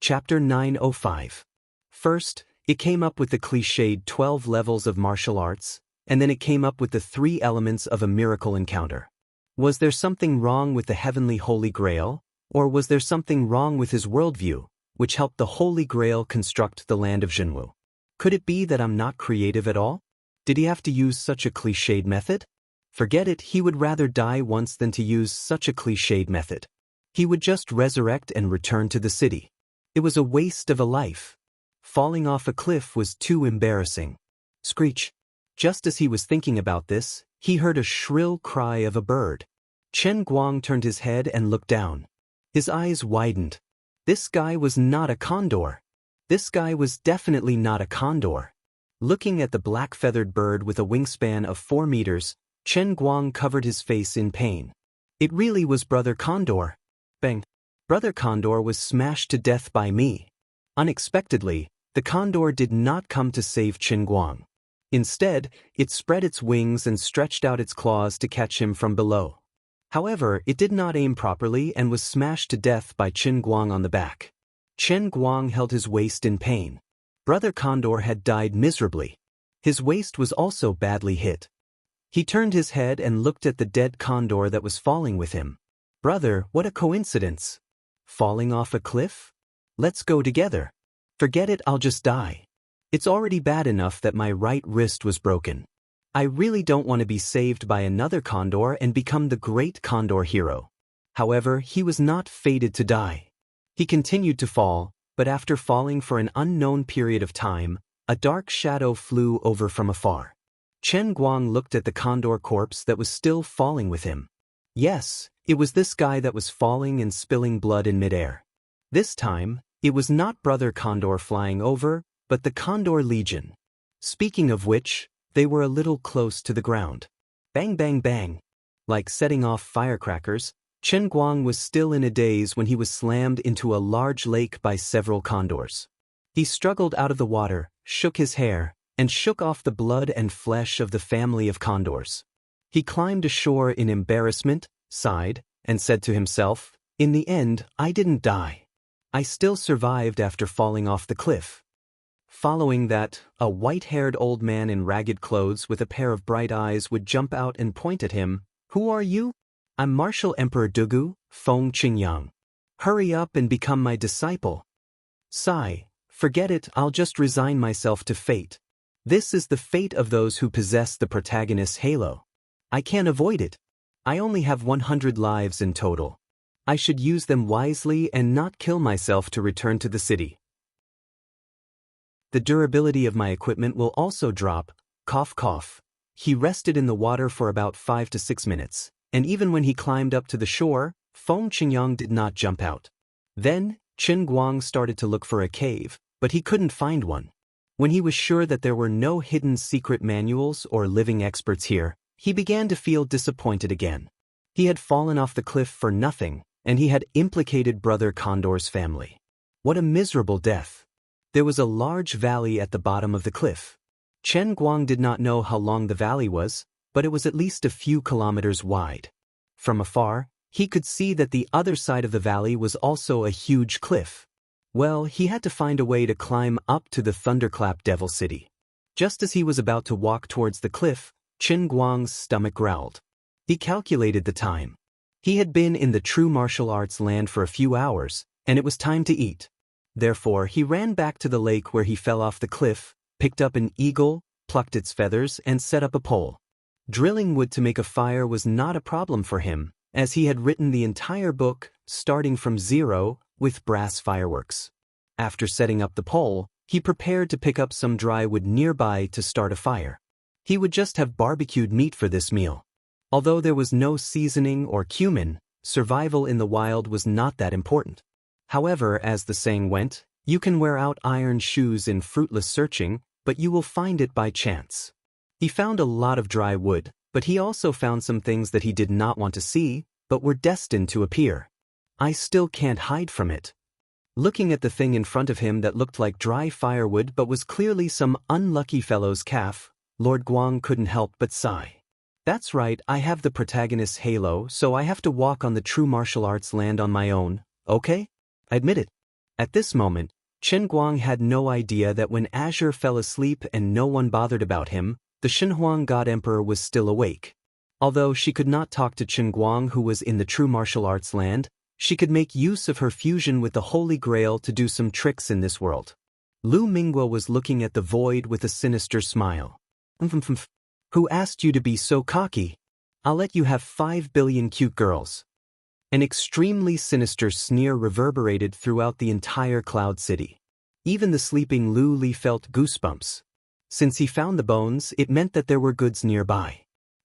Chapter 905. First, it came up with the cliched 12 levels of martial arts, and then it came up with the 3 elements of a miracle encounter. Was there something wrong with the heavenly Holy Grail, or was there something wrong with his worldview, which helped the Holy Grail construct the land of Zhenwu? Could it be that I'm not creative at all? Did he have to use such a cliched method? Forget it, he would rather die once than to use such a cliched method. He would just resurrect and return to the city. It was a waste of a life. Falling off a cliff was too embarrassing. Screech. Just as he was thinking about this, he heard a shrill cry of a bird. Chen Guang turned his head and looked down. His eyes widened. This guy was not a condor. This guy was definitely not a condor. Looking at the black-feathered bird with a wingspan of 4 meters, Chen Guang covered his face in pain. It really was Brother Condor. Bang. Brother Condor was smashed to death by me. Unexpectedly, the condor did not come to save Chen Guang. Instead, it spread its wings and stretched out its claws to catch him from below. However, it did not aim properly and was smashed to death by Chen Guang on the back. Chen Guang held his waist in pain. Brother Condor had died miserably. His waist was also badly hit. He turned his head and looked at the dead condor that was falling with him. Brother, what a coincidence. Falling off a cliff? Let's go together. Forget it, I'll just die. It's already bad enough that my right wrist was broken. I really don't want to be saved by another condor and become the great condor hero. However, he was not fated to die. He continued to fall, but after falling for an unknown period of time, a dark shadow flew over from afar. Chen Guang looked at the condor corpse that was still falling with him. Yes, it was this guy that was falling and spilling blood in midair. This time, it was not Brother Condor flying over, but the Condor Legion. Speaking of which, they were a little close to the ground. Bang bang bang. Like setting off firecrackers, Chen Guang was still in a daze when he was slammed into a large lake by several condors. He struggled out of the water, shook his hair, and shook off the blood and flesh of the family of condors. He climbed ashore in embarrassment, sighed, and said to himself, "In the end, I didn't die. I still survived after falling off the cliff." Following that, a white-haired old man in ragged clothes with a pair of bright eyes would jump out and point at him. "Who are you?" "I'm Martial Emperor Dugu, Feng Qingyang. Hurry up and become my disciple." Sigh. Forget it, I'll just resign myself to fate. This is the fate of those who possess the protagonist's halo. I can't avoid it. I only have 100 lives in total. I should use them wisely and not kill myself to return to the city. The durability of my equipment will also drop. Cough cough. He rested in the water for about 5 to 6 minutes, and even when he climbed up to the shore, Feng Qingyang did not jump out. Then, Chen Guang started to look for a cave, but he couldn't find one. When he was sure that there were no hidden secret manuals or living experts here, he began to feel disappointed again. He had fallen off the cliff for nothing, and he had implicated Brother Condor's family. What a miserable death. There was a large valley at the bottom of the cliff. Chen Guang did not know how long the valley was, but it was at least a few kilometers wide. From afar, he could see that the other side of the valley was also a huge cliff. Well, he had to find a way to climb up to the Thunderclap Devil City. Just as he was about to walk towards the cliff, Chen Guang's stomach growled. He calculated the time. He had been in the true martial arts land for a few hours, and it was time to eat. Therefore, he ran back to the lake where he fell off the cliff, picked up an eagle, plucked its feathers, and set up a pole. Drilling wood to make a fire was not a problem for him, as he had written the entire book, starting from zero, with brass fireworks. After setting up the pole, he prepared to pick up some dry wood nearby to start a fire. He would just have barbecued meat for this meal. Although there was no seasoning or cumin, survival in the wild was not that important. However, as the saying went, you can wear out iron shoes in fruitless searching, but you will find it by chance. He found a lot of dry wood, but he also found some things that he did not want to see, but were destined to appear. I still can't hide from it. Looking at the thing in front of him that looked like dry firewood but was clearly some unlucky fellow's calf, Lord Guang couldn't help but sigh. That's right, I have the protagonist's halo, so I have to walk on the true martial arts land on my own, okay? I admit it. At this moment, Chen Guang had no idea that when Azure fell asleep and no one bothered about him, the Shenhuang God Emperor was still awake. Although she could not talk to Chen Guang, who was in the true martial arts land, she could make use of her fusion with the Holy Grail to do some tricks in this world. Lu Mingguo was looking at the void with a sinister smile. Who asked you to be so cocky? I'll let you have 5 billion cute girls. An extremely sinister sneer reverberated throughout the entire Cloud City. Even the sleeping Lu Li felt goosebumps. Since he found the bones, it meant that there were goods nearby.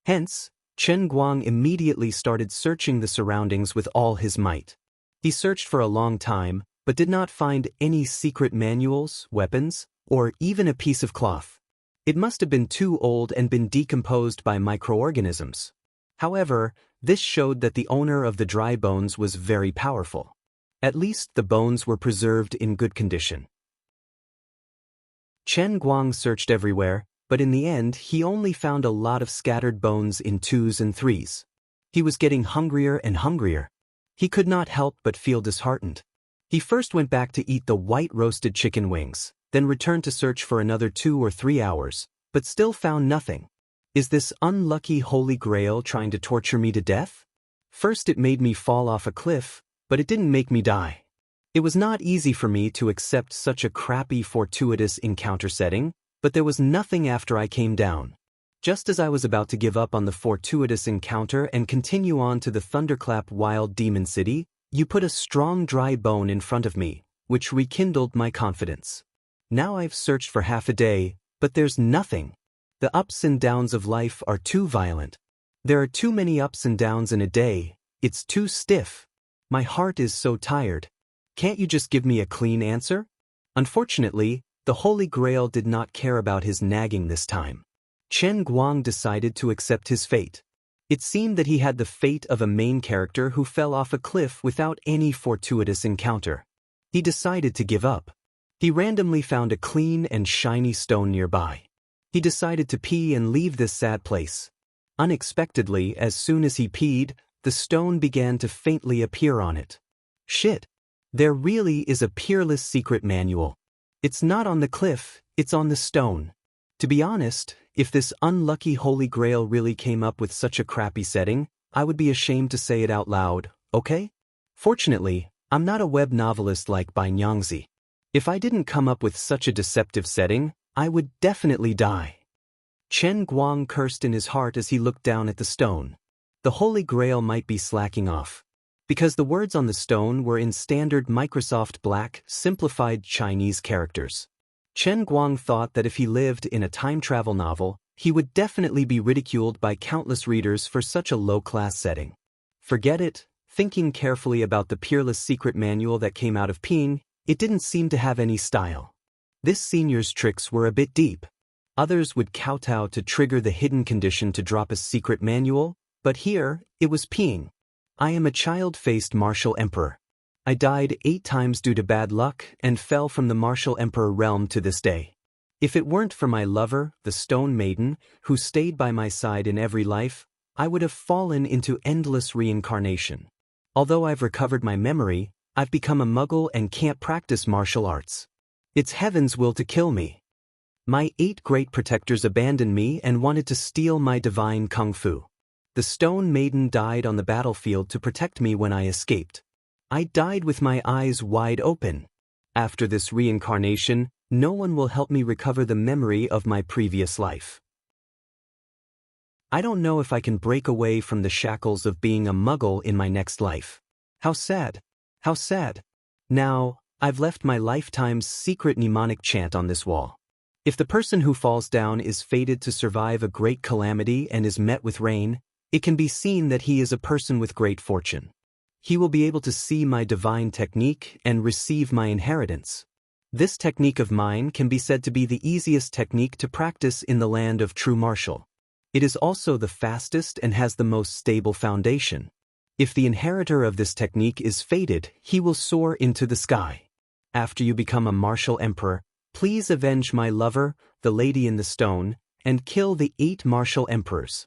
Hence, Chen Guang immediately started searching the surroundings with all his might. He searched for a long time, but did not find any secret manuals, weapons, or even a piece of cloth. It must have been too old and been decomposed by microorganisms. However, this showed that the owner of the dry bones was very powerful. At least the bones were preserved in good condition. Chen Guang searched everywhere, but in the end he only found a lot of scattered bones in 2s and 3s. He was getting hungrier and hungrier. He could not help but feel disheartened. He first went back to eat the white roasted chicken wings, then returned to search for another 2 or 3 hours, but still found nothing. Is this unlucky Holy Grail trying to torture me to death? First it made me fall off a cliff, but it didn't make me die. It was not easy for me to accept such a crappy fortuitous encounter setting, but there was nothing after I came down. Just as I was about to give up on the fortuitous encounter and continue on to the Thunderclap Wild Demon City, you put a strong dry bone in front of me, which rekindled my confidence. Now I've searched for half a day, but there's nothing. The ups and downs of life are too violent. There are too many ups and downs in a day, it's too stiff. My heart is so tired. Can't you just give me a clean answer? Unfortunately, the Holy Grail did not care about his nagging this time. Chen Guang decided to accept his fate. It seemed that he had the fate of a main character who fell off a cliff without any fortuitous encounter. He decided to give up. He randomly found a clean and shiny stone nearby. He decided to pee and leave this sad place. Unexpectedly, as soon as he peed, the stone began to faintly appear on it. Shit! There really is a peerless secret manual. It's not on the cliff, it's on the stone. To be honest, if this unlucky Holy Grail really came up with such a crappy setting, I would be ashamed to say it out loud, okay? Fortunately, I'm not a web novelist like Bai Nyangzi. If I didn't come up with such a deceptive setting, I would definitely die. Chen Guang cursed in his heart as he looked down at the stone. The Holy Grail might be slacking off. Because the words on the stone were in standard Microsoft Black, simplified Chinese characters. Chen Guang thought that if he lived in a time travel novel, he would definitely be ridiculed by countless readers for such a low-class setting. Forget it. Thinking carefully about the peerless secret manual that came out of peeing, it didn't seem to have any style. This senior's tricks were a bit deep. Others would kowtow to trigger the hidden condition to drop a secret manual, but here, it was peeing. I am a child-faced martial emperor. I died 8 times due to bad luck and fell from the martial emperor realm to this day. If it weren't for my lover, the Stone Maiden, who stayed by my side in every life, I would have fallen into endless reincarnation. Although I've recovered my memory, I've become a muggle and can't practice martial arts. It's heaven's will to kill me. My 8 great protectors abandoned me and wanted to steal my divine kung fu. The Stone Maiden died on the battlefield to protect me when I escaped. I died with my eyes wide open. After this reincarnation, no one will help me recover the memory of my previous life. I don't know if I can break away from the shackles of being a muggle in my next life. How sad. How sad. Now, I've left my lifetime's secret mnemonic chant on this wall. If the person who falls down is fated to survive a great calamity and is met with rain, it can be seen that he is a person with great fortune. He will be able to see my divine technique and receive my inheritance. This technique of mine can be said to be the easiest technique to practice in the land of true martial. It is also the fastest and has the most stable foundation. If the inheritor of this technique is fated, he will soar into the sky. After you become a martial emperor, please avenge my lover, the lady in the stone, and kill the 8 martial emperors.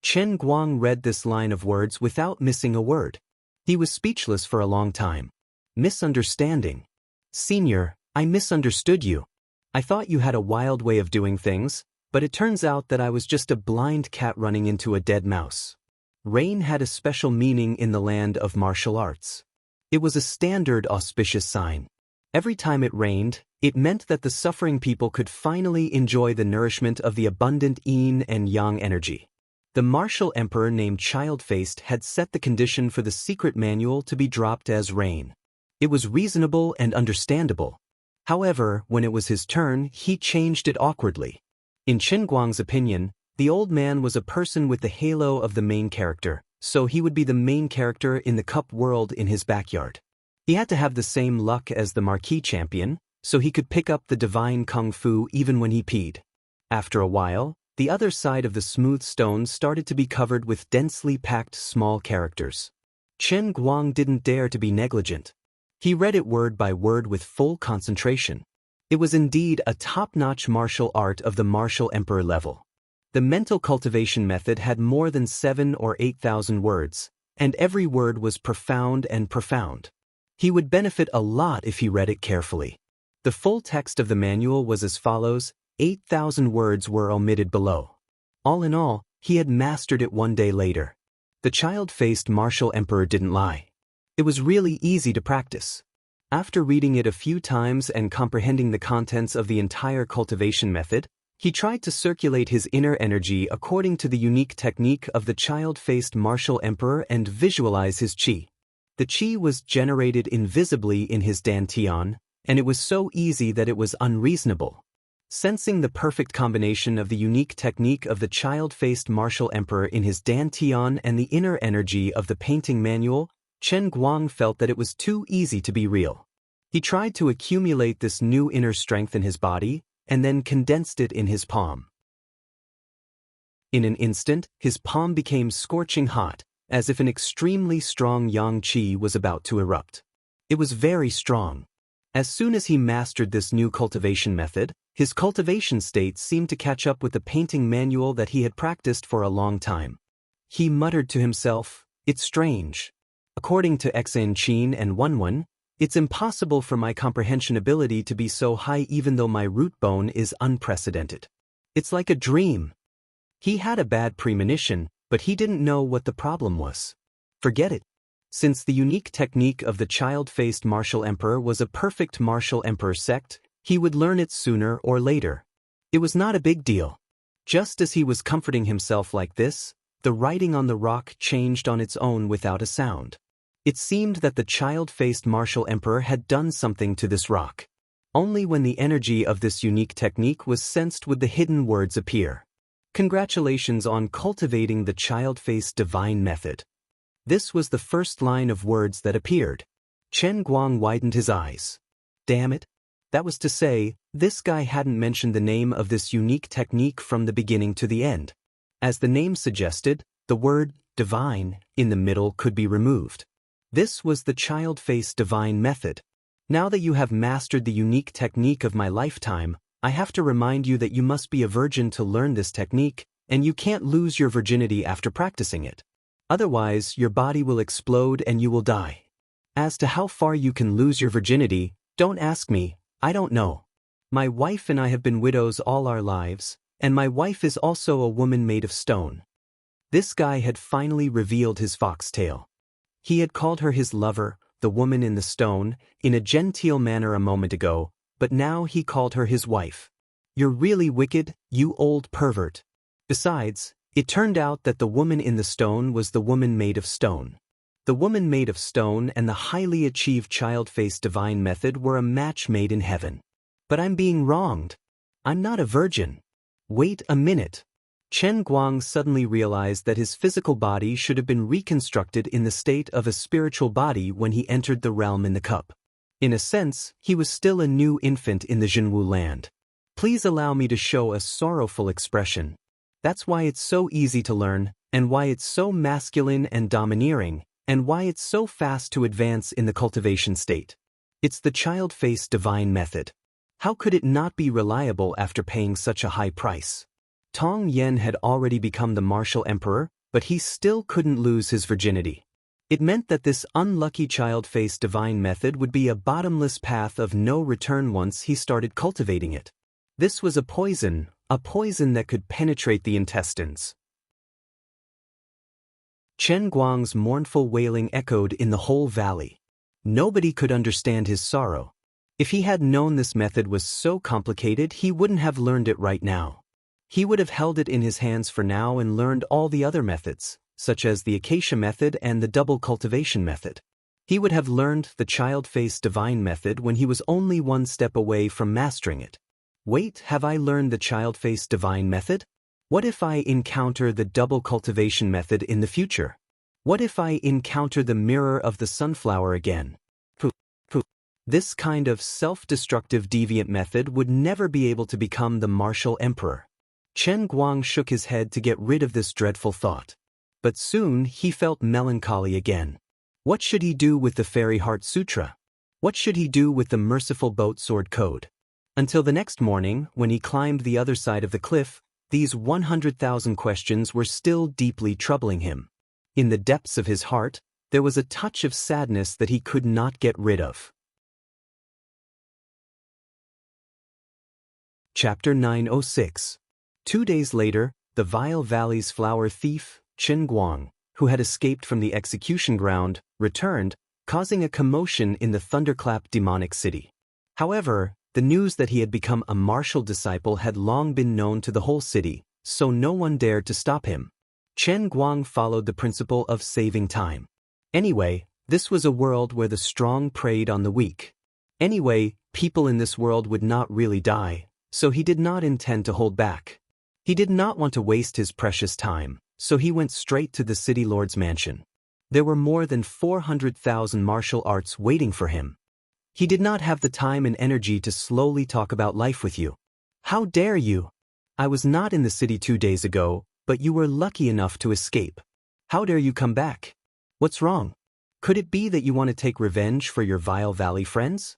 Chen Guang read this line of words without missing a word. He was speechless for a long time. Misunderstanding. Senior, I misunderstood you. I thought you had a wild way of doing things, but it turns out that I was just a blind cat running into a dead mouse. Rain had a special meaning in the land of martial arts. It was a standard auspicious sign. Every time it rained, it meant that the suffering people could finally enjoy the nourishment of the abundant yin and yang energy. The martial emperor named Child-Faced had set the condition for the secret manual to be dropped as rain. It was reasonable and understandable. However, when it was his turn, he changed it awkwardly. In Chen Guang's opinion, the old man was a person with the halo of the main character, so he would be the main character in the cup world in his backyard. He had to have the same luck as the marquee champion, so he could pick up the divine kung fu even when he peed. After a while, the other side of the smooth stone started to be covered with densely packed small characters. Chen Guang didn't dare to be negligent. He read it word by word with full concentration. It was indeed a top-notch martial art of the martial emperor level. The mental cultivation method had more than 7,000 or 8,000 words, and every word was profound and profound. He would benefit a lot if he read it carefully. The full text of the manual was as follows. 8,000 words were omitted below. All in all, he had mastered it one day later. The child-faced martial emperor didn't lie. It was really easy to practice. After reading it a few times and comprehending the contents of the entire cultivation method, he tried to circulate his inner energy according to the unique technique of the child-faced martial emperor and visualize his qi. The qi was generated invisibly in his dantian, and it was so easy that it was unreasonable. Sensing the perfect combination of the unique technique of the child-faced martial emperor in his dantian and the inner energy of the painting manual, Chen Guang felt that it was too easy to be real. He tried to accumulate this new inner strength in his body, and then condensed it in his palm. In an instant, his palm became scorching hot, as if an extremely strong yang qi was about to erupt. It was very strong. As soon as he mastered this new cultivation method, his cultivation state seemed to catch up with the painting manual that he had practiced for a long time. He muttered to himself, "It's strange. According to Xan Qin and Wenwen, it's impossible for my comprehension ability to be so high even though my root bone is unprecedented. It's like a dream." He had a bad premonition, but he didn't know what the problem was. Forget it. Since the unique technique of the child-faced martial emperor was a perfect martial emperor sect, he would learn it sooner or later. It was not a big deal. Just as he was comforting himself like this, the writing on the rock changed on its own without a sound. It seemed that the child-faced martial emperor had done something to this rock. Only when the energy of this unique technique was sensed would the hidden words appear. Congratulations on cultivating the child-faced divine method. This was the first line of words that appeared. Chen Guang widened his eyes. Damn it. That was to say, this guy hadn't mentioned the name of this unique technique from the beginning to the end. As the name suggested, the word divine in the middle could be removed. This was the child-faced divine method. Now that you have mastered the unique technique of my lifetime, I have to remind you that you must be a virgin to learn this technique, and you can't lose your virginity after practicing it. Otherwise, your body will explode and you will die. As to how far you can lose your virginity, don't ask me, I don't know. My wife and I have been widows all our lives, and my wife is also a woman made of stone. This guy had finally revealed his foxtail. He had called her his lover, the woman in the stone, in a genteel manner a moment ago, but now he called her his wife. You're really wicked, you old pervert. Besides, it turned out that the woman in the stone was the woman made of stone. The woman made of stone and the highly achieved child-faced divine method were a match made in heaven. But I'm being wronged. I'm not a virgin. Wait a minute. Chen Guang suddenly realized that his physical body should have been reconstructed in the state of a spiritual body when he entered the realm in the cup. In a sense, he was still a new infant in the Jinwu land. Please allow me to show a sorrowful expression. That's why it's so easy to learn, and why it's so masculine and domineering, and why it's so fast to advance in the cultivation state. It's the child-faced divine method. How could it not be reliable after paying such a high price? Tong Yen had already become the martial emperor, but he still couldn't lose his virginity. It meant that this unlucky child-face divine method would be a bottomless path of no return once he started cultivating it. This was a poison that could penetrate the intestines. Chen Guang's mournful wailing echoed in the whole valley. Nobody could understand his sorrow. If he had known this method was so complicated, he wouldn't have learned it right now. He would have held it in his hands for now and learned all the other methods, such as the acacia method and the double cultivation method. He would have learned the child-face divine method when he was only one step away from mastering it. Wait, have I learned the child-face divine method? What if I encounter the double cultivation method in the future? What if I encounter the mirror of the sunflower again? Pooh. This kind of self-destructive deviant method would never be able to become the martial emperor. Chen Guang shook his head to get rid of this dreadful thought. But soon he felt melancholy again. What should he do with the Fairy Heart Sutra? What should he do with the Merciful Boat Sword Code? Until the next morning, when he climbed the other side of the cliff, these 100,000 questions were still deeply troubling him. In the depths of his heart, there was a touch of sadness that he could not get rid of. Chapter 906. 2 days later, the Vile Valley's flower thief, Chen Guang, who had escaped from the execution ground, returned, causing a commotion in the thunderclap demonic city. However, the news that he had become a martial disciple had long been known to the whole city, so no one dared to stop him. Chen Guang followed the principle of saving time. Anyway, this was a world where the strong preyed on the weak. Anyway, people in this world would not really die, so he did not intend to hold back. He did not want to waste his precious time, so he went straight to the city lord's mansion. There were more than 400,000 martial arts waiting for him. He did not have the time and energy to slowly talk about life with you. How dare you? I was not in the city 2 days ago, but you were lucky enough to escape. How dare you come back? What's wrong? Could it be that you want to take revenge for your Vile Valley friends?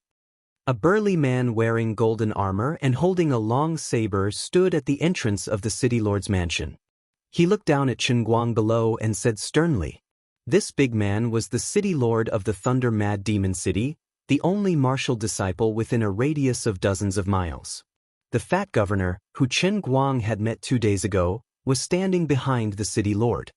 A burly man wearing golden armor and holding a long saber stood at the entrance of the city lord's mansion. He looked down at Chen Guang below and said sternly. This big man was the city lord of the Thunder Mad Demon City, the only martial disciple within a radius of dozens of miles. The fat governor, who Chen Guang had met 2 days ago, was standing behind the city lord.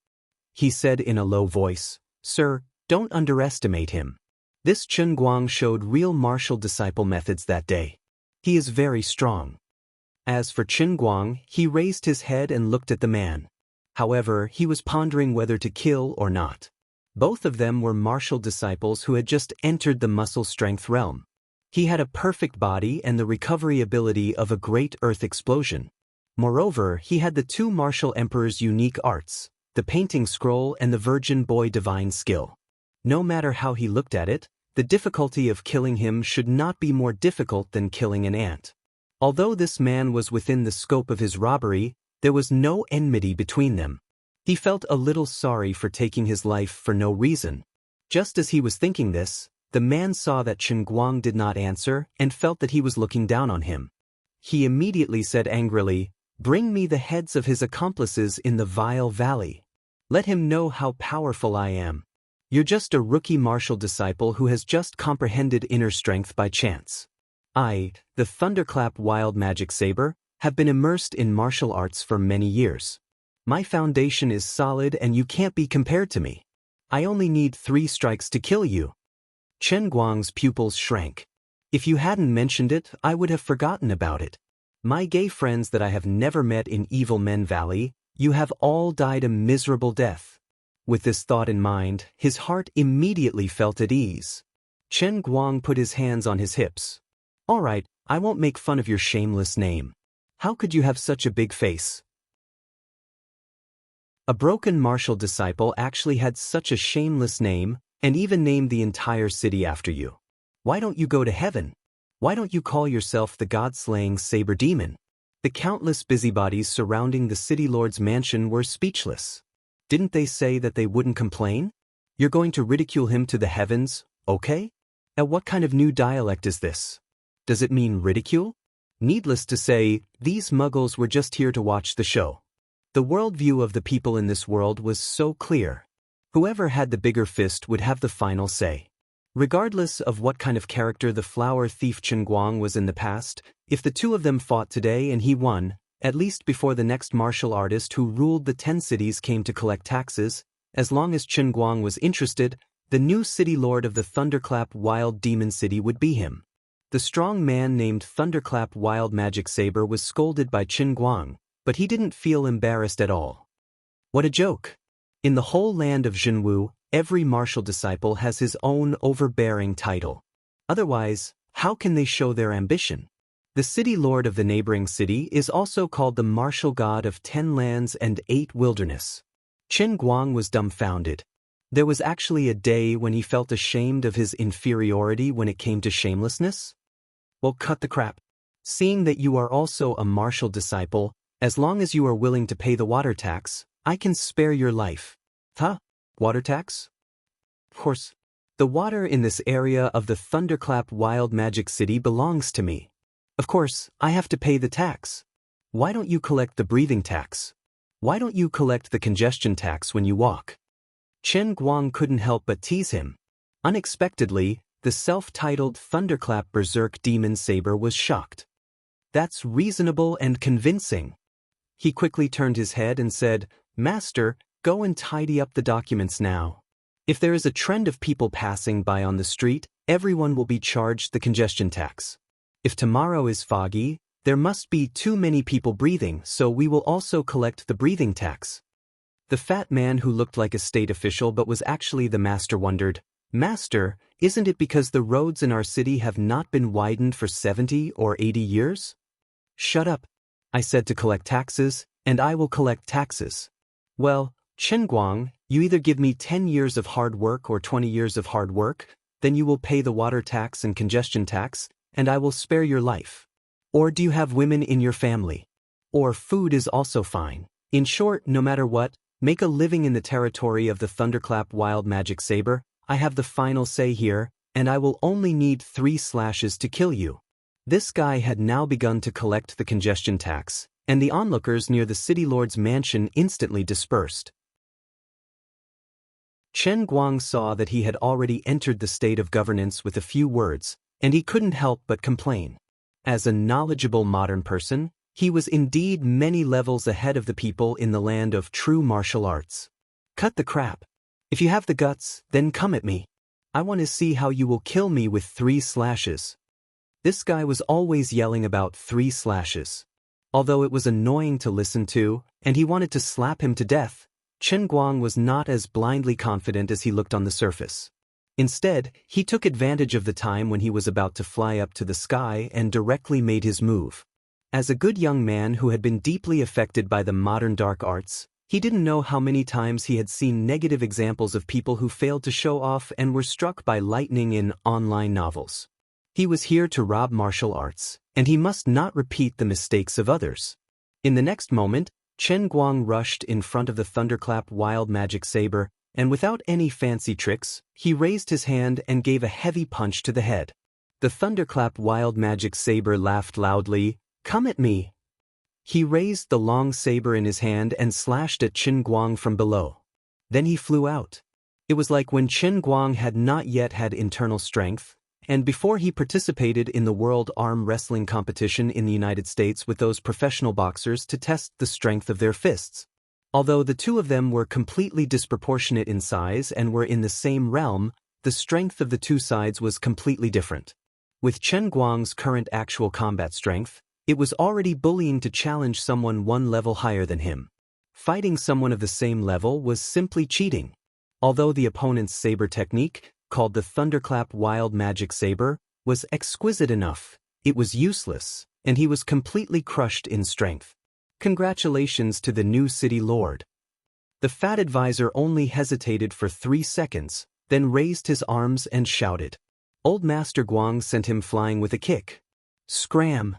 He said in a low voice, "Sir, don't underestimate him." This Chen Guang showed real martial disciple methods that day. He is very strong. As for Chen Guang, he raised his head and looked at the man. However, he was pondering whether to kill or not. Both of them were martial disciples who had just entered the muscle strength realm. He had a perfect body and the recovery ability of a great earth explosion. Moreover, he had the 2 martial emperor's unique arts, the painting scroll and the virgin boy divine skill. No matter how he looked at it, the difficulty of killing him should not be more difficult than killing an ant. Although this man was within the scope of his robbery, there was no enmity between them. He felt a little sorry for taking his life for no reason. Just as he was thinking this, the man saw that Chen Guang did not answer and felt that he was looking down on him. He immediately said angrily, "Bring me the heads of his accomplices in the Vile Valley. Let him know how powerful I am. You're just a rookie martial disciple who has just comprehended inner strength by chance. I, the Thunderclap Wild Magic Saber, have been immersed in martial arts for many years. My foundation is solid and you can't be compared to me. I only need 3 strikes to kill you." Chen Guang's pupils shrank. "If you hadn't mentioned it, I would have forgotten about it. My gay friends that I have never met in Evil Men Valley, you have all died a miserable death." With this thought in mind, his heart immediately felt at ease. Chen Guang put his hands on his hips. "All right, I won't make fun of your shameless name. How could you have such a big face? A broken martial disciple actually had such a shameless name, and even named the entire city after you. Why don't you go to heaven? Why don't you call yourself the god-slaying saber demon?" The countless busybodies surrounding the city lord's mansion were speechless. Didn't they say that they wouldn't complain? You're going to ridicule him to the heavens, okay? And what kind of new dialect is this? Does it mean ridicule? Needless to say, these muggles were just here to watch the show. The worldview of the people in this world was so clear. Whoever had the bigger fist would have the final say. Regardless of what kind of character the flower thief Chen Guang was in the past, if the two of them fought today and he won, at least before the next martial artist who ruled the 10 cities came to collect taxes, as long as Chen Guang was interested, the new city lord of the Thunderclap Wild Demon City would be him. The strong man named Thunderclap Wild Magic Saber was scolded by Chen Guang, but he didn't feel embarrassed at all. What a joke! In the whole land of Zhenwu, every martial disciple has his own overbearing title. Otherwise, how can they show their ambition? The city lord of the neighboring city is also called the martial god of 10 lands and 8 wilderness. Chen Guang was dumbfounded. There was actually a day when he felt ashamed of his inferiority when it came to shamelessness? Well, cut the crap. Seeing that you are also a martial disciple, as long as you are willing to pay the water tax, I can spare your life. Huh? Water tax? Of course. The water in this area of the Thunderclap Wild Magic City belongs to me. Of course, I have to pay the tax. Why don't you collect the breathing tax? Why don't you collect the congestion tax when you walk? Chen Guang couldn't help but tease him. Unexpectedly, the self-titled Thunderclap Berserk Demon Saber was shocked. That's reasonable and convincing. He quickly turned his head and said, Master, go and tidy up the documents now. If there is a trend of people passing by on the street, everyone will be charged the congestion tax. If tomorrow is foggy, there must be too many people breathing, so we will also collect the breathing tax. The fat man who looked like a state official but was actually the master wondered, Master, isn't it because the roads in our city have not been widened for 70 or 80 years? Shut up. I said to collect taxes, and I will collect taxes. Well, Chen Guang, you either give me 10 years of hard work or 20 years of hard work, then you will pay the water tax and congestion tax, and I will spare your life. Or do you have women in your family? Or food is also fine. In short, no matter what, make a living in the territory of the Thunderclap Wild Magic Saber. I have the final say here, and I will only need 3 slashes to kill you. This guy had now begun to collect the congestion tax, and the onlookers near the city lord's mansion instantly dispersed. Chen Guang saw that he had already entered the state of governance with a few words, and he couldn't help but complain. As a knowledgeable modern person, he was indeed many levels ahead of the people in the land of true martial arts. Cut the crap. If you have the guts, then come at me. I want to see how you will kill me with 3 slashes. This guy was always yelling about 3 slashes. Although it was annoying to listen to, and he wanted to slap him to death, Chen Guang was not as blindly confident as he looked on the surface. Instead, he took advantage of the time when he was about to fly up to the sky and directly made his move. As a good young man who had been deeply affected by the modern dark arts, he didn't know how many times he had seen negative examples of people who failed to show off and were struck by lightning in online novels. He was here to rob martial arts, and he must not repeat the mistakes of others. In the next moment, Chen Guang rushed in front of the Thunderclap Wild Magic Saber, and without any fancy tricks, he raised his hand and gave a heavy punch to the head. The Thunderclap Wild Magic Saber laughed loudly, "Come at me." He raised the long saber in his hand and slashed at Chen Guang from below. Then he flew out. It was like when Chen Guang had not yet had internal strength, and before he participated in the World Arm Wrestling competition in the United States with those professional boxers to test the strength of their fists. Although the two of them were completely disproportionate in size and were in the same realm, the strength of the two sides was completely different. With Chen Guang's current actual combat strength, it was already bullying to challenge someone one level higher than him. Fighting someone of the same level was simply cheating. Although the opponent's saber technique, called the Thunderclap Wild Magic Saber, was exquisite enough, it was useless, and he was completely crushed in strength. Congratulations to the new city lord. The fat advisor only hesitated for 3 seconds, then raised his arms and shouted. Old Master Guang sent him flying with a kick. Scram!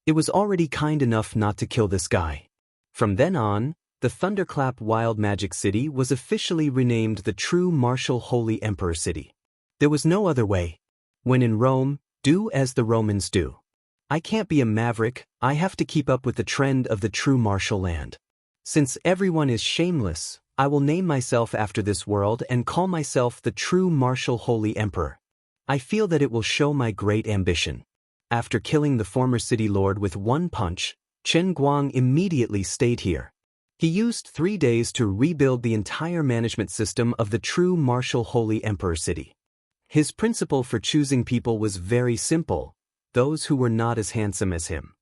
It was already kind enough not to kill this guy. From then on, the Thunderclap Wild Magic City was officially renamed the True Martial Holy Emperor City. There was no other way. When in Rome, do as the Romans do. I can't be a maverick, I have to keep up with the trend of the true martial land. Since everyone is shameless, I will name myself after this world and call myself the true martial holy emperor. I feel that it will show my great ambition. After killing the former city lord with one punch, Chen Guang immediately stayed here. He used 3 days to rebuild the entire management system of the true martial holy emperor city. His principle for choosing people was very simple: those who were not as handsome as him.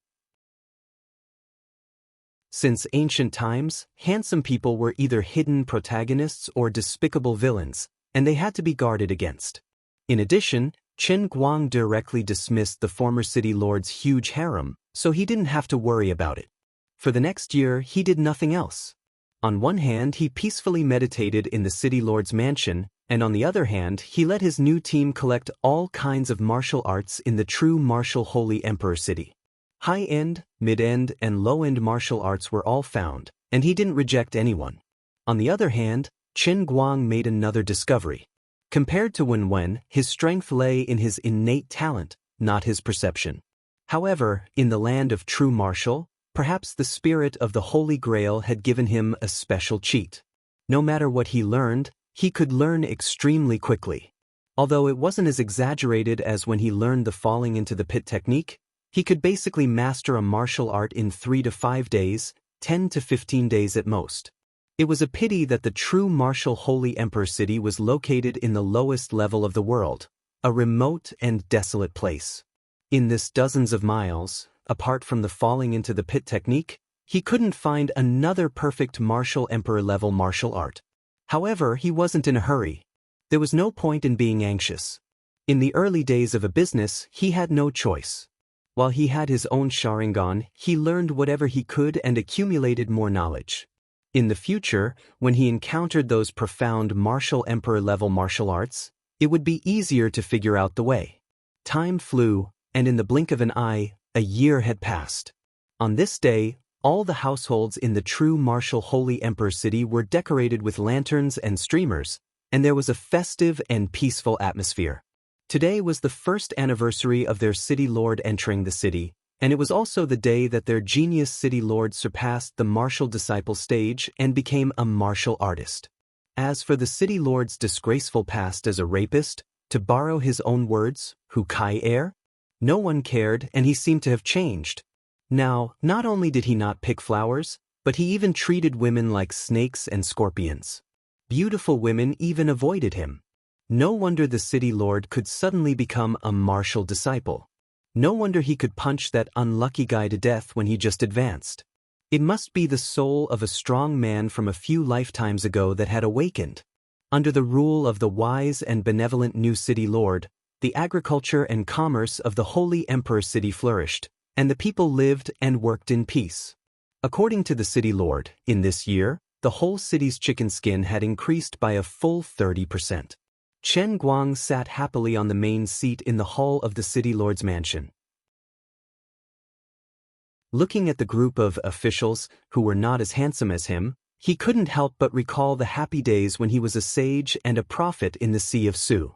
Since ancient times, handsome people were either hidden protagonists or despicable villains, and they had to be guarded against. In addition, Chen Guang directly dismissed the former city lord's huge harem, so he didn't have to worry about it. For the next year, he did nothing else. On one hand, he peacefully meditated in the city lord's mansion, and on the other hand, he let his new team collect all kinds of martial arts in the true martial holy emperor city. High-end, mid-end, and low-end martial arts were all found, and he didn't reject anyone. On the other hand, Chen Guang made another discovery. Compared to Wen, his strength lay in his innate talent, not his perception. However, in the land of true martial, perhaps the spirit of the Holy Grail had given him a special cheat. No matter what he learned, he could learn extremely quickly. Although it wasn't as exaggerated as when he learned the falling into the pit technique, he could basically master a martial art in 3 to 5 days, 10 to 15 days at most. It was a pity that the true martial holy emperor city was located in the lowest level of the world, a remote and desolate place. In this dozens of miles, apart from the falling into the pit technique, he couldn't find another perfect martial emperor level martial art. However, he wasn't in a hurry. There was no point in being anxious. In the early days of a business, he had no choice. While he had his own Sharingan, he learned whatever he could and accumulated more knowledge. In the future, when he encountered those profound martial emperor-level martial arts, it would be easier to figure out the way. Time flew, and in the blink of an eye, a year had passed. On this day, all the households in the true martial holy emperor city were decorated with lanterns and streamers, and there was a festive and peaceful atmosphere. Today was the first anniversary of their city lord entering the city, and it was also the day that their genius city lord surpassed the martial disciple stage and became a martial artist. As for the city lord's disgraceful past as a rapist, to borrow his own words, "Hu Kai Er?" No one cared, and he seemed to have changed. Now, not only did he not pick flowers, but he even treated women like snakes and scorpions. Beautiful women even avoided him. No wonder the city lord could suddenly become a martial disciple. No wonder he could punch that unlucky guy to death when he just advanced. It must be the soul of a strong man from a few lifetimes ago that had awakened. Under the rule of the wise and benevolent new city lord, the agriculture and commerce of the holy emperor city flourished, and the people lived and worked in peace. According to the city lord, in this year, the whole city's chicken skin had increased by a full 30%. Chen Guang sat happily on the main seat in the hall of the city lord's mansion. Looking at the group of officials who were not as handsome as him, he couldn't help but recall the happy days when he was a sage and a prophet in the Sea of Su.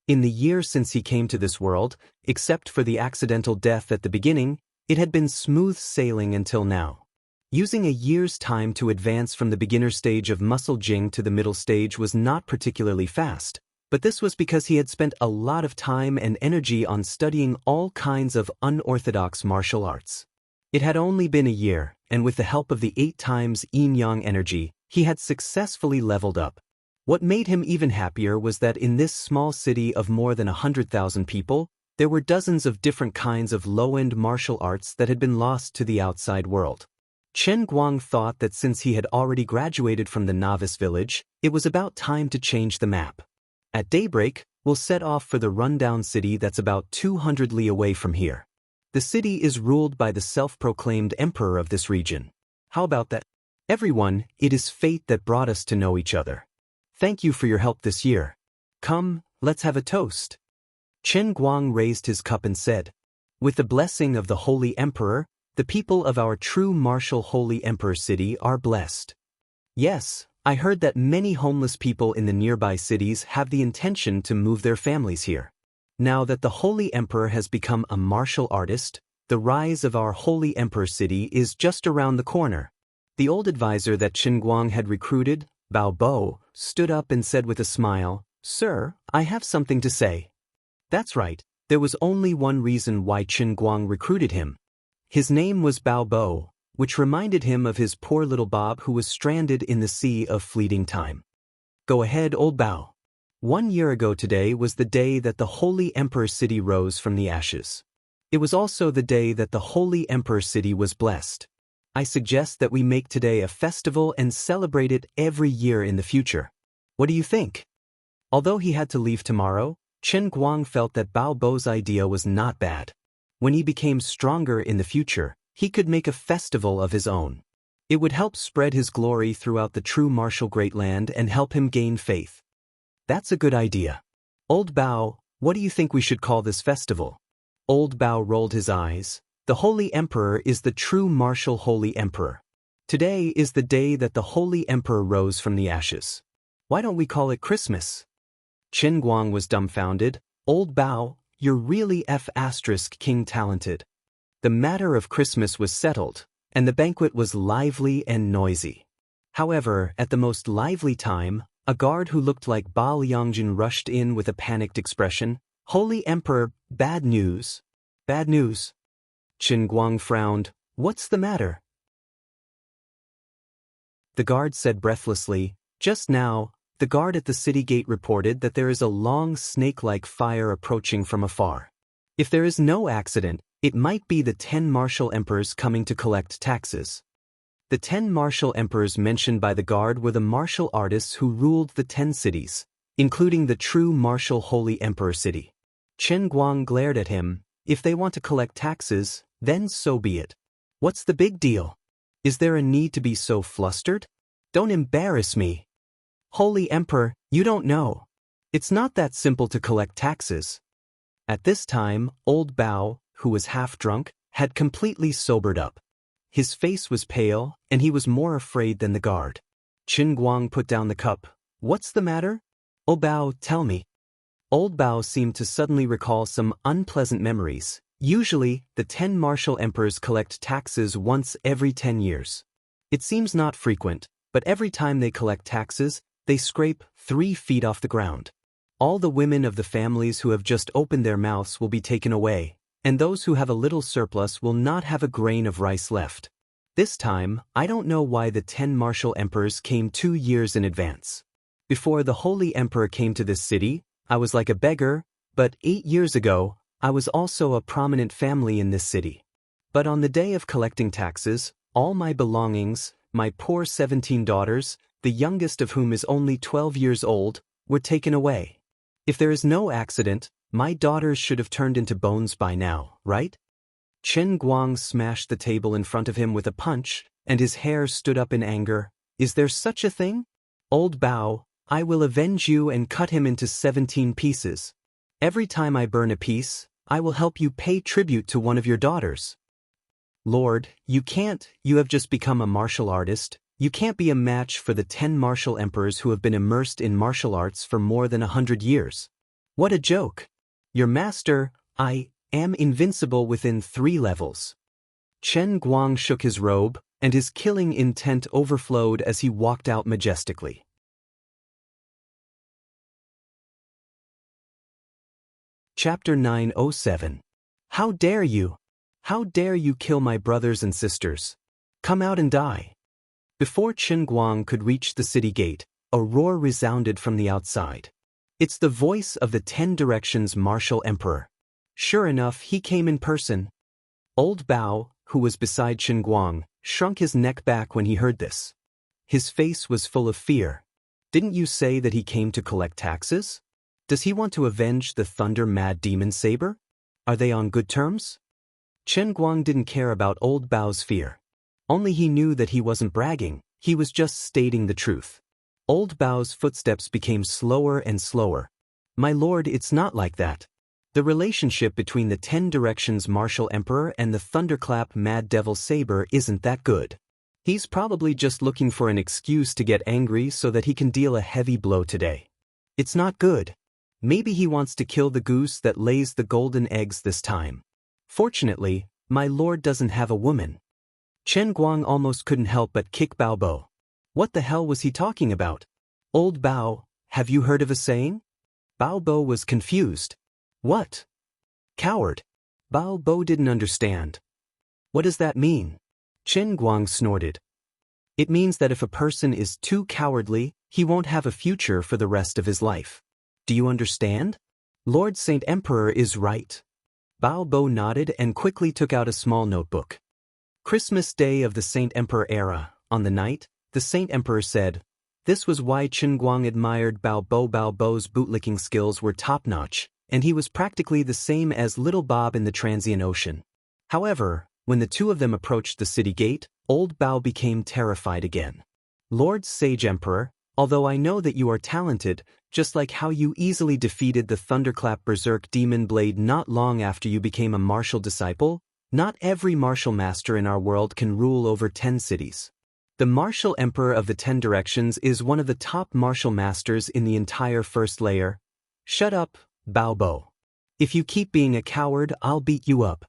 In the year since he came to this world, except for the accidental death at the beginning, it had been smooth sailing until now. Using a year's time to advance from the beginner stage of muscle jing to the middle stage was not particularly fast, but this was because he had spent a lot of time and energy on studying all kinds of unorthodox martial arts. It had only been a year, and with the help of the 8 times yin-yang energy, he had successfully leveled up. What made him even happier was that in this small city of more than 100,000 people, there were dozens of different kinds of low-end martial arts that had been lost to the outside world. Chen Guang thought that since he had already graduated from the novice village, it was about time to change the map. At daybreak, we'll set off for the rundown city that's about 200 li away from here. The city is ruled by the self-proclaimed emperor of this region. How about that? Everyone, it is fate that brought us to know each other. Thank you for your help this year. Come, let's have a toast. Chen Guang raised his cup and said, "With the blessing of the Holy Emperor, the people of our true martial Holy Emperor city are blessed. Yes, I heard that many homeless people in the nearby cities have the intention to move their families here. Now that the Holy Emperor has become a martial artist, the rise of our Holy Emperor city is just around the corner." The old advisor that Chen Guang had recruited, Bao Bo stood up and said with a smile, "Sir, I have something to say." That's right, there was only one reason why Qin Guang recruited him. His name was Bao Bo, which reminded him of his poor little Bob who was stranded in the sea of fleeting time. Go ahead, old Bao. 1 year ago today was the day that the Holy Emperor City rose from the ashes. It was also the day that the Holy Emperor City was blessed. I suggest that we make today a festival and celebrate it every year in the future. What do you think? Although he had to leave tomorrow, Qin Guang felt that Bao Bo's idea was not bad. When he became stronger in the future, he could make a festival of his own. It would help spread his glory throughout the true martial great land and help him gain faith. That's a good idea. Old Bao, what do you think we should call this festival? Old Bao rolled his eyes. The Holy Emperor is the true martial Holy Emperor. Today is the day that the Holy Emperor rose from the ashes. Why don't we call it Christmas? Qin Guang was dumbfounded. Old Bao, you're really King talented. The matter of Christmas was settled, and the banquet was lively and noisy. However, at the most lively time, a guard who looked like Ba Liangjun rushed in with a panicked expression. "Holy Emperor, bad news." "Bad news?" Qin Guang frowned. "What's the matter?" The guard said breathlessly, "Just now, the guard at the city gate reported that there is a long snake-like fire approaching from afar. If there is no accident, it might be the 10 martial emperors coming to collect taxes." The 10 martial emperors mentioned by the guard were the martial artists who ruled the 10 cities, including the true martial Holy Emperor City. Qin Guang glared at him. If they want to collect taxes, then so be it. What's the big deal? Is there a need to be so flustered? Don't embarrass me. Holy Emperor, you don't know. It's not that simple to collect taxes. At this time, old Bao, who was half drunk, had completely sobered up. His face was pale, and he was more afraid than the guard. Qin Guang put down the cup. "What's the matter?" "Oh Bao, tell me." Old Bao seemed to suddenly recall some unpleasant memories. Usually, the 10 martial emperors collect taxes once every 10 years. It seems not frequent, but every time they collect taxes, they scrape 3 feet off the ground. All the women of the families who have just opened their mouths will be taken away, and those who have a little surplus will not have a grain of rice left. This time, I don't know why the 10 martial emperors came 2 years in advance. Before the Holy Emperor came to this city, I was like a beggar, but 8 years ago, I was also a prominent family in this city. But on the day of collecting taxes, all my belongings, my poor 17 daughters, the youngest of whom is only 12 years old, were taken away. If there is no accident, my daughters should have turned into bones by now, right? Qin Guang smashed the table in front of him with a punch, and his hair stood up in anger. "Is there such a thing? Old Bao, I will avenge you and cut him into 17 pieces. Every time I burn a piece, I will help you pay tribute to one of your daughters." "Lord, you can't, you have just become a martial artist. You can't be a match for the 10 martial emperors who have been immersed in martial arts for more than 100 years. What a joke. Your master, I am invincible within 3 levels. Qin Guang shook his robe, and his killing intent overflowed as he walked out majestically. Chapter 907. How dare you? How dare you kill my brothers and sisters? Come out and die. Before Qin Guang could reach the city gate, a roar resounded from the outside. It's the voice of the 10 Directions martial emperor. Sure enough, he came in person. Old Bao, who was beside Qin Guang, shrunk his neck back when he heard this. His face was full of fear. Didn't you say that he came to collect taxes? Does he want to avenge the thunder-mad demon saber? Are they on good terms? Qin Guang didn't care about old Bao's fear. Only he knew that he wasn't bragging, he was just stating the truth. Old Bao's footsteps became slower and slower. My lord, it's not like that. The relationship between the 10 Directions martial emperor and the thunderclap mad devil saber isn't that good. He's probably just looking for an excuse to get angry so that he can deal a heavy blow today. It's not good. Maybe he wants to kill the goose that lays the golden eggs this time. Fortunately, my lord doesn't have a woman. Qin Guang almost couldn't help but kick Bao Bo. What the hell was he talking about? Old Bao, have you heard of a saying? Bao Bo was confused. What? Coward. Bao Bo didn't understand. What does that mean? Chen Guang snorted. It means that if a person is too cowardly, he won't have a future for the rest of his life. Do you understand? Lord Saint Emperor is right. Bao Bo nodded and quickly took out a small notebook. Christmas Day of the Saint Emperor era, on the night, the Saint Emperor said, this was why Chen Guang admired Bao Bo. Bao Bo's bootlicking skills were top-notch, and he was practically the same as Little Bob in the Transient Ocean. However, when the two of them approached the city gate, old Bao became terrified again. Lord Sage Emperor, although I know that you are talented, just like how you easily defeated the Thunderclap Berserk Demon Blade not long after you became a martial disciple, not every martial master in our world can rule over 10 cities. The martial emperor of the 10 directions is one of the top martial masters in the entire first layer. Shut up, Bao Bo. If you keep being a coward, I'll beat you up.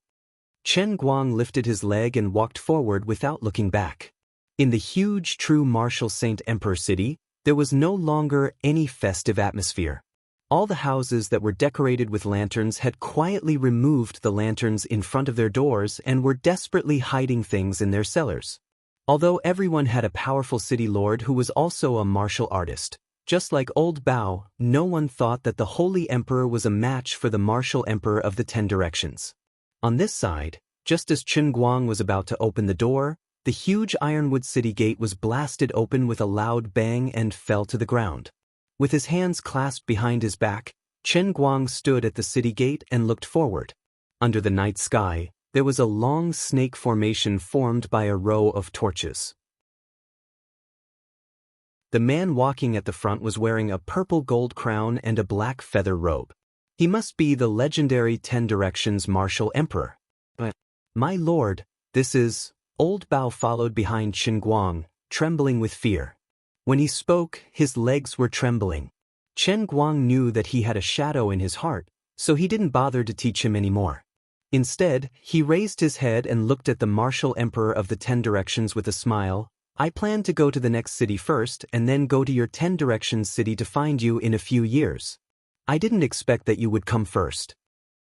Chen Guang lifted his leg and walked forward without looking back. In the huge true martial Saint Emperor city, there was no longer any festive atmosphere. All the houses that were decorated with lanterns had quietly removed the lanterns in front of their doors and were desperately hiding things in their cellars. Although everyone had a powerful city lord who was also a martial artist, just like old Bao, no one thought that the Holy Emperor was a match for the martial emperor of the 10 directions. On this side, just as Chen Guang was about to open the door, the huge ironwood city gate was blasted open with a loud bang and fell to the ground. With his hands clasped behind his back, Chen Guang stood at the city gate and looked forward. Under the night sky, there was a long snake formation formed by a row of torches. The man walking at the front was wearing a purple gold crown and a black feather robe. He must be the legendary 10 Directions martial emperor. But, my lord, this is... Old Bao followed behind Chen Guang, trembling with fear. When he spoke, his legs were trembling. Chen Guang knew that he had a shadow in his heart, so he didn't bother to teach him anymore. Instead, he raised his head and looked at the martial emperor of the 10 Directions with a smile. I plan to go to the next city first and then go to your 10 Directions city to find you in a few years. I didn't expect that you would come first.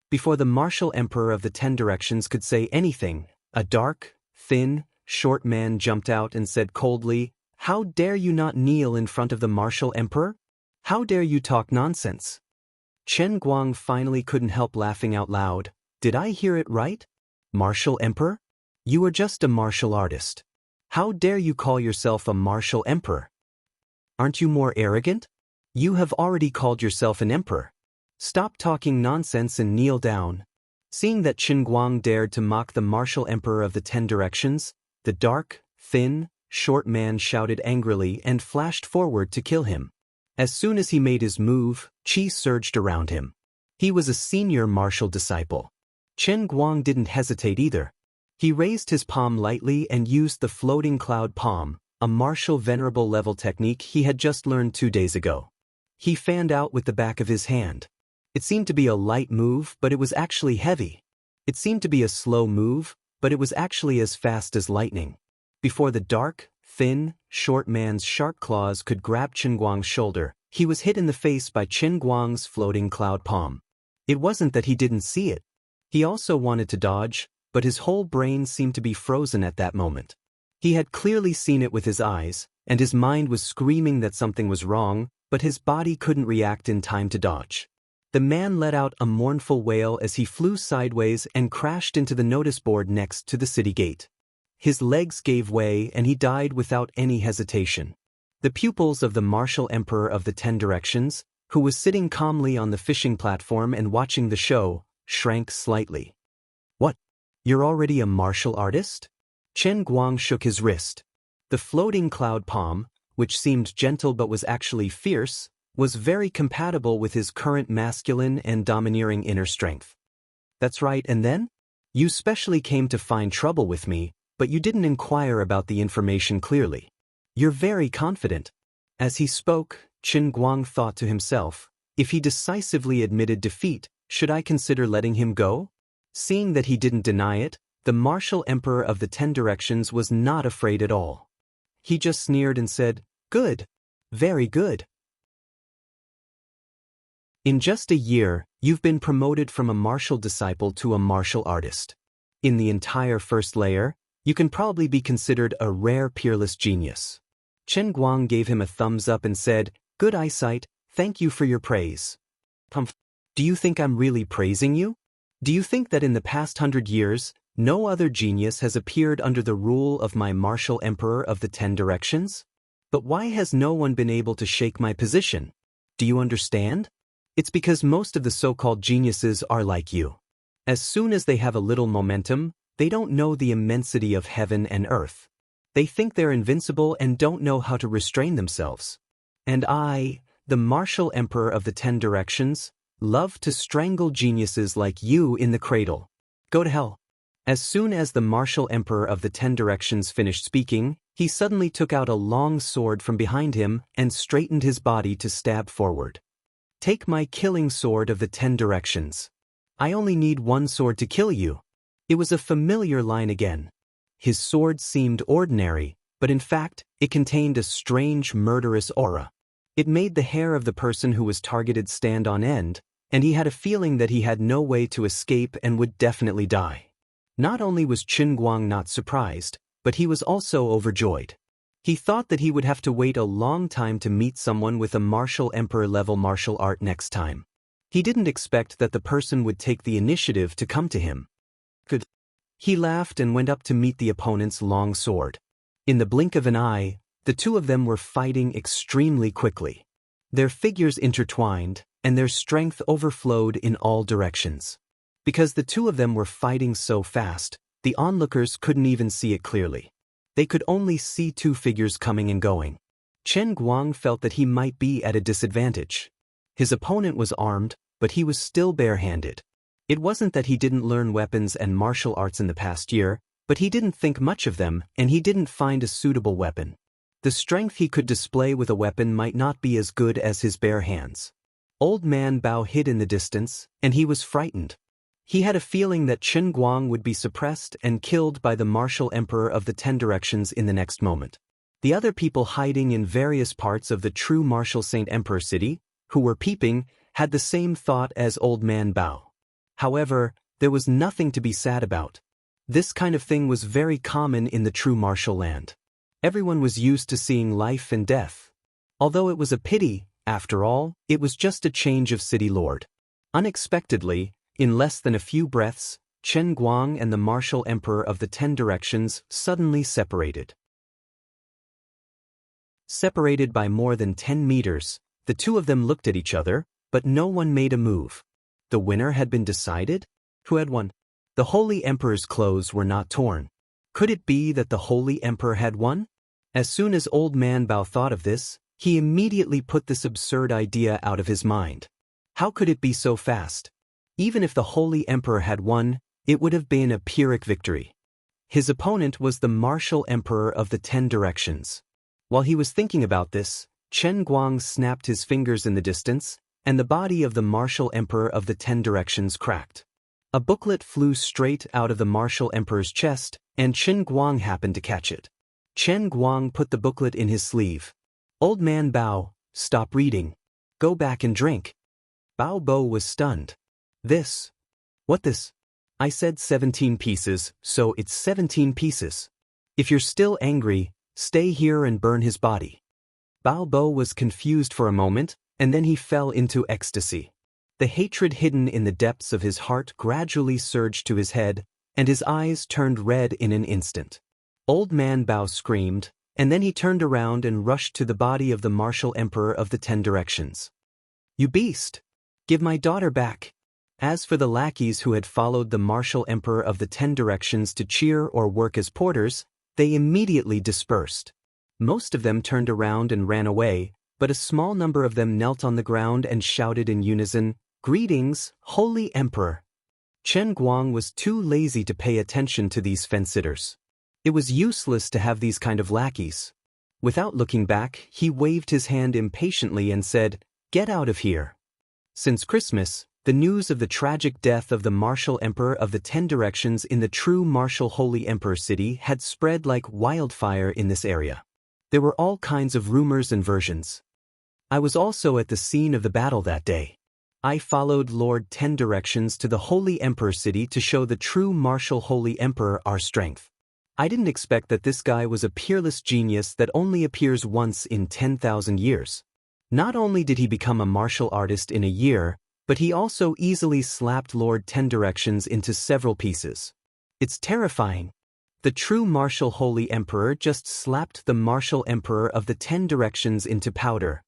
Before the martial emperor of the 10 Directions could say anything, a dark, thin, short man jumped out and said coldly, how dare you not kneel in front of the martial emperor? How dare you talk nonsense? Chen Guang finally couldn't help laughing out loud. Did I hear it right? Martial emperor? You are just a martial artist. How dare you call yourself a martial emperor? Aren't you more arrogant? You have already called yourself an emperor. Stop talking nonsense and kneel down. Seeing that Chen Guang dared to mock the martial emperor of the 10 Directions, the dark, thin, short man shouted angrily and flashed forward to kill him. As soon as he made his move, qi surged around him. He was a senior martial disciple. Chen Guang didn't hesitate either. He raised his palm lightly and used the floating cloud palm, a martial venerable level technique he had just learned 2 days ago. He fanned out with the back of his hand. It seemed to be a light move, but it was actually heavy. It seemed to be a slow move, but it was actually as fast as lightning. Before the dark, thin, short man's sharp claws could grab Chen Guang's shoulder, he was hit in the face by Chen Guang's floating cloud palm. It wasn't that he didn't see it. He also wanted to dodge, but his whole brain seemed to be frozen at that moment. He had clearly seen it with his eyes, and his mind was screaming that something was wrong, but his body couldn't react in time to dodge. The man let out a mournful wail as he flew sideways and crashed into the notice board next to the city gate. His legs gave way and he died without any hesitation. The pupils of the martial emperor of the 10 Directions, who was sitting calmly on the fishing platform and watching the show, shrank slightly. What? You're already a martial artist? Chen Guang shook his wrist. The floating cloud palm, which seemed gentle but was actually fierce, was very compatible with his current masculine and domineering inner strength. That's right, and then? You specially came to find trouble with me, but you didn't inquire about the information clearly. You're very confident. As he spoke, Chen Guang thought to himself, if he decisively admitted defeat, should I consider letting him go? Seeing that he didn't deny it, the martial emperor of the 10 Directions was not afraid at all. he just sneered and said, "Good. Very good. In just a year, you've been promoted from a martial disciple to a martial artist. In the entire first layer, you can probably be considered a rare peerless genius." Chen Guang gave him a thumbs up and said, "Good eyesight, thank you for your praise." "Humph. Do you think I'm really praising you? Do you think that in the past 100 years, no other genius has appeared under the rule of my martial emperor of the 10 directions? But why has no one been able to shake my position? Do you understand? It's because most of the so-called geniuses are like you. As soon as they have a little momentum, they don't know the immensity of heaven and earth. They think they're invincible and don't know how to restrain themselves. And I, the martial emperor of the 10 directions, love to strangle geniuses like you in the cradle. Go to hell." As soon as the martial emperor of the 10 directions finished speaking, he suddenly took out a long sword from behind him and straightened his body to stab forward. "Take my killing sword of the 10 directions. I only need one sword to kill you." It was a familiar line again. His sword seemed ordinary, but in fact, it contained a strange murderous aura. It made the hair of the person who was targeted stand on end, and he had a feeling that he had no way to escape and would definitely die. Not only was Chen Guang not surprised, but he was also overjoyed. He thought that he would have to wait a long time to meet someone with a martial emperor level martial art next time. He didn't expect that the person would take the initiative to come to him. Good. He laughed and went up to meet the opponent's long sword. In the blink of an eye, the two of them were fighting extremely quickly. Their figures intertwined, and their strength overflowed in all directions. Because the two of them were fighting so fast, the onlookers couldn't even see it clearly. They could only see two figures coming and going. Chen Guang felt that he might be at a disadvantage. His opponent was armed, but he was still barehanded. It wasn't that he didn't learn weapons and martial arts in the past year, but he didn't think much of them and he didn't find a suitable weapon. The strength he could display with a weapon might not be as good as his bare hands. Old Man Bao hid in the distance, and he was frightened. He had a feeling that Chen Guang would be suppressed and killed by the martial emperor of the 10 directions in the next moment. The other people hiding in various parts of the true martial Saint Emperor city, who were peeping, had the same thought as Old Man Bao. However, there was nothing to be sad about. This kind of thing was very common in the true martial land. Everyone was used to seeing life and death. Although it was a pity, after all, it was just a change of city lord. Unexpectedly, in less than a few breaths, Chen Guang and the martial emperor of the 10 directions suddenly separated. Separated by more than 10 meters, the two of them looked at each other, but no one made a move. The winner had been decided? Who had won? The Holy Emperor's clothes were not torn. Could it be that the Holy Emperor had won? As soon as Old Man Bao thought of this, he immediately put this absurd idea out of his mind. How could it be so fast? Even if the Holy Emperor had won, it would have been a Pyrrhic victory. His opponent was the martial emperor of the 10 directions. While he was thinking about this, Chen Guang snapped his fingers in the distance, and the body of the martial emperor of the 10 directions cracked. A booklet flew straight out of the martial emperor's chest, and Chen Guang happened to catch it. Chen Guang put the booklet in his sleeve. "Old Man Bao, stop reading. Go back and drink." Bao Bo was stunned. What this? I said 17 pieces, so it's 17 pieces. If you're still angry, stay here and burn his body. Bao Bo was confused for a moment, and then he fell into ecstasy. The hatred hidden in the depths of his heart gradually surged to his head, and his eyes turned red in an instant. Old Man Bao screamed, and then he turned around and rushed to the body of the martial emperor of the 10 directions. "You beast! Give my daughter back!" As for the lackeys who had followed the martial emperor of the 10 directions to cheer or work as porters, they immediately dispersed. Most of them turned around and ran away, but a small number of them knelt on the ground and shouted in unison, "Greetings, Holy Emperor!" Chen Guang was too lazy to pay attention to these fence-sitters. It was useless to have these kind of lackeys. Without looking back, he waved his hand impatiently and said, "Get out of here." Since Christmas, the news of the tragic death of the martial emperor of the 10 directions in the true martial Holy Emperor city had spread like wildfire in this area. There were all kinds of rumors and versions. I was also at the scene of the battle that day. I followed Lord 10 Directions to the Holy Emperor City to show the true martial Holy Emperor our strength. I didn't expect that this guy was a peerless genius that only appears once in 10,000 years. Not only did he become a martial artist in a year, but he also easily slapped Lord 10 Directions into several pieces. It's terrifying. The true martial Holy Emperor just slapped the martial Emperor of the 10 Directions into powder.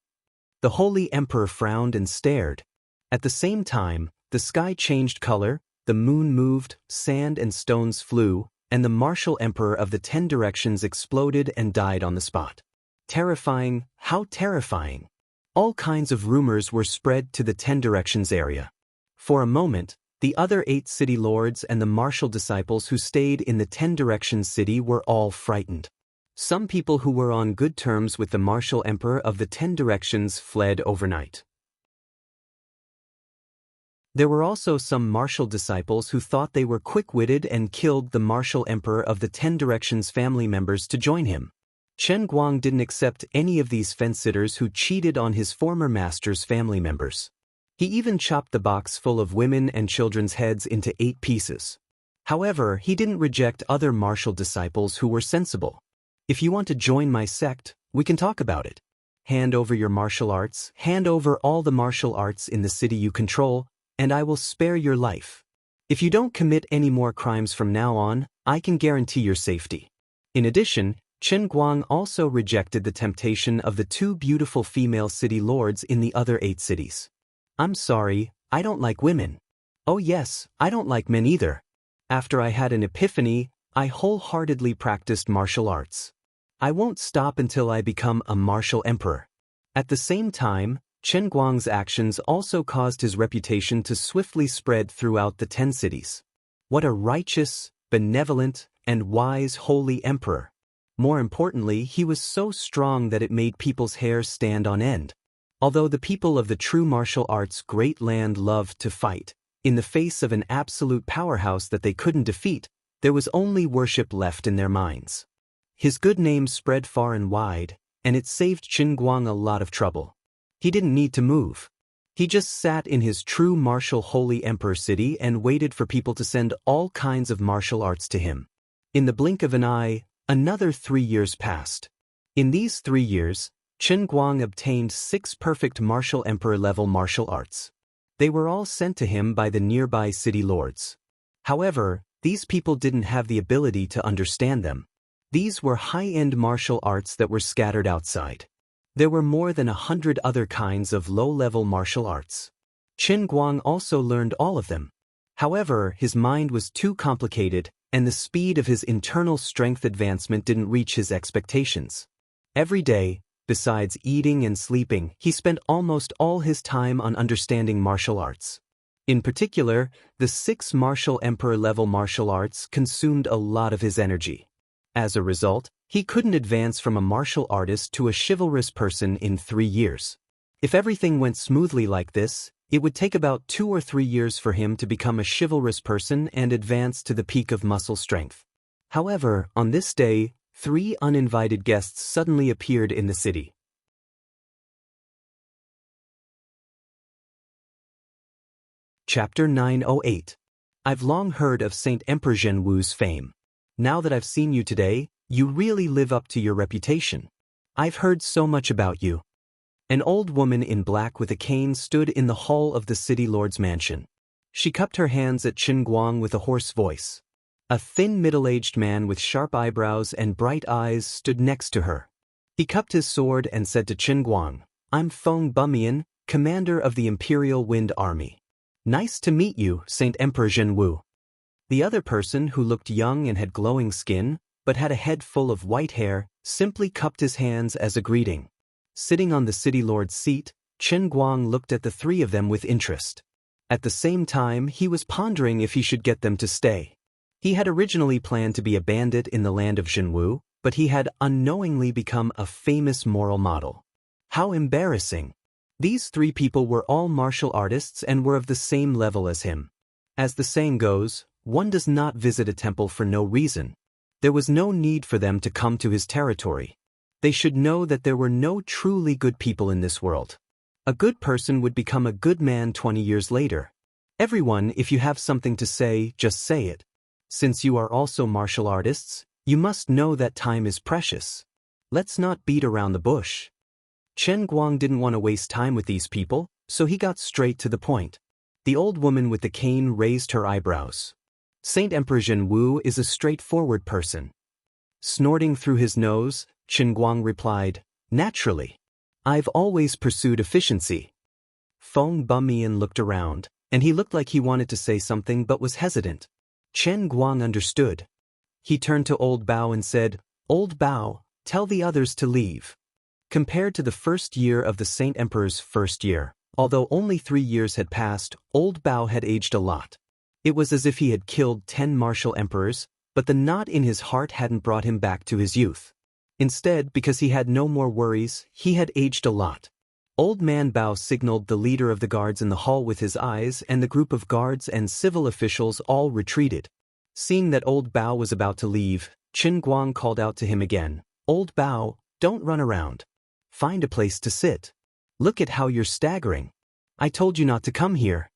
The Holy Emperor frowned and stared. At the same time, the sky changed color, the moon moved, sand and stones flew, and the martial Emperor of the 10 Directions exploded and died on the spot. Terrifying, how terrifying. All kinds of rumors were spread to the 10 Directions area. For a moment, the other 8 city lords and the martial disciples who stayed in the 10 Directions city were all frightened. Some people who were on good terms with the martial emperor of the 10 Directions fled overnight. There were also some martial disciples who thought they were quick-witted and killed the martial emperor of the 10 Directions family members to join him. Chen Guang didn't accept any of these fence-sitters who cheated on his former master's family members. He even chopped the box full of women and children's heads into 8 pieces. However, he didn't reject other martial disciples who were sensible. If you want to join my sect, we can talk about it. Hand over your martial arts, hand over all the martial arts in the city you control, and I will spare your life. If you don't commit any more crimes from now on, I can guarantee your safety. In addition, Chen Guang also rejected the temptation of the 2 beautiful female city lords in the other 8 cities. I'm sorry, I don't like women. Oh yes, I don't like men either. After I had an epiphany, I wholeheartedly practiced martial arts. I won't stop until I become a martial emperor. At the same time, Chen Guang's actions also caused his reputation to swiftly spread throughout the 10 cities. What a righteous, benevolent, and wise holy emperor. More importantly, he was so strong that it made people's hair stand on end. Although the people of the true martial arts' great land loved to fight, in the face of an absolute powerhouse that they couldn't defeat, there was only worship left in their minds. His good name spread far and wide, and it saved Chen Guang a lot of trouble. He didn't need to move. He just sat in his true martial Holy Emperor City and waited for people to send all kinds of martial arts to him. In the blink of an eye, another 3 years passed. In these 3 years, Chen Guang obtained 6 perfect martial emperor-level martial arts. They were all sent to him by the nearby city lords. However, these people didn't have the ability to understand them. These were high-end martial arts that were scattered outside. There were more than 100 other kinds of low-level martial arts. Chen Guang also learned all of them. However, his mind was too complicated, and the speed of his internal strength advancement didn't reach his expectations. Every day, besides eating and sleeping, he spent almost all his time on understanding martial arts. In particular, the 6 martial emperor-level martial arts consumed a lot of his energy. As a result, he couldn't advance from a martial artist to a chivalrous person in 3 years. If everything went smoothly like this, it would take about 2 or 3 years for him to become a chivalrous person and advance to the peak of muscle strength. However, on this day, 3 uninvited guests suddenly appeared in the city. Chapter 908. I've long heard of Saint Emperor Zhenwu's fame. Now that I've seen you today, you really live up to your reputation. I've heard so much about you. An old woman in black with a cane stood in the hall of the city lord's mansion. She cupped her hands at Chen Guang with a hoarse voice. A thin middle-aged man with sharp eyebrows and bright eyes stood next to her. He cupped his sword and said to Chen Guang, "I'm Feng Bumian, commander of the Imperial Wind Army. Nice to meet you, Saint Emperor Zhenwu." The other person, who looked young and had glowing skin, but had a head full of white hair, simply cupped his hands as a greeting. Sitting on the city lord's seat, Chen Guang looked at the 3 of them with interest. At the same time, he was pondering if he should get them to stay. He had originally planned to be a bandit in the land of Zhenwu, but he had unknowingly become a famous moral model. How embarrassing! These 3 people were all martial artists and were of the same level as him. As the saying goes, one does not visit a temple for no reason. There was no need for them to come to his territory. They should know that there were no truly good people in this world. A good person would become a good man 20 years later. Everyone, if you have something to say, just say it. Since you are also martial artists, you must know that time is precious. Let's not beat around the bush. Chen Guang didn't want to waste time with these people, so he got straight to the point. The old woman with the cane raised her eyebrows. Saint Emperor Zhen Wu is a straightforward person. Snorting through his nose, Chen Guang replied, "Naturally. I've always pursued efficiency." Feng Bumian looked around, and he looked like he wanted to say something but was hesitant. Chen Guang understood. He turned to Old Bao and said, "Old Bao, tell the others to leave." Compared to the first year of the Saint Emperor's first year, although only 3 years had passed, Old Bao had aged a lot. It was as if he had killed 10 martial emperors, but the knot in his heart hadn't brought him back to his youth. Instead, because he had no more worries, he had aged a lot. Old Man Bao signaled the leader of the guards in the hall with his eyes, and the group of guards and civil officials all retreated. Seeing that Old Bao was about to leave, Chen Guang called out to him again, "Old Bao, don't run around. Find a place to sit. Look at how you're staggering. I told you not to come here."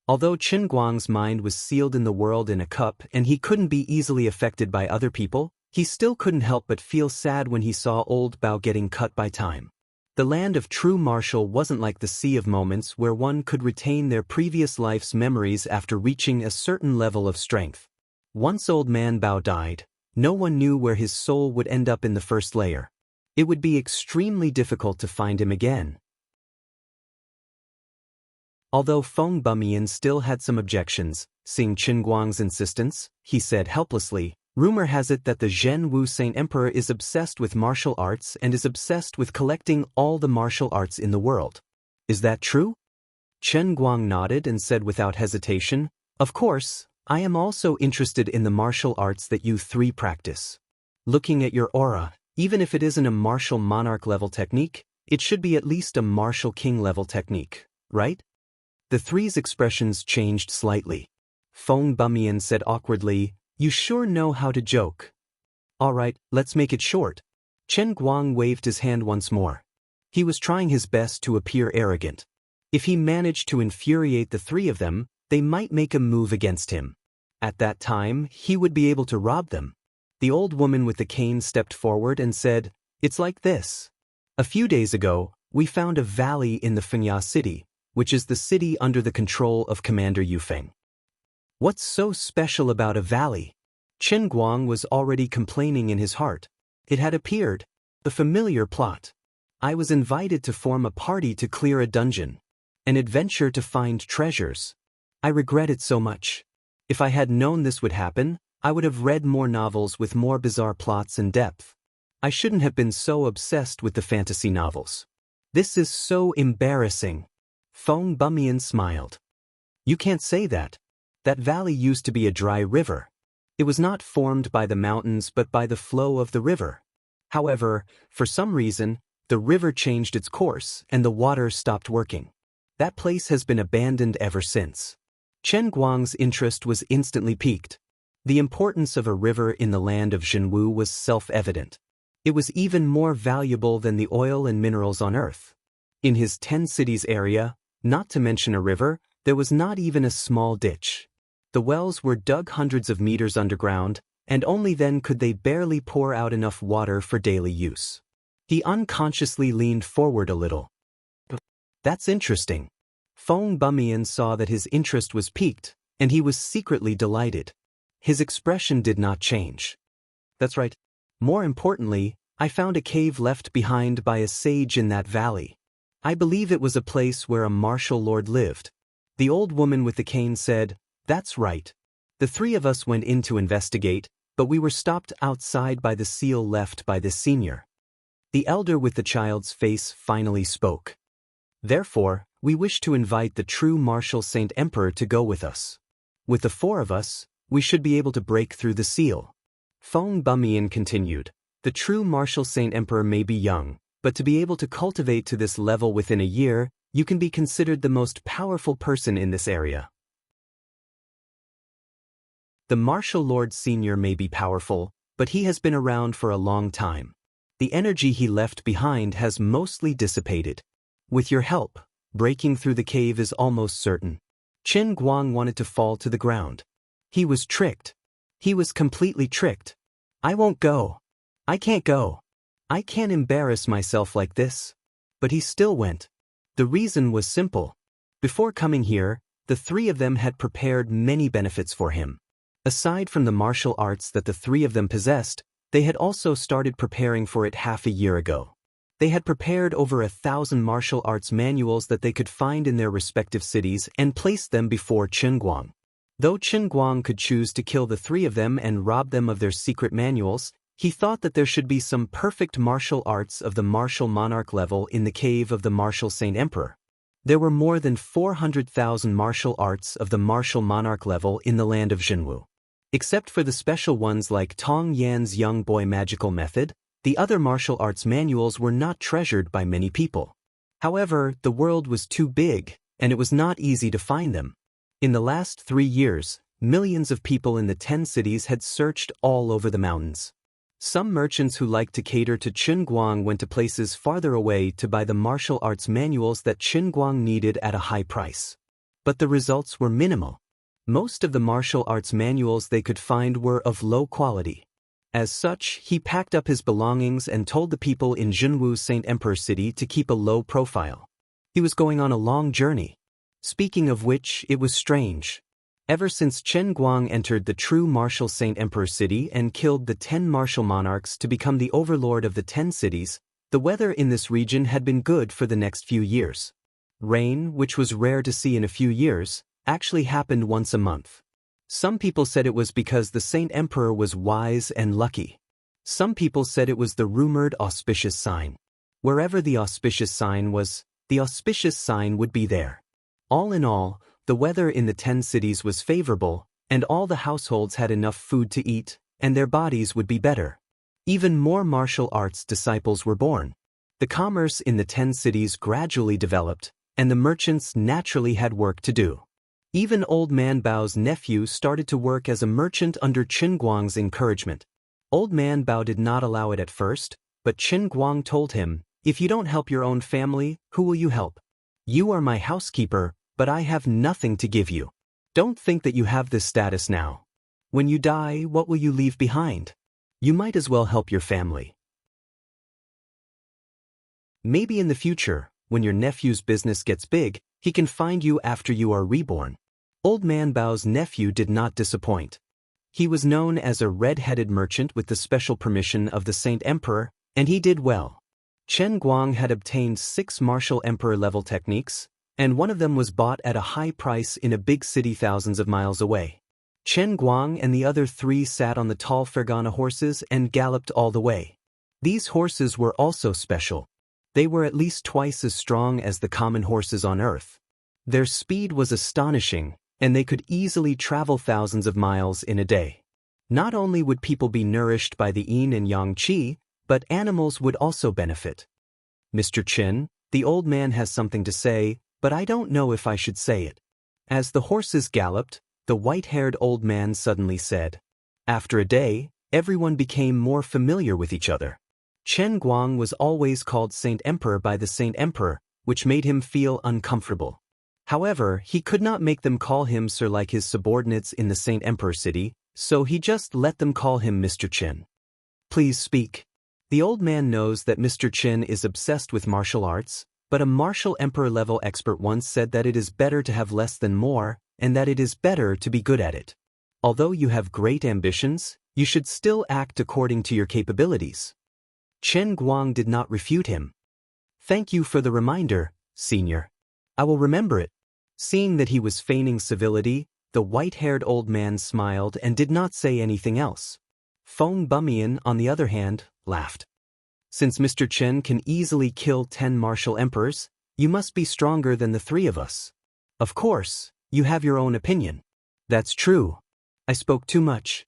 Although Chen Guang's mind was sealed in the world in a cup and he couldn't be easily affected by other people, he still couldn't help but feel sad when he saw Old Bao getting cut by time. The land of true martial wasn't like the sea of moments where one could retain their previous life's memories after reaching a certain level of strength. Once Old Man Bao died, no one knew where his soul would end up in the first layer. It would be extremely difficult to find him again. Although Feng Bumian still had some objections, seeing Chen Guang's insistence, he said helplessly, "Rumor has it that the Zhen Wu Saint Emperor is obsessed with martial arts and is obsessed with collecting all the martial arts in the world. Is that true?" Chen Guang nodded and said without hesitation, "Of course, I am also interested in the martial arts that you three practice. Looking at your aura, even if it isn't a martial monarch level technique, it should be at least a martial king level technique, right?" The three's expressions changed slightly. Feng Bumian said awkwardly, "You sure know how to joke." "All right, let's make it short." Chen Guang waved his hand once more. He was trying his best to appear arrogant. If he managed to infuriate the three of them, they might make a move against him. At that time, he would be able to rob them. The old woman with the cane stepped forward and said, "It's like this. A few days ago, we found a valley in the Fengya city, which is the city under the control of Commander Yufeng." What's so special about a valley? Chen Guang was already complaining in his heart. It had appeared. The familiar plot. I was invited to form a party to clear a dungeon. An adventure to find treasures. I regret it so much. If I had known this would happen, I would have read more novels with more bizarre plots and depth. I shouldn't have been so obsessed with the fantasy novels. This is so embarrassing. Feng Bumian smiled. "You can't say that. That valley used to be a dry river. It was not formed by the mountains but by the flow of the river. However, for some reason, the river changed its course and the water stopped working. That place has been abandoned ever since." Chen Guang's interest was instantly piqued. The importance of a river in the land of Zhenwu was self-evident. It was even more valuable than the oil and minerals on Earth. In his 10 cities area, not to mention a river, there was not even a small ditch. The wells were dug hundreds of meters underground, and only then could they barely pour out enough water for daily use. He unconsciously leaned forward a little. "That's interesting." Feng Bumian saw that his interest was piqued, and he was secretly delighted. His expression did not change. "That's right. More importantly, I found a cave left behind by a sage in that valley. I believe it was a place where a martial lord lived." The old woman with the cane said, "That's right. The three of us went in to investigate, but we were stopped outside by the seal left by this senior." The elder with the child's face finally spoke. "Therefore, we wish to invite the true martial Saint Emperor to go with us. With the 4 of us, we should be able to break through the seal." Feng Bumian continued, "The true martial Saint Emperor may be young, but to be able to cultivate to this level within a year, you can be considered the most powerful person in this area. The martial lord senior may be powerful, but he has been around for a long time. The energy he left behind has mostly dissipated. With your help, breaking through the cave is almost certain. Qin Guang wanted to fall to the ground. He was tricked. He was completely tricked. I won't go. I can't go. I can't embarrass myself like this. But he still went. The reason was simple. Before coming here, the three of them had prepared many benefits for him. Aside from the martial arts that the three of them possessed, they had also started preparing for it half a year ago. They had prepared over 1,000 martial arts manuals that they could find in their respective cities and placed them before Qin Guang. Though Qin Guang could choose to kill the three of them and rob them of their secret manuals, he thought that there should be some perfect martial arts of the martial monarch level in the cave of the martial Saint Emperor. There were more than 400,000 martial arts of the martial monarch level in the land of Jinwu. Except for the special ones like Tong Yan's young boy magical method, the other martial arts manuals were not treasured by many people. However, the world was too big, and it was not easy to find them. In the last 3 years, millions of people in the 10 cities had searched all over the mountains. Some merchants who liked to cater to Qin Guang went to places farther away to buy the martial arts manuals that Qin Guang needed at a high price. But the results were minimal. Most of the martial arts manuals they could find were of low quality. As such, he packed up his belongings and told the people in Jinwu Saint Emperor City to keep a low profile. He was going on a long journey. Speaking of which, it was strange. Ever since Qin Guang entered the true martial Saint Emperor City and killed the 10 martial monarchs to become the overlord of the 10 cities, the weather in this region had been good for the next few years. Rain, which was rare to see in a few years, actually happened once a month. Some people said it was because the Saint Emperor was wise and lucky. Some people said it was the rumored auspicious sign. Wherever the auspicious sign was, the auspicious sign would be there. All in all, the weather in the 10 cities was favorable, and all the households had enough food to eat, and their bodies would be better. Even more martial arts disciples were born. The commerce in the 10 cities gradually developed, and the merchants naturally had work to do. Even Old Man Bao's nephew started to work as a merchant under Qin Guang's encouragement. Old Man Bao did not allow it at first, but Qin Guang told him, "If you don't help your own family, who will you help? You are my housekeeper, but I have nothing to give you. Don't think that you have this status now. When you die, what will you leave behind? You might as well help your family. Maybe in the future, when your nephew's business gets big, he can find you after you are reborn." Old Man Bao's nephew did not disappoint. He was known as a red-headed merchant with the special permission of the Saint Emperor, and he did well. Qin Guang had obtained 6 martial emperor-level techniques, and one of them was bought at a high price in a big city thousands of miles away. Qin Guang and the other 3 sat on the tall Fergana horses and galloped all the way. These horses were also special. They were at least twice as strong as the common horses on Earth. Their speed was astonishing, and they could easily travel thousands of miles in a day. Not only would people be nourished by the yin and yang qi, but animals would also benefit. "Mr. Qin, the old man has something to say, but I don't know if I should say it." As the horses galloped, the white-haired old man suddenly said. After a day, everyone became more familiar with each other. Qin Guang was always called Saint Emperor by the Saint Emperor, which made him feel uncomfortable. However, he could not make them call him sir like his subordinates in the Saint Emperor City, so he just let them call him Mr. Qin. "Please speak." The old man knows that Mr. Qin is obsessed with martial arts, but a martial emperor-level expert once said that it is better to have less than more, and that it is better to be good at it. Although you have great ambitions, you should still act according to your capabilities. Qin Guang did not refute him. "Thank you for the reminder, senior. I will remember it." Seeing that he was feigning civility, the white-haired old man smiled and did not say anything else. Feng Bumian, on the other hand, laughed. "Since Mr. Qin can easily kill 10 martial emperors, you must be stronger than the 3 of us. Of course, you have your own opinion." "That's true. I spoke too much."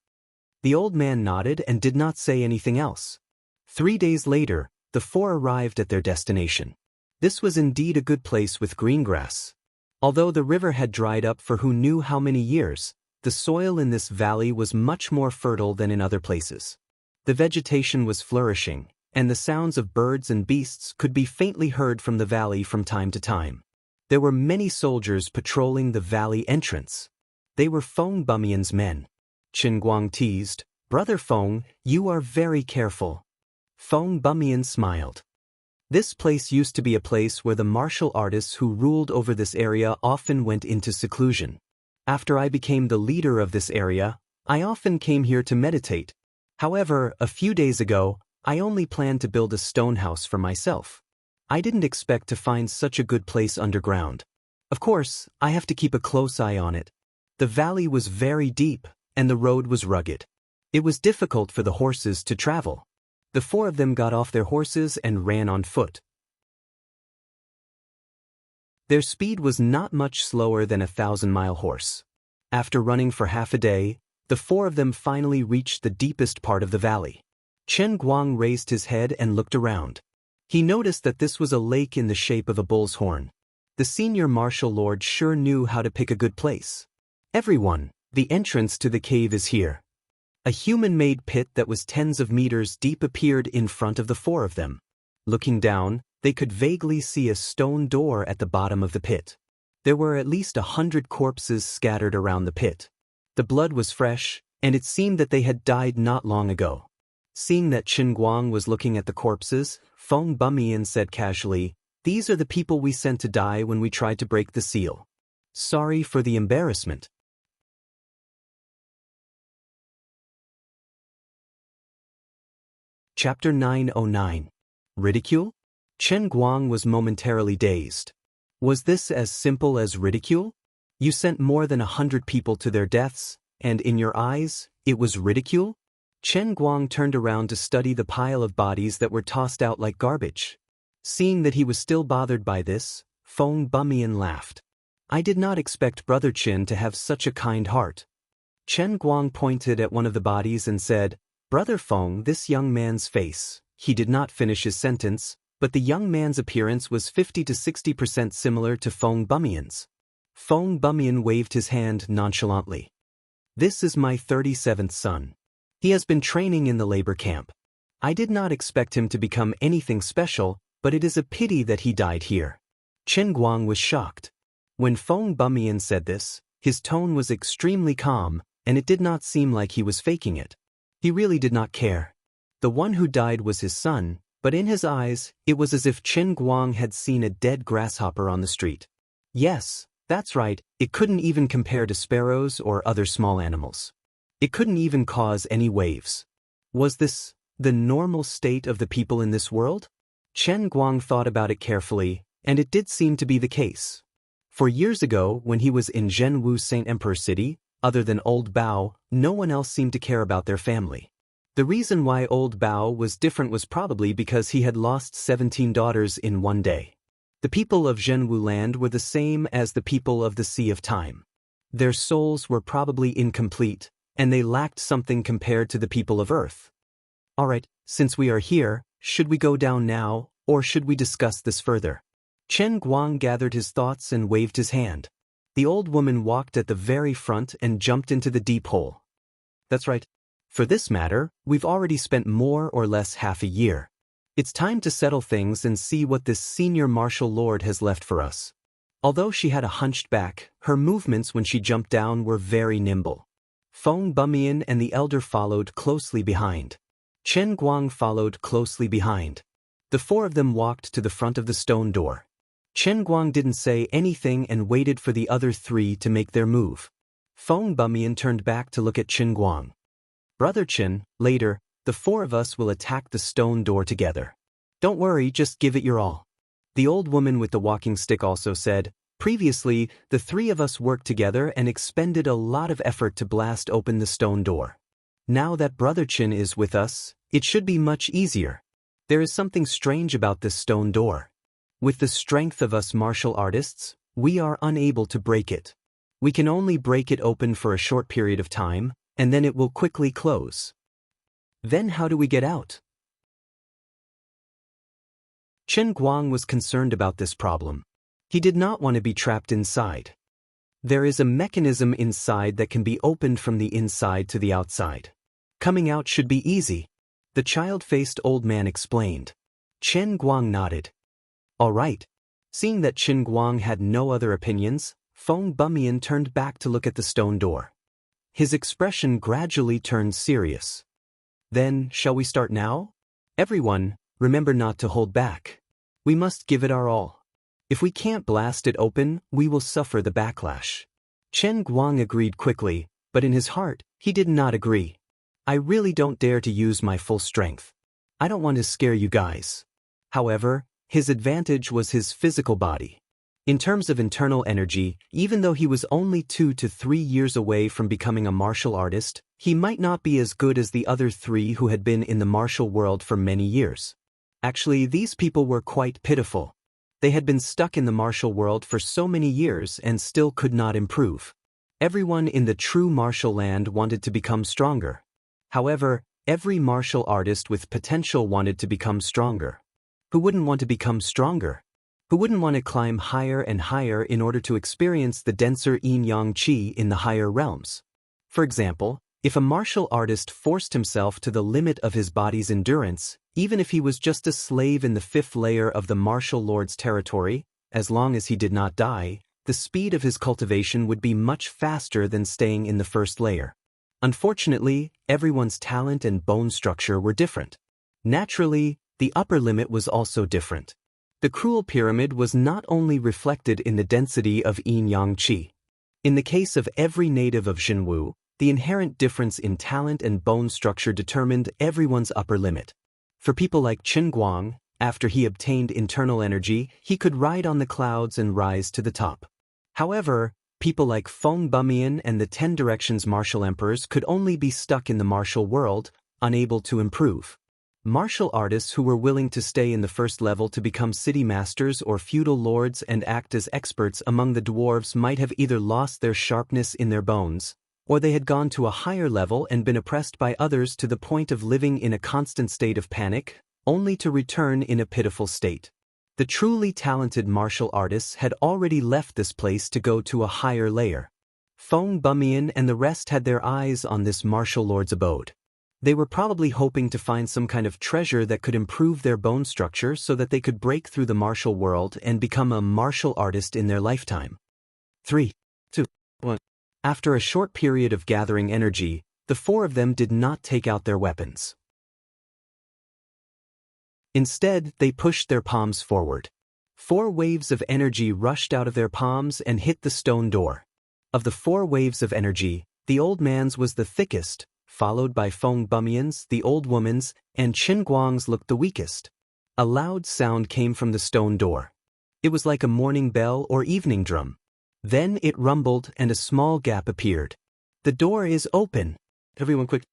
The old man nodded and did not say anything else. 3 days later, the 4 arrived at their destination. This was indeed a good place with green grass. Although the river had dried up for who knew how many years, the soil in this valley was much more fertile than in other places. The vegetation was flourishing, and the sounds of birds and beasts could be faintly heard from the valley from time to time. There were many soldiers patrolling the valley entrance. They were Feng Bumian's men. Qin Guang teased, "Brother Feng, you are very careful." Feng Bumian smiled. This place used to be a place where the martial artists who ruled over this area often went into seclusion. After I became the leader of this area, I often came here to meditate. However, a few days ago, I only planned to build a stone house for myself. I didn't expect to find such a good place underground. Of course, I have to keep a close eye on it. The valley was very deep, and the road was rugged. It was difficult for the horses to travel. The four of them got off their horses and ran on foot. Their speed was not much slower than a 1,000-mile horse. After running for half a day, the four of them finally reached the deepest part of the valley. Chen Guang raised his head and looked around. He noticed that this was a lake in the shape of a bull's horn. The senior martial lord sure knew how to pick a good place. "Everyone, the entrance to the cave is here." A human-made pit that was tens of meters deep appeared in front of the four of them. Looking down, they could vaguely see a stone door at the bottom of the pit. There were at least 100 corpses scattered around the pit. The blood was fresh, and it seemed that they had died not long ago. Seeing that Qin Guang was looking at the corpses, Feng Bumian said casually, "These are the people we sent to die when we tried to break the seal. Sorry for the embarrassment." Chapter 909. Ridicule? Chen Guang was momentarily dazed. Was this as simple as ridicule? You sent more than 100 people to their deaths, and in your eyes, it was ridicule? Chen Guang turned around to study the pile of bodies that were tossed out like garbage. Seeing that he was still bothered by this, Feng Bumian laughed. "I did not expect Brother Qin to have such a kind heart." Chen Guang pointed at one of the bodies and said, "Brother Feng, this young man's face." He did not finish his sentence, but the young man's appearance was 50 to 60% similar to Feng Bumian's. Feng Bumian waved his hand nonchalantly. "This is my 37th son. He has been training in the labor camp. I did not expect him to become anything special, but it is a pity that he died here." Chen Guang was shocked. When Feng Bumian said this, his tone was extremely calm, and it did not seem like he was faking it. He really did not care. The one who died was his son, but in his eyes, it was as if Chen Guang had seen a dead grasshopper on the street. Yes, that's right, it couldn't even compare to sparrows or other small animals. It couldn't even cause any waves. Was this the normal state of the people in this world? Chen Guang thought about it carefully, and it did seem to be the case. For years ago, when he was in Zhenwu Saint Emperor City, other than Old Bao, no one else seemed to care about their family. The reason why Old Bao was different was probably because he had lost 17 daughters in one day. The people of Zhenwu land were the same as the people of the Sea of Time. Their souls were probably incomplete, and they lacked something compared to the people of Earth. Alright, since we are here, should we go down now, or should we discuss this further? Chen Guang gathered his thoughts and waved his hand. The old woman walked at the very front and jumped into the deep hole. "That's right. For this matter, we've already spent more or less half a year. It's time to settle things and see what this senior martial lord has left for us." Although she had a hunched back, her movements when she jumped down were very nimble. Feng Bumian and the elder followed closely behind. Chen Guang followed closely behind. The four of them walked to the front of the stone door. Chen Guang didn't say anything and waited for the other three to make their move. Feng Bumian turned back to look at Chen Guang. "Brother Chen, later, the four of us will attack the stone door together. Don't worry, just give it your all." The old woman with the walking stick also said, "Previously, the three of us worked together and expended a lot of effort to blast open the stone door. Now that Brother Chen is with us, it should be much easier. There is something strange about this stone door. With the strength of us martial artists, we are unable to break it. We can only break it open for a short period of time, and then it will quickly close. Then how do we get out?" Chen Guang was concerned about this problem. He did not want to be trapped inside. There is a mechanism inside that can be opened from the inside to the outside. Coming out should be easy. The child-faced old man explained. Chen Guang nodded. All right. Seeing that Chen Guang had no other opinions, Feng Bumian turned back to look at the stone door. His expression gradually turned serious. Then, shall we start now? Everyone, remember not to hold back. We must give it our all. If we can't blast it open, we will suffer the backlash. Chen Guang agreed quickly, but in his heart, he did not agree. I really don't dare to use my full strength. I don't want to scare you guys. However, his advantage was his physical body. In terms of internal energy, even though he was only 2 to 3 years away from becoming a martial artist, he might not be as good as the other 3 who had been in the martial world for many years. Actually, these people were quite pitiful. They had been stuck in the martial world for so many years and still could not improve. Everyone in the true martial land wanted to become stronger. However, every martial artist with potential wanted to become stronger. Who wouldn't want to become stronger? Who wouldn't want to climb higher and higher in order to experience the denser yin-yang qi in the higher realms? For example, if a martial artist forced himself to the limit of his body's endurance, even if he was just a slave in the 5th layer of the martial lord's territory, as long as he did not die, the speed of his cultivation would be much faster than staying in the 1st layer. Unfortunately, everyone's talent and bone structure were different. Naturally, the upper limit was also different. The cruel pyramid was not only reflected in the density of yin-yang qi. In the case of every native of Xinwu, the inherent difference in talent and bone structure determined everyone's upper limit. For people like Chen Guang, after he obtained internal energy, he could ride on the clouds and rise to the top. However, people like Feng Bumian and the 10 Directions martial emperors could only be stuck in the martial world, unable to improve. Martial artists who were willing to stay in the 1st level to become city masters or feudal lords and act as experts among the dwarves might have either lost their sharpness in their bones, or they had gone to a higher level and been oppressed by others to the point of living in a constant state of panic, only to return in a pitiful state. The truly talented martial artists had already left this place to go to a higher layer. Feng Bumian and the rest had their eyes on this martial lord's abode. They were probably hoping to find some kind of treasure that could improve their bone structure so that they could break through the martial world and become a martial artist in their lifetime. 3, 2, 1. After a short period of gathering energy, the 4 of them did not take out their weapons. Instead, they pushed their palms forward. 4 waves of energy rushed out of their palms and hit the stone door. Of the 4 waves of energy, the old man's was the thickest, followed by Feng Bumian's, the old woman's, and Chen Guang's looked the weakest. A loud sound came from the stone door. It was like a morning bell or evening drum. Then it rumbled and a small gap appeared. The door is open. Everyone quick.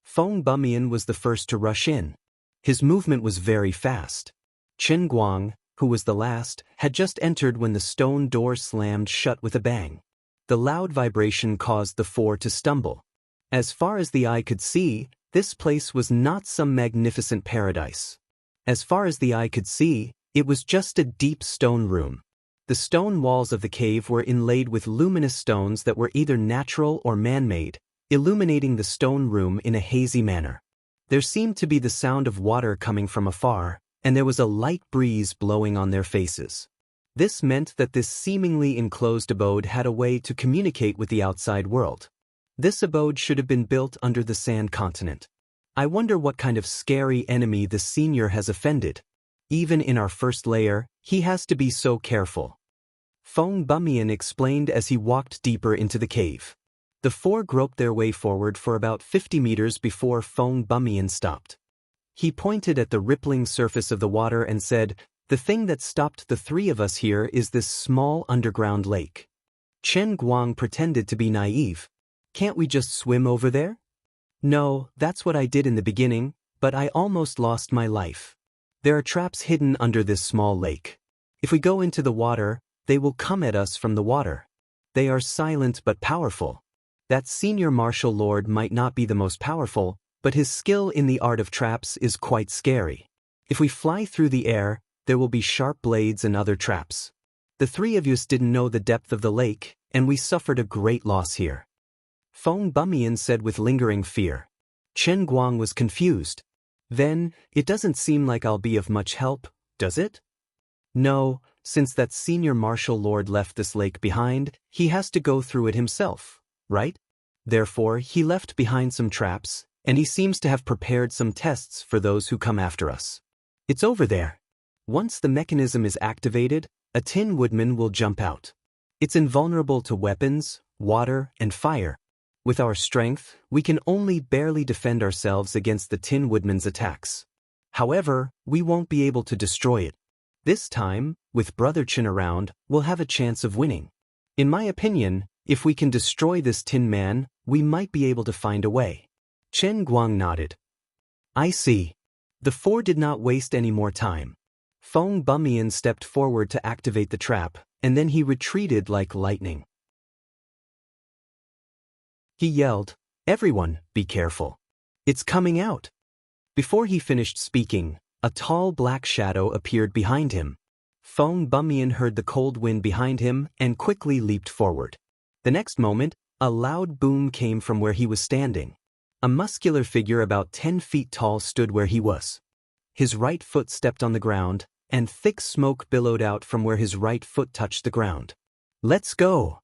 Feng Bumian was the first to rush in. His movement was very fast. Chen Guang, who was the last, had just entered when the stone door slammed shut with a bang. The loud vibration caused the 4 to stumble. As far as the eye could see, this place was not some magnificent paradise. As far as the eye could see, it was just a deep stone room. The stone walls of the cave were inlaid with luminous stones that were either natural or man-made, illuminating the stone room in a hazy manner. There seemed to be the sound of water coming from afar, and there was a light breeze blowing on their faces. This meant that this seemingly enclosed abode had a way to communicate with the outside world. This abode should have been built under the sand continent. I wonder what kind of scary enemy the senior has offended. Even in our 1st layer, he has to be so careful. Feng Bumian explained as he walked deeper into the cave. The 4 groped their way forward for about 50 meters before Feng Bumian stopped. He pointed at the rippling surface of the water and said, "The thing that stopped the 3 of us here is this small underground lake." Chen Guang pretended to be naive. "Can't we just swim over there?" "No, that's what I did in the beginning, but I almost lost my life. There are traps hidden under this small lake. If we go into the water, they will come at us from the water. They are silent but powerful. That senior martial lord might not be the most powerful, but his skill in the art of traps is quite scary. If we fly through the air, there will be sharp blades and other traps. The 3 of us didn't know the depth of the lake, and we suffered a great loss here." Feng Bumian said with lingering fear. Chen Guang was confused. Then, it doesn't seem like I'll be of much help, does it? No, since that senior martial lord left this lake behind, he has to go through it himself, right? Therefore, he left behind some traps, and he seems to have prepared some tests for those who come after us. It's over there. Once the mechanism is activated, a Tin Woodman will jump out. It's invulnerable to weapons, water, and fire. With our strength, we can only barely defend ourselves against the Tin Woodman's attacks. However, we won't be able to destroy it. This time, with Brother Chen around, we'll have a chance of winning. In my opinion, if we can destroy this Tin Man, we might be able to find a way. Chen Guang nodded. I see. The four did not waste any more time. Feng Bumian stepped forward to activate the trap, and then he retreated like lightning. He yelled, "Everyone, be careful. It's coming out." Before he finished speaking, a tall black shadow appeared behind him. Feng Bumian heard the cold wind behind him and quickly leaped forward. The next moment, a loud boom came from where he was standing. A muscular figure about 10 feet tall stood where he was. His right foot stepped on the ground, and thick smoke billowed out from where his right foot touched the ground. "Let's go!"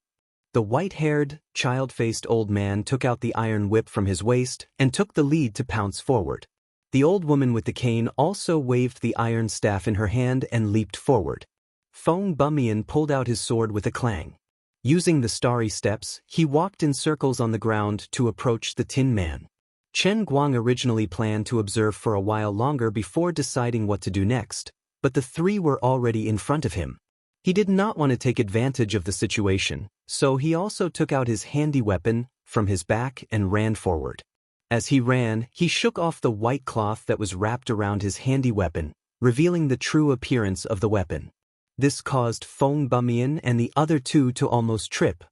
The white-haired, child-faced old man took out the iron whip from his waist and took the lead to pounce forward. The old woman with the cane also waved the iron staff in her hand and leaped forward. Feng Bumian pulled out his sword with a clang. Using the starry steps, he walked in circles on the ground to approach the Tin Man. Chen Guang originally planned to observe for a while longer before deciding what to do next, but the three were already in front of him. He did not want to take advantage of the situation, so he also took out his handy weapon from his back and ran forward. As he ran, he shook off the white cloth that was wrapped around his handy weapon, revealing the true appearance of the weapon. This caused Feng Bumian and the other two to almost trip.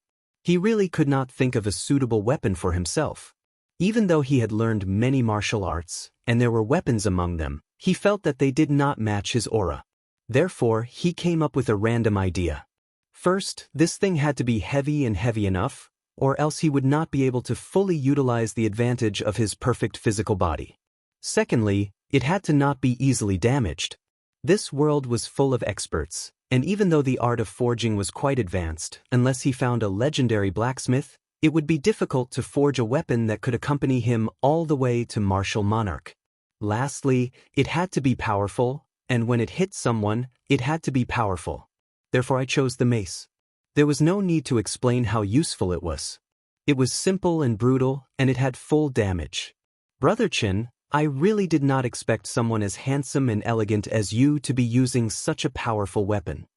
He really could not think of a suitable weapon for himself. Even though he had learned many martial arts, and there were weapons among them, he felt that they did not match his aura. Therefore, he came up with a random idea. First, this thing had to be heavy and heavy enough, or else he would not be able to fully utilize the advantage of his perfect physical body. Secondly, it had to not be easily damaged. This world was full of experts, and even though the art of forging was quite advanced, unless he found a legendary blacksmith, it would be difficult to forge a weapon that could accompany him all the way to martial monarch. Lastly, it had to be powerful, and when it hit someone, it had to be powerful. Therefore I chose the mace. There was no need to explain how useful it was. It was simple and brutal, and it had full damage. Brother Chen, I really did not expect someone as handsome and elegant as you to be using such a powerful weapon.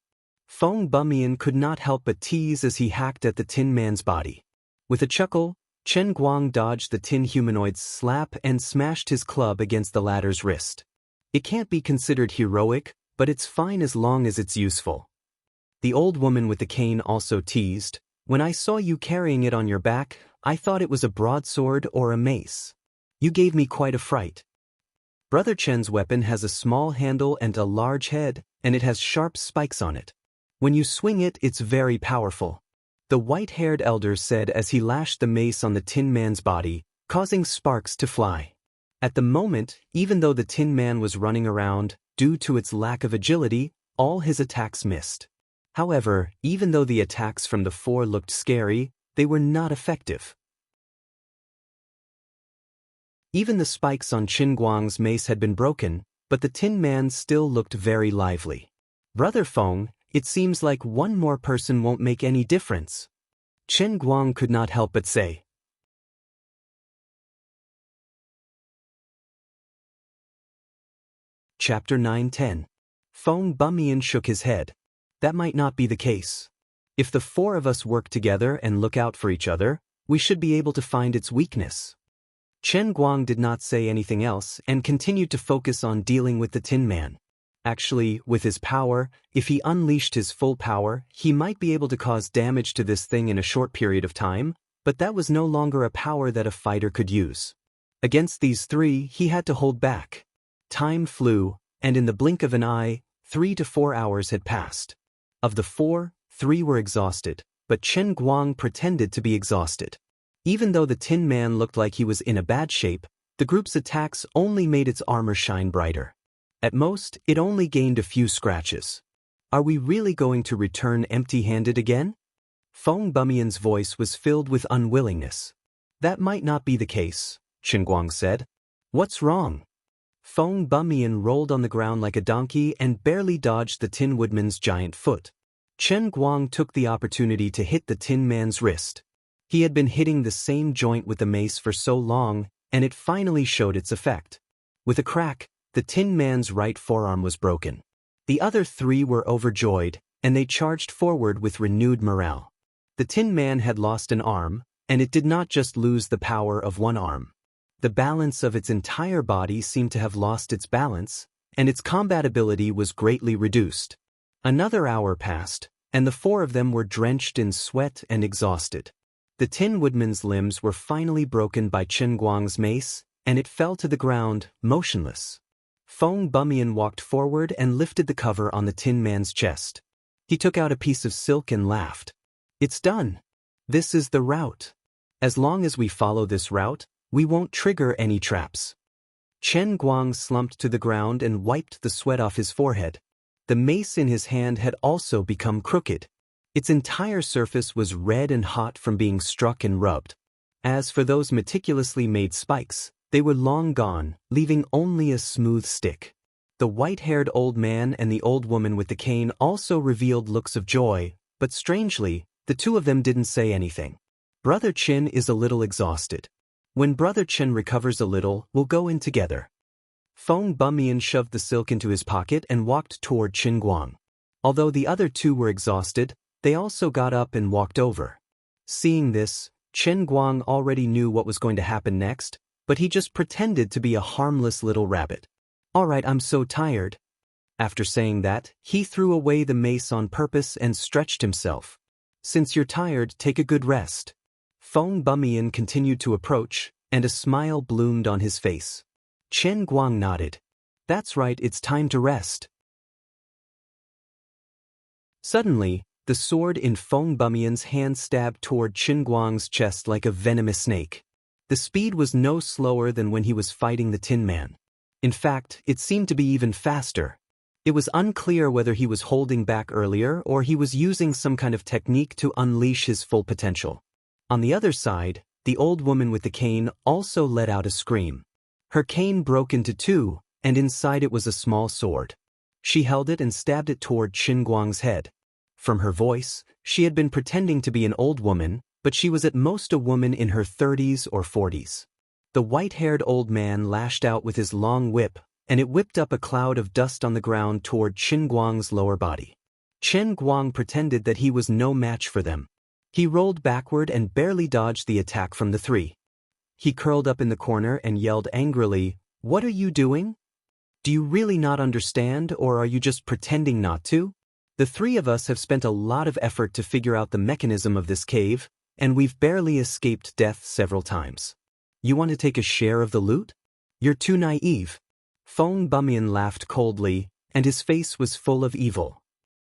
Feng Bumian could not help but tease as he hacked at the Tin Man's body. With a chuckle, Chen Guang dodged the tin humanoid's slap and smashed his club against the latter's wrist. It can't be considered heroic, but it's fine as long as it's useful. The old woman with the cane also teased, "When I saw you carrying it on your back, I thought it was a broadsword or a mace. You gave me quite a fright." Brother Chen's weapon has a small handle and a large head, and it has sharp spikes on it. When you swing it, it's very powerful. The white-haired elder said as he lashed the mace on the Tin Man's body, causing sparks to fly. At the moment, even though the Tin Man was running around, due to its lack of agility, all his attacks missed. However, even though the attacks from the four looked scary, they were not effective. Even the spikes on Qin Guang's mace had been broken, but the Tin Man still looked very lively. "Brother Feng, it seems like one more person won't make any difference," Qin Guang could not help but say. Chapter 9-10. Feng Bumian shook his head. That might not be the case. If the four of us work together and look out for each other, we should be able to find its weakness. Chen Guang did not say anything else and continued to focus on dealing with the Tin Man. Actually, with his power, if he unleashed his full power, he might be able to cause damage to this thing in a short period of time, but that was no longer a power that a fighter could use. Against these three, he had to hold back. Time flew, and in the blink of an eye, 3 to 4 hours had passed. Of the four, 3 were exhausted, but Chen Guang pretended to be exhausted. Even though the Tin Man looked like he was in a bad shape, The group's attacks only made its armor shine brighter. At most, it only gained a few scratches. Are we really going to return empty-handed again? Feng Bumian's voice was filled with unwillingness. That might not be the case, Qinguang said. What's wrong? Feng Bumian rolled on the ground like a donkey and barely dodged the Tin Woodman's giant foot. Chen Guang took the opportunity to hit the Tin Man's wrist. He had been hitting the same joint with the mace for so long, and it finally showed its effect. With a crack, the Tin Man's right forearm was broken. The other three were overjoyed, and they charged forward with renewed morale. The Tin Man had lost an arm, and it did not just lose the power of one arm. The balance of its entire body seemed to have lost its balance, and its combat ability was greatly reduced. Another hour passed, and the four of them were drenched in sweat and exhausted. The Tin Woodman's limbs were finally broken by Chen Guang's mace, and it fell to the ground, motionless. Feng Bumian walked forward and lifted the cover on the Tin Man's chest. He took out a piece of silk and laughed. It's done. This is the route. As long as we follow this route, we won't trigger any traps. Chen Guang slumped to the ground and wiped the sweat off his forehead. The mace in his hand had also become crooked. Its entire surface was red and hot from being struck and rubbed. As for those meticulously made spikes, they were long gone, leaving only a smooth stick. The white-haired old man and the old woman with the cane also revealed looks of joy, but strangely, the two of them didn't say anything. Brother Qin is a little exhausted. When Brother Chen recovers a little, we'll go in together. Feng Bumian shoved the silk into his pocket and walked toward Qin Guang. Although the other two were exhausted, they also got up and walked over. Seeing this, Qin Guang already knew what was going to happen next, but he just pretended to be a harmless little rabbit. All right, I'm so tired. After saying that, he threw away the mace on purpose and stretched himself. Since you're tired, take a good rest. Feng Bumian continued to approach, and a smile bloomed on his face. Chen Guang nodded. That's right, it's time to rest. Suddenly, the sword in Feng Bumian's hand stabbed toward Qin Guang's chest like a venomous snake. The speed was no slower than when he was fighting the Tin Man. In fact, it seemed to be even faster. It was unclear whether he was holding back earlier or he was using some kind of technique to unleash his full potential. On the other side, the old woman with the cane also let out a scream. Her cane broke into two, and inside it was a small sword. She held it and stabbed it toward Qin Guang's head. From her voice, she had been pretending to be an old woman, but she was at most a woman in her 30s or 40s. The white-haired old man lashed out with his long whip, and it whipped up a cloud of dust on the ground toward Qin Guang's lower body. Qin Guang pretended that he was no match for them. He rolled backward and barely dodged the attack from the three. He curled up in the corner and yelled angrily, "What are you doing? Do you really not understand, or are you just pretending not to? The three of us have spent a lot of effort to figure out the mechanism of this cave, and we've barely escaped death several times. You want to take a share of the loot? You're too naive." Feng Bumian laughed coldly, and his face was full of evil.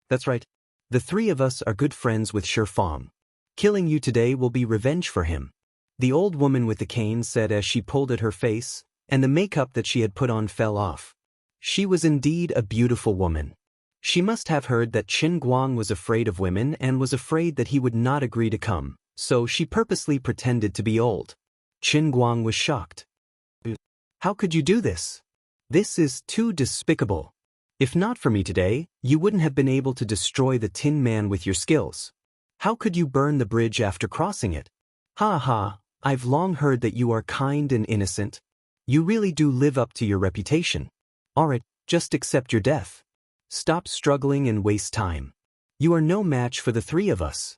That's right. The three of us are good friends with Shifeng. Killing you today will be revenge for him. The old woman with the cane said as she pulled at her face, and the makeup that she had put on fell off. She was indeed a beautiful woman. She must have heard that Qin Guang was afraid of women and was afraid that he would not agree to come, so she purposely pretended to be old. Qin Guang was shocked. How could you do this? This is too despicable. If not for me today, you wouldn't have been able to destroy the Tin Man with your skills. How could you burn the bridge after crossing it? Ha ha, I've long heard that you are kind and innocent. You really do live up to your reputation. Alright, just accept your death. Stop struggling and waste time. You are no match for the three of us.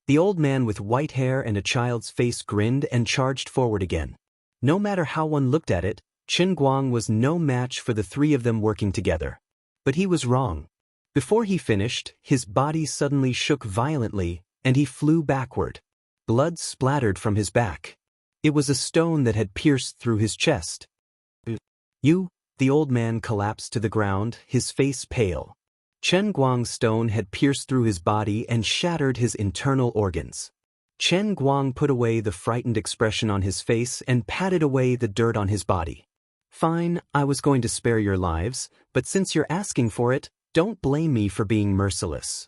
The old man with white hair and a child's face grinned and charged forward again. No matter how one looked at it, Qin Guang was no match for the three of them working together. But he was wrong. Before he finished, his body suddenly shook violently, and he flew backward. Blood splattered from his back. It was a stone that had pierced through his chest. You, the old man collapsed to the ground, his face pale. Chen Guang's stone had pierced through his body and shattered his internal organs. Chen Guang put away the frightened expression on his face and patted away the dirt on his body. Fine, I was going to spare your lives, but since you're asking for it, don't blame me for being merciless.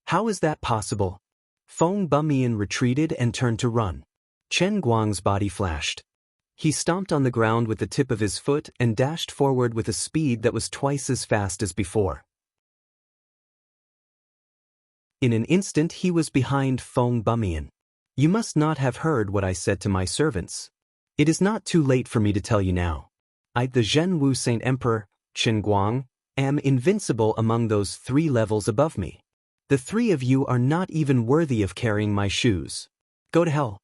How is that possible? Feng Bumian retreated and turned to run. Chen Guang's body flashed. He stomped on the ground with the tip of his foot and dashed forward with a speed that was twice as fast as before. In an instant he was behind Feng Bumian. You must not have heard what I said to my servants. It is not too late for me to tell you now. I, the Zhenwu Saint Emperor, Chen Guang, am invincible among those 3 levels above me. The 3 of you are not even worthy of carrying my shoes. Go to hell.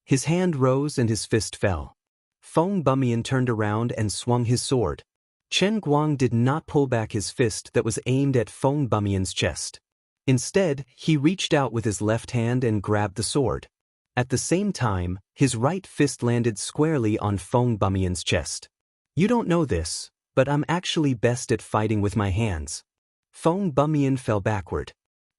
His hand rose and his fist fell. Feng Bumian turned around and swung his sword. Chen Guang did not pull back his fist that was aimed at Feng Bumian's chest. Instead, he reached out with his left hand and grabbed the sword. At the same time, his right fist landed squarely on Feng Bumian's chest. You don't know this, but I'm actually best at fighting with my hands. Feng Bumian fell backward.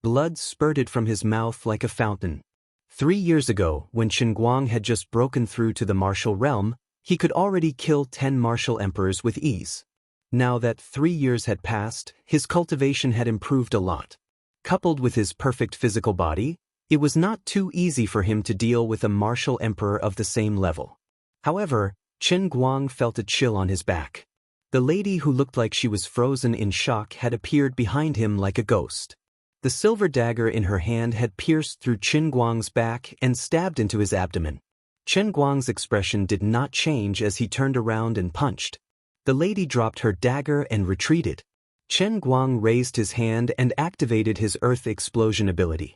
Blood spurted from his mouth like a fountain. 3 years ago, when Chen Guang had just broken through to the martial realm, he could already kill 10 martial emperors with ease. Now that 3 years had passed, his cultivation had improved a lot. Coupled with his perfect physical body, it was not too easy for him to deal with a martial emperor of the same level. However, Chen Guang felt a chill on his back. The lady who looked like she was frozen in shock had appeared behind him like a ghost. The silver dagger in her hand had pierced through Chen Guang's back and stabbed into his abdomen. Chen Guang's expression did not change as he turned around and punched. The lady dropped her dagger and retreated. Chen Guang raised his hand and activated his earth explosion ability.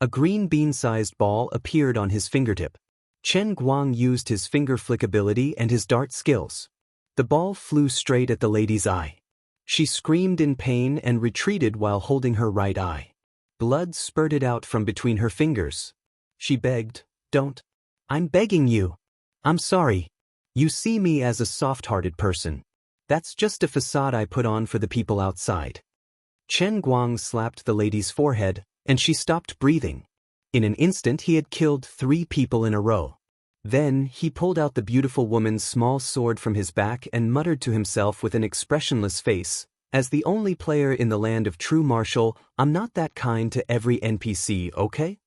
A green bean-sized ball appeared on his fingertip. Chen Guang used his finger flick ability and his dart skills. The ball flew straight at the lady's eye. She screamed in pain and retreated while holding her right eye. Blood spurted out from between her fingers. She begged, "Don't. I'm begging you. I'm sorry. You see me as a soft-hearted person. That's just a facade I put on for the people outside." Chen Guang slapped the lady's forehead, and she stopped breathing. In an instant he had killed 3 people in a row. Then he pulled out the beautiful woman's small sword from his back and muttered to himself with an expressionless face, "As the only player in the land of true martial, I'm not that kind to every NPC, okay?"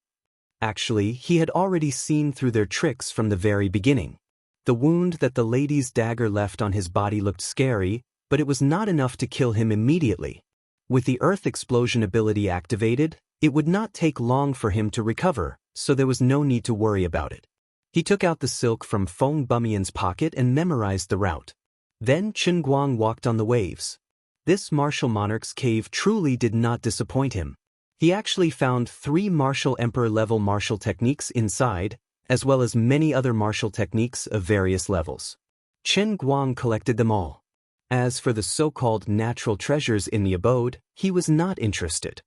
Actually, he had already seen through their tricks from the very beginning. The wound that the lady's dagger left on his body looked scary, but it was not enough to kill him immediately. With the earth explosion ability activated, it would not take long for him to recover, so there was no need to worry about it. He took out the silk from Feng Bumian's pocket and memorized the route. Then Chen Guang walked on the waves. This martial monarch's cave truly did not disappoint him. He actually found 3 martial emperor-level martial techniques inside, as well as many other martial techniques of various levels. Chen Guang collected them all. As for the so-called natural treasures in the abode, he was not interested.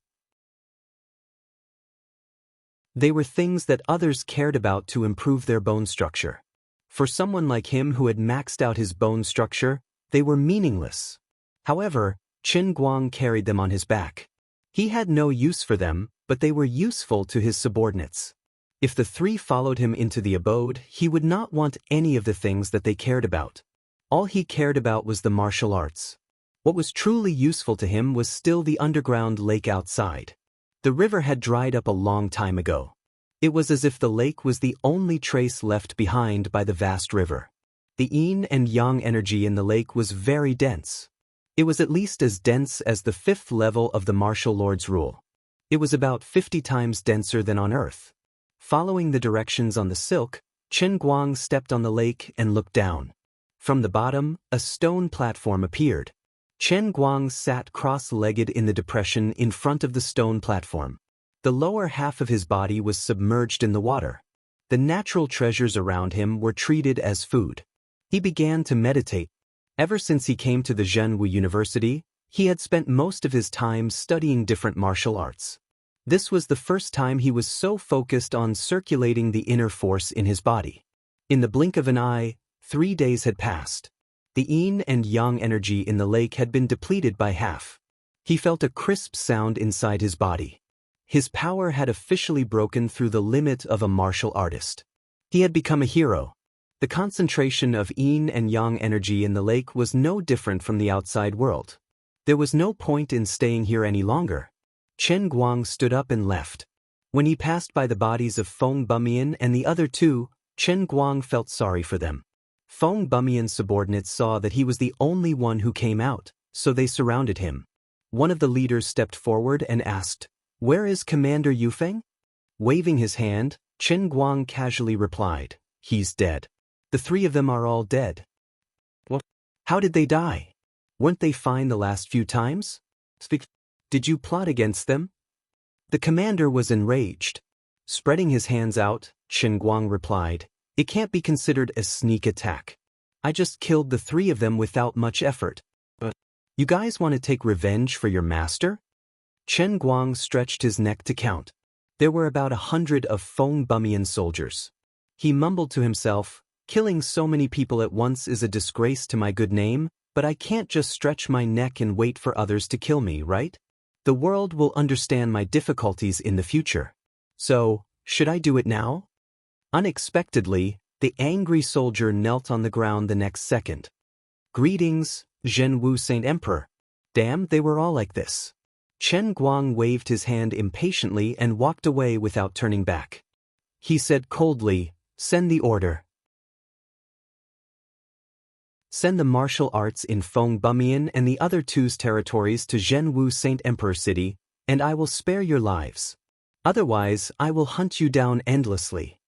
They were things that others cared about to improve their bone structure. For someone like him who had maxed out his bone structure, they were meaningless. However, Chen Guang carried them on his back. He had no use for them, but they were useful to his subordinates. If the 3 followed him into the abode, he would not want any of the things that they cared about. All he cared about was the martial arts. What was truly useful to him was still the underground lake outside. The river had dried up a long time ago. It was as if the lake was the only trace left behind by the vast river. The yin and yang energy in the lake was very dense. It was at least as dense as the 5th level of the martial lord's rule. It was about 50 times denser than on Earth. Following the directions on the silk, Chen Guang stepped on the lake and looked down. From the bottom, a stone platform appeared. Chen Guang sat cross-legged in the depression in front of the stone platform. The lower half of his body was submerged in the water. The natural treasures around him were treated as food. He began to meditate. Ever since he came to the Zhenwu University, he had spent most of his time studying different martial arts. This was the first time he was so focused on circulating the inner force in his body. In the blink of an eye, 3 days had passed. The yin and yang energy in the lake had been depleted by half. He felt a crisp sound inside his body. His power had officially broken through the limit of a martial artist. He had become a hero. The concentration of yin and yang energy in the lake was no different from the outside world. There was no point in staying here any longer. Chen Guang stood up and left. When he passed by the bodies of Feng Bumian and the other two, Chen Guang felt sorry for them. Feng Bumian's subordinates saw that he was the only one who came out, so they surrounded him. One of the leaders stepped forward and asked, "Where is Commander Yufeng?" Waving his hand, Chen Guang casually replied, "He's dead." "The three of them are all dead." "What? How did they die? Weren't they fine the last few times? Did you plot against them?" The commander was enraged. Spreading his hands out, Chen Guang replied, "It can't be considered a sneak attack. I just killed the three of them without much effort. But you guys want to take revenge for your master?" Chen Guang stretched his neck to count. There were about 100 of Feng Bumian soldiers. He mumbled to himself, "Killing so many people at once is a disgrace to my good name, but I can't just stretch my neck and wait for others to kill me, right? The world will understand my difficulties in the future. So, should I do it now?" Unexpectedly, the angry soldier knelt on the ground the next second. "Greetings, Zhenwu Saint Emperor." Damn, they were all like this. Chen Guang waved his hand impatiently and walked away without turning back. He said coldly, "Send the order. Send the martial arts in Feng Bumian and the other two's territories to Zhenwu Saint Emperor City, and I will spare your lives. Otherwise, I will hunt you down endlessly."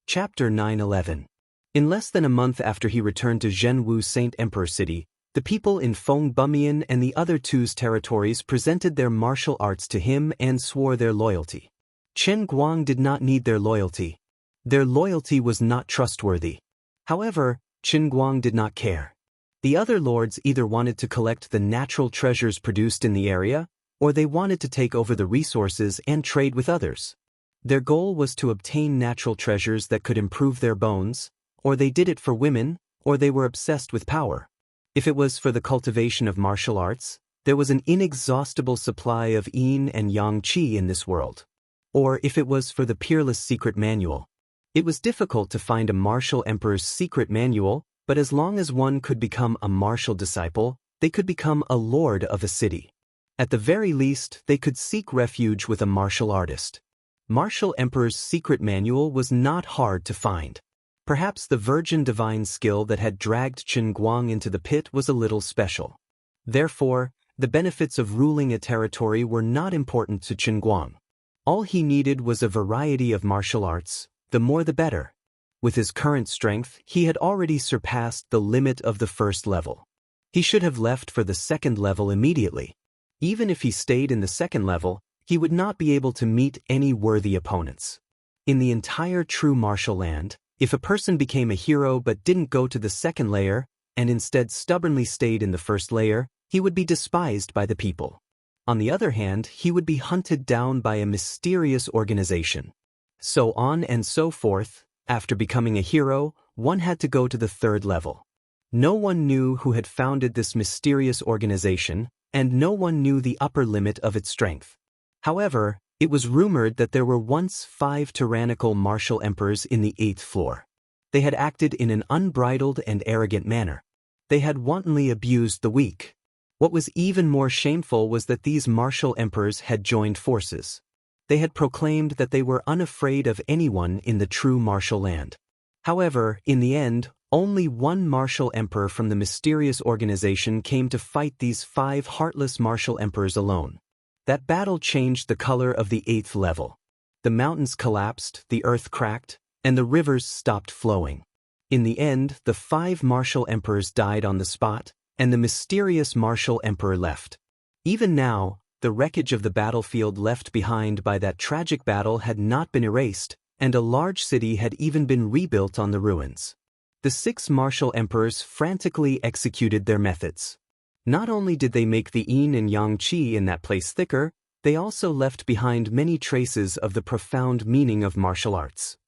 Chapter 9-11. In less than a month after he returned to Zhenwu Saint Emperor City, the people in Feng Bumian and the other two's territories presented their martial arts to him and swore their loyalty. Chen Guang did not need their loyalty. Their loyalty was not trustworthy. However, Chen Guang did not care. The other lords either wanted to collect the natural treasures produced in the area, or they wanted to take over the resources and trade with others. Their goal was to obtain natural treasures that could improve their bones, or they did it for women, or they were obsessed with power. If it was for the cultivation of martial arts, there was an inexhaustible supply of yin and yang qi in this world. Or if it was for the peerless secret manual. It was difficult to find a martial emperor's secret manual, but as long as one could become a martial disciple, they could become a lord of a city. At the very least, they could seek refuge with a martial artist. Martial Emperor's secret manual was not hard to find. Perhaps the virgin divine skill that had dragged Chen Guang into the pit was a little special. Therefore, the benefits of ruling a territory were not important to Chen Guang. All he needed was a variety of martial arts, the more the better. With his current strength, he had already surpassed the limit of the first level. He should have left for the second level immediately. Even if he stayed in the second level, he would not be able to meet any worthy opponents. In the entire true martial land, if a person became a hero but didn't go to the second layer, and instead stubbornly stayed in the first layer, he would be despised by the people. On the other hand, he would be hunted down by a mysterious organization. So on and so forth. After becoming a hero, one had to go to the third level. No one knew who had founded this mysterious organization, and no one knew the upper limit of its strength. However, it was rumored that there were once 5 tyrannical martial emperors in the 8th floor. They had acted in an unbridled and arrogant manner. They had wantonly abused the weak. What was even more shameful was that these martial emperors had joined forces. They had proclaimed that they were unafraid of anyone in the true martial land. However, in the end, only one martial emperor from the mysterious organization came to fight these 5 heartless martial emperors alone. That battle changed the color of the 8th level. The mountains collapsed, the earth cracked, and the rivers stopped flowing. In the end, the 5 martial emperors died on the spot, and the mysterious martial emperor left. Even now, the wreckage of the battlefield left behind by that tragic battle had not been erased, and a large city had even been rebuilt on the ruins. The 6 martial emperors frantically executed their methods. Not only did they make the yin and yang qi in that place thicker, they also left behind many traces of the profound meaning of martial arts.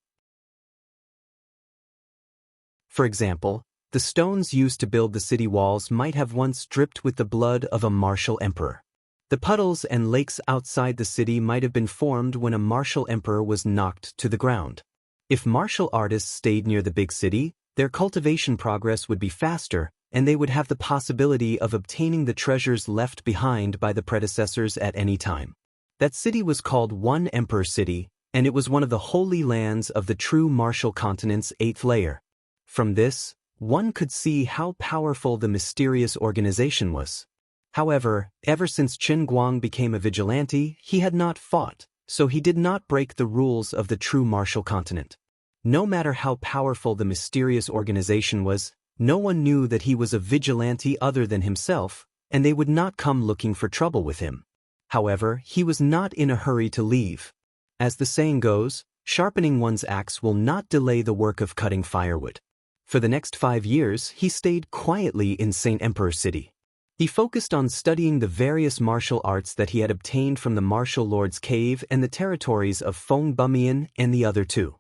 For example, The stones used to build the city walls might have once dripped with the blood of a martial emperor. The puddles and lakes outside the city might have been formed when a martial emperor was knocked to the ground. If martial artists stayed near the big city, their cultivation progress would be faster, and they would have the possibility of obtaining the treasures left behind by the predecessors at any time. That city was called One Emperor City, and it was one of the holy lands of the true martial continent's 8th layer. From this, one could see how powerful the mysterious organization was. However, ever since Qin Guang became a vigilante, he had not fought, so he did not break the rules of the true martial continent. No matter how powerful the mysterious organization was, no one knew that he was a vigilante other than himself, and they would not come looking for trouble with him. However, he was not in a hurry to leave. As the saying goes, sharpening one's axe will not delay the work of cutting firewood. For the next 5 years, he stayed quietly in St. Emperor City. He focused on studying the various martial arts that he had obtained from the Martial Lord's Cave and the territories of Feng Bumian and the other two.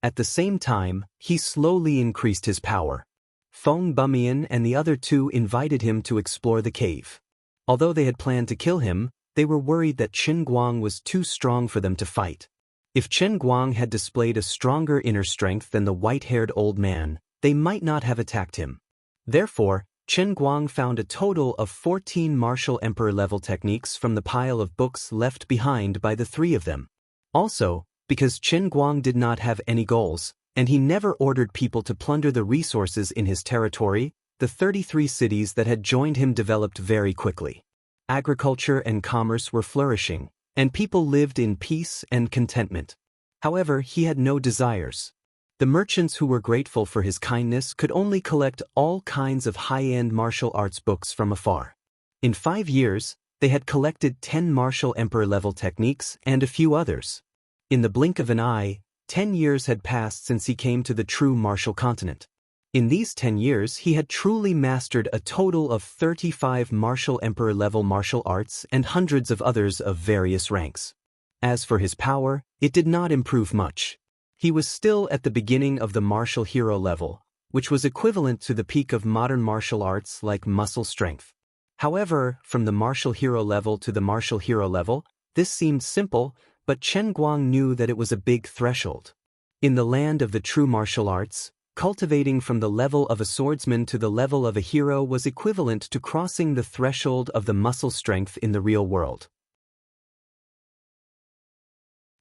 At the same time, he slowly increased his power. Feng Bumian and the other two invited him to explore the cave. Although they had planned to kill him, they were worried that Qin Guang was too strong for them to fight. If Qin Guang had displayed a stronger inner strength than the white-haired old man, they might not have attacked him. Therefore, Qin Guang found a total of 14 martial emperor-level techniques from the pile of books left behind by the three of them. Also, because Qin Guang did not have any goals, and he never ordered people to plunder the resources in his territory, the 33 cities that had joined him developed very quickly. Agriculture and commerce were flourishing, and people lived in peace and contentment. However, he had no desires. The merchants who were grateful for his kindness could only collect all kinds of high-end martial arts books from afar. In 5 years, they had collected 10 martial emperor-level techniques and a few others. In the blink of an eye, 10 years had passed since he came to the true martial continent. In these 10 years, he had truly mastered a total of 35 martial emperor-level martial arts and hundreds of others of various ranks. As for his power, it did not improve much. He was still at the beginning of the martial hero level, which was equivalent to the peak of modern martial arts like muscle strength. However, from the martial hero level to the martial hero level, this seemed simple, but Qin Guang knew that it was a big threshold. In the land of the true martial arts, cultivating from the level of a swordsman to the level of a hero was equivalent to crossing the threshold of the muscle strength in the real world.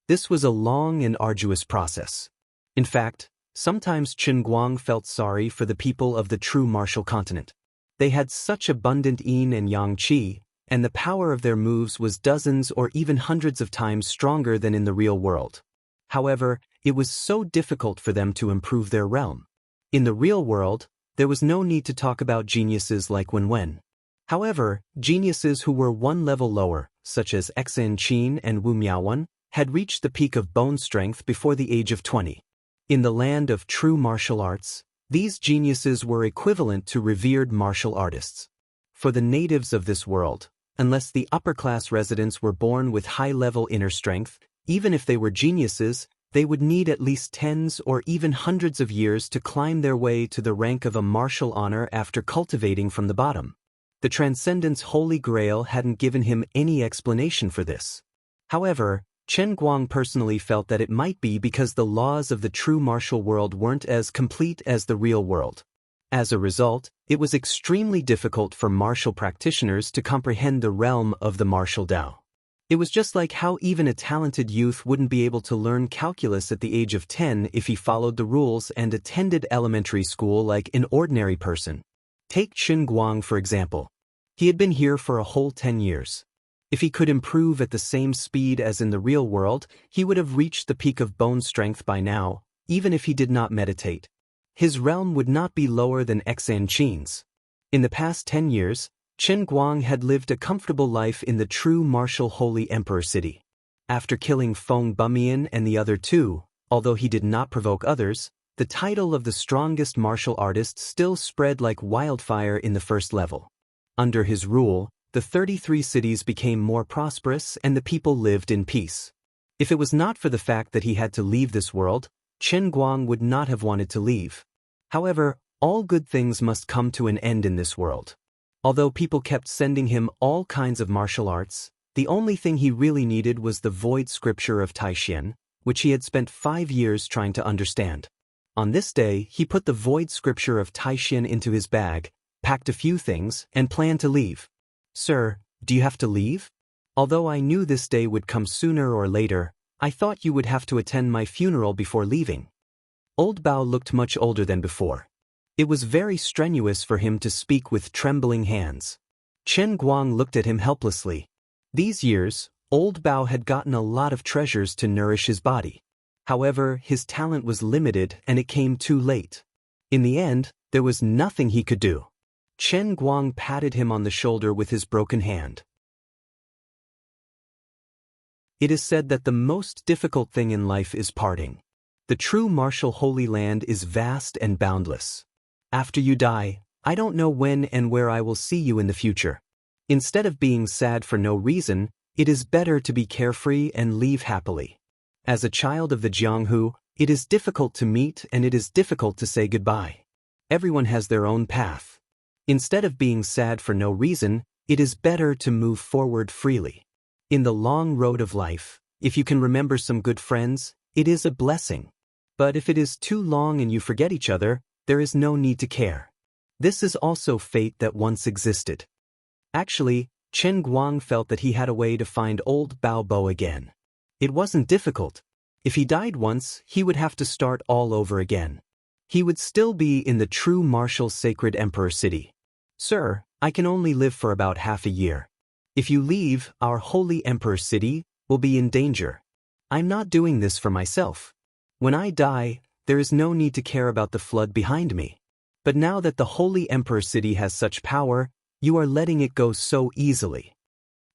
This was a long and arduous process. In fact, sometimes Qin Guang felt sorry for the people of the true martial continent. They had such abundant yin and yang qi, and the power of their moves was dozens or even hundreds of times stronger than in the real world. However, it was so difficult for them to improve their realm. In the real world, there was no need to talk about geniuses like Wen Wen. However, geniuses who were one level lower, such as Xan Qin and Wu Miaowen, had reached the peak of bone strength before the age of 20. In the land of true martial arts, these geniuses were equivalent to revered martial artists. For the natives of this world, unless the upper-class residents were born with high-level inner strength, even if they were geniuses, they would need at least tens or even hundreds of years to climb their way to the rank of a martial honor after cultivating from the bottom. The Transcendent's Holy Grail hadn't given him any explanation for this. However, Qin Guang personally felt that it might be because the laws of the true martial world weren't as complete as the real world. As a result, it was extremely difficult for martial practitioners to comprehend the realm of the martial Dao. It was just like how even a talented youth wouldn't be able to learn calculus at the age of 10 if he followed the rules and attended elementary school like an ordinary person. Take Qin Guang for example. He had been here for a whole 10 years. If he could improve at the same speed as in the real world, he would have reached the peak of bone strength by now, even if he did not meditate. His realm would not be lower than Xan Qin's. In the past 10 years, Qin Guang had lived a comfortable life in the true martial Holy Emperor City. After killing Feng Bumian and the other two, although he did not provoke others, the title of the strongest martial artist still spread like wildfire in the first level. Under his rule, the 33 cities became more prosperous and the people lived in peace. If it was not for the fact that he had to leave this world, Qin Guang would not have wanted to leave. However, All good things must come to an end in this world. Although people kept sending him all kinds of martial arts, the only thing he really needed was the void scripture of Taishan, which he had spent 5 years trying to understand. On this day, he put the void scripture of Taishan into his bag, packed a few things, and planned to leave. "Sir, do you have to leave? Although I knew this day would come sooner or later, I thought you would have to attend my funeral before leaving." Old Bao looked much older than before. It was very strenuous for him to speak with trembling hands. Chen Guang looked at him helplessly. These years, Old Bao had gotten a lot of treasures to nourish his body. However, his talent was limited and it came too late. In the end, there was nothing he could do. Chen Guang patted him on the shoulder with his broken hand. It is said that the most difficult thing in life is parting. The true martial Holy Land is vast and boundless. After you die, I don't know when and where I will see you in the future. Instead of being sad for no reason, it is better to be carefree and leave happily. As a child of the Jianghu, it is difficult to meet and it is difficult to say goodbye. Everyone has their own path. Instead of being sad for no reason, it is better to move forward freely. In the long road of life, if you can remember some good friends, it is a blessing. But if it is too long and you forget each other, there is no need to care. This is also fate that once existed. Actually, Chen Guang felt that he had a way to find Old Bao Bo again. It wasn't difficult. If he died once, he would have to start all over again. He would still be in the true martial sacred emperor city. "Sir, I can only live for about half a year. If you leave, our holy emperor city will be in danger. I'm not doing this for myself. When I die, there is no need to care about the flood behind me. But now that the holy emperor city has such power, you are letting it go so easily."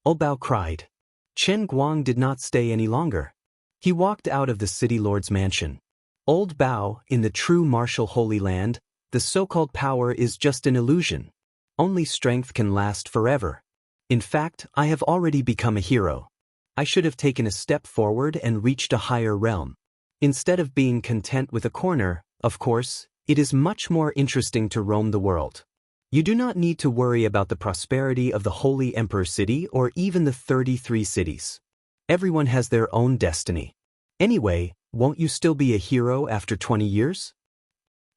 Old Bao cried. Chen Guang did not stay any longer. He walked out of the city lord's mansion. "Old Bao, in the true martial Holy Land, the so-called power is just an illusion. Only strength can last forever. In fact, I have already become a hero. I should have taken a step forward and reached a higher realm. Instead of being content with a corner, of course, it is much more interesting to roam the world. You do not need to worry about the prosperity of the Holy Emperor City or even the 33 cities. Everyone has their own destiny. Anyway, won't you still be a hero after 20 years?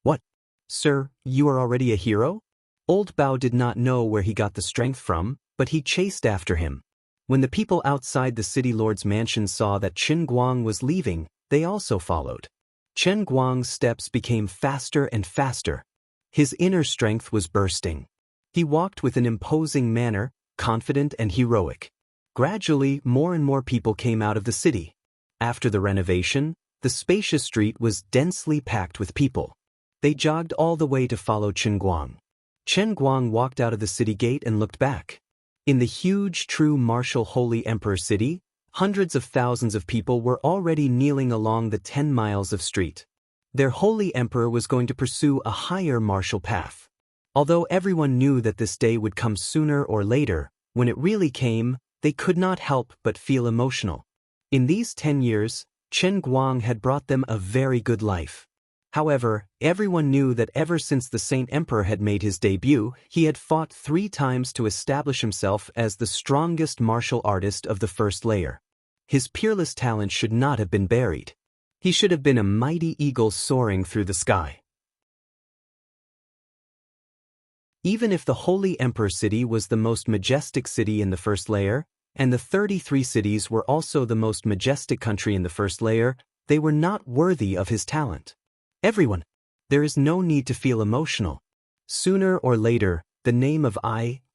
What? Sir, you are already a hero? Old Bao did not know where he got the strength from, but he chased after him. When the people outside the city lord's mansion saw that Chen Guang was leaving, they also followed. Chen Guang's steps became faster and faster. His inner strength was bursting. He walked with an imposing manner, confident and heroic. Gradually, more and more people came out of the city. After the renovation, the spacious street was densely packed with people. They jogged all the way to follow Chen Guang. Chen Guang walked out of the city gate and looked back. In the huge, true martial Holy Emperor City, hundreds of thousands of people were already kneeling along the 10 miles of street. Their holy emperor was going to pursue a higher martial path. Although everyone knew that this day would come sooner or later, when it really came, they could not help but feel emotional. In these 10 years, Chen Guang had brought them a very good life. However, everyone knew that ever since the Saint Emperor had made his debut, he had fought 3 times to establish himself as the strongest martial artist of the first layer. His peerless talent should not have been buried. He should have been a mighty eagle soaring through the sky. Even if the Holy Emperor City was the most majestic city in the first layer, and the 33 cities were also the most majestic country in the first layer, they were not worthy of his talent. Everyone, there is no need to feel emotional. Sooner or later, the name of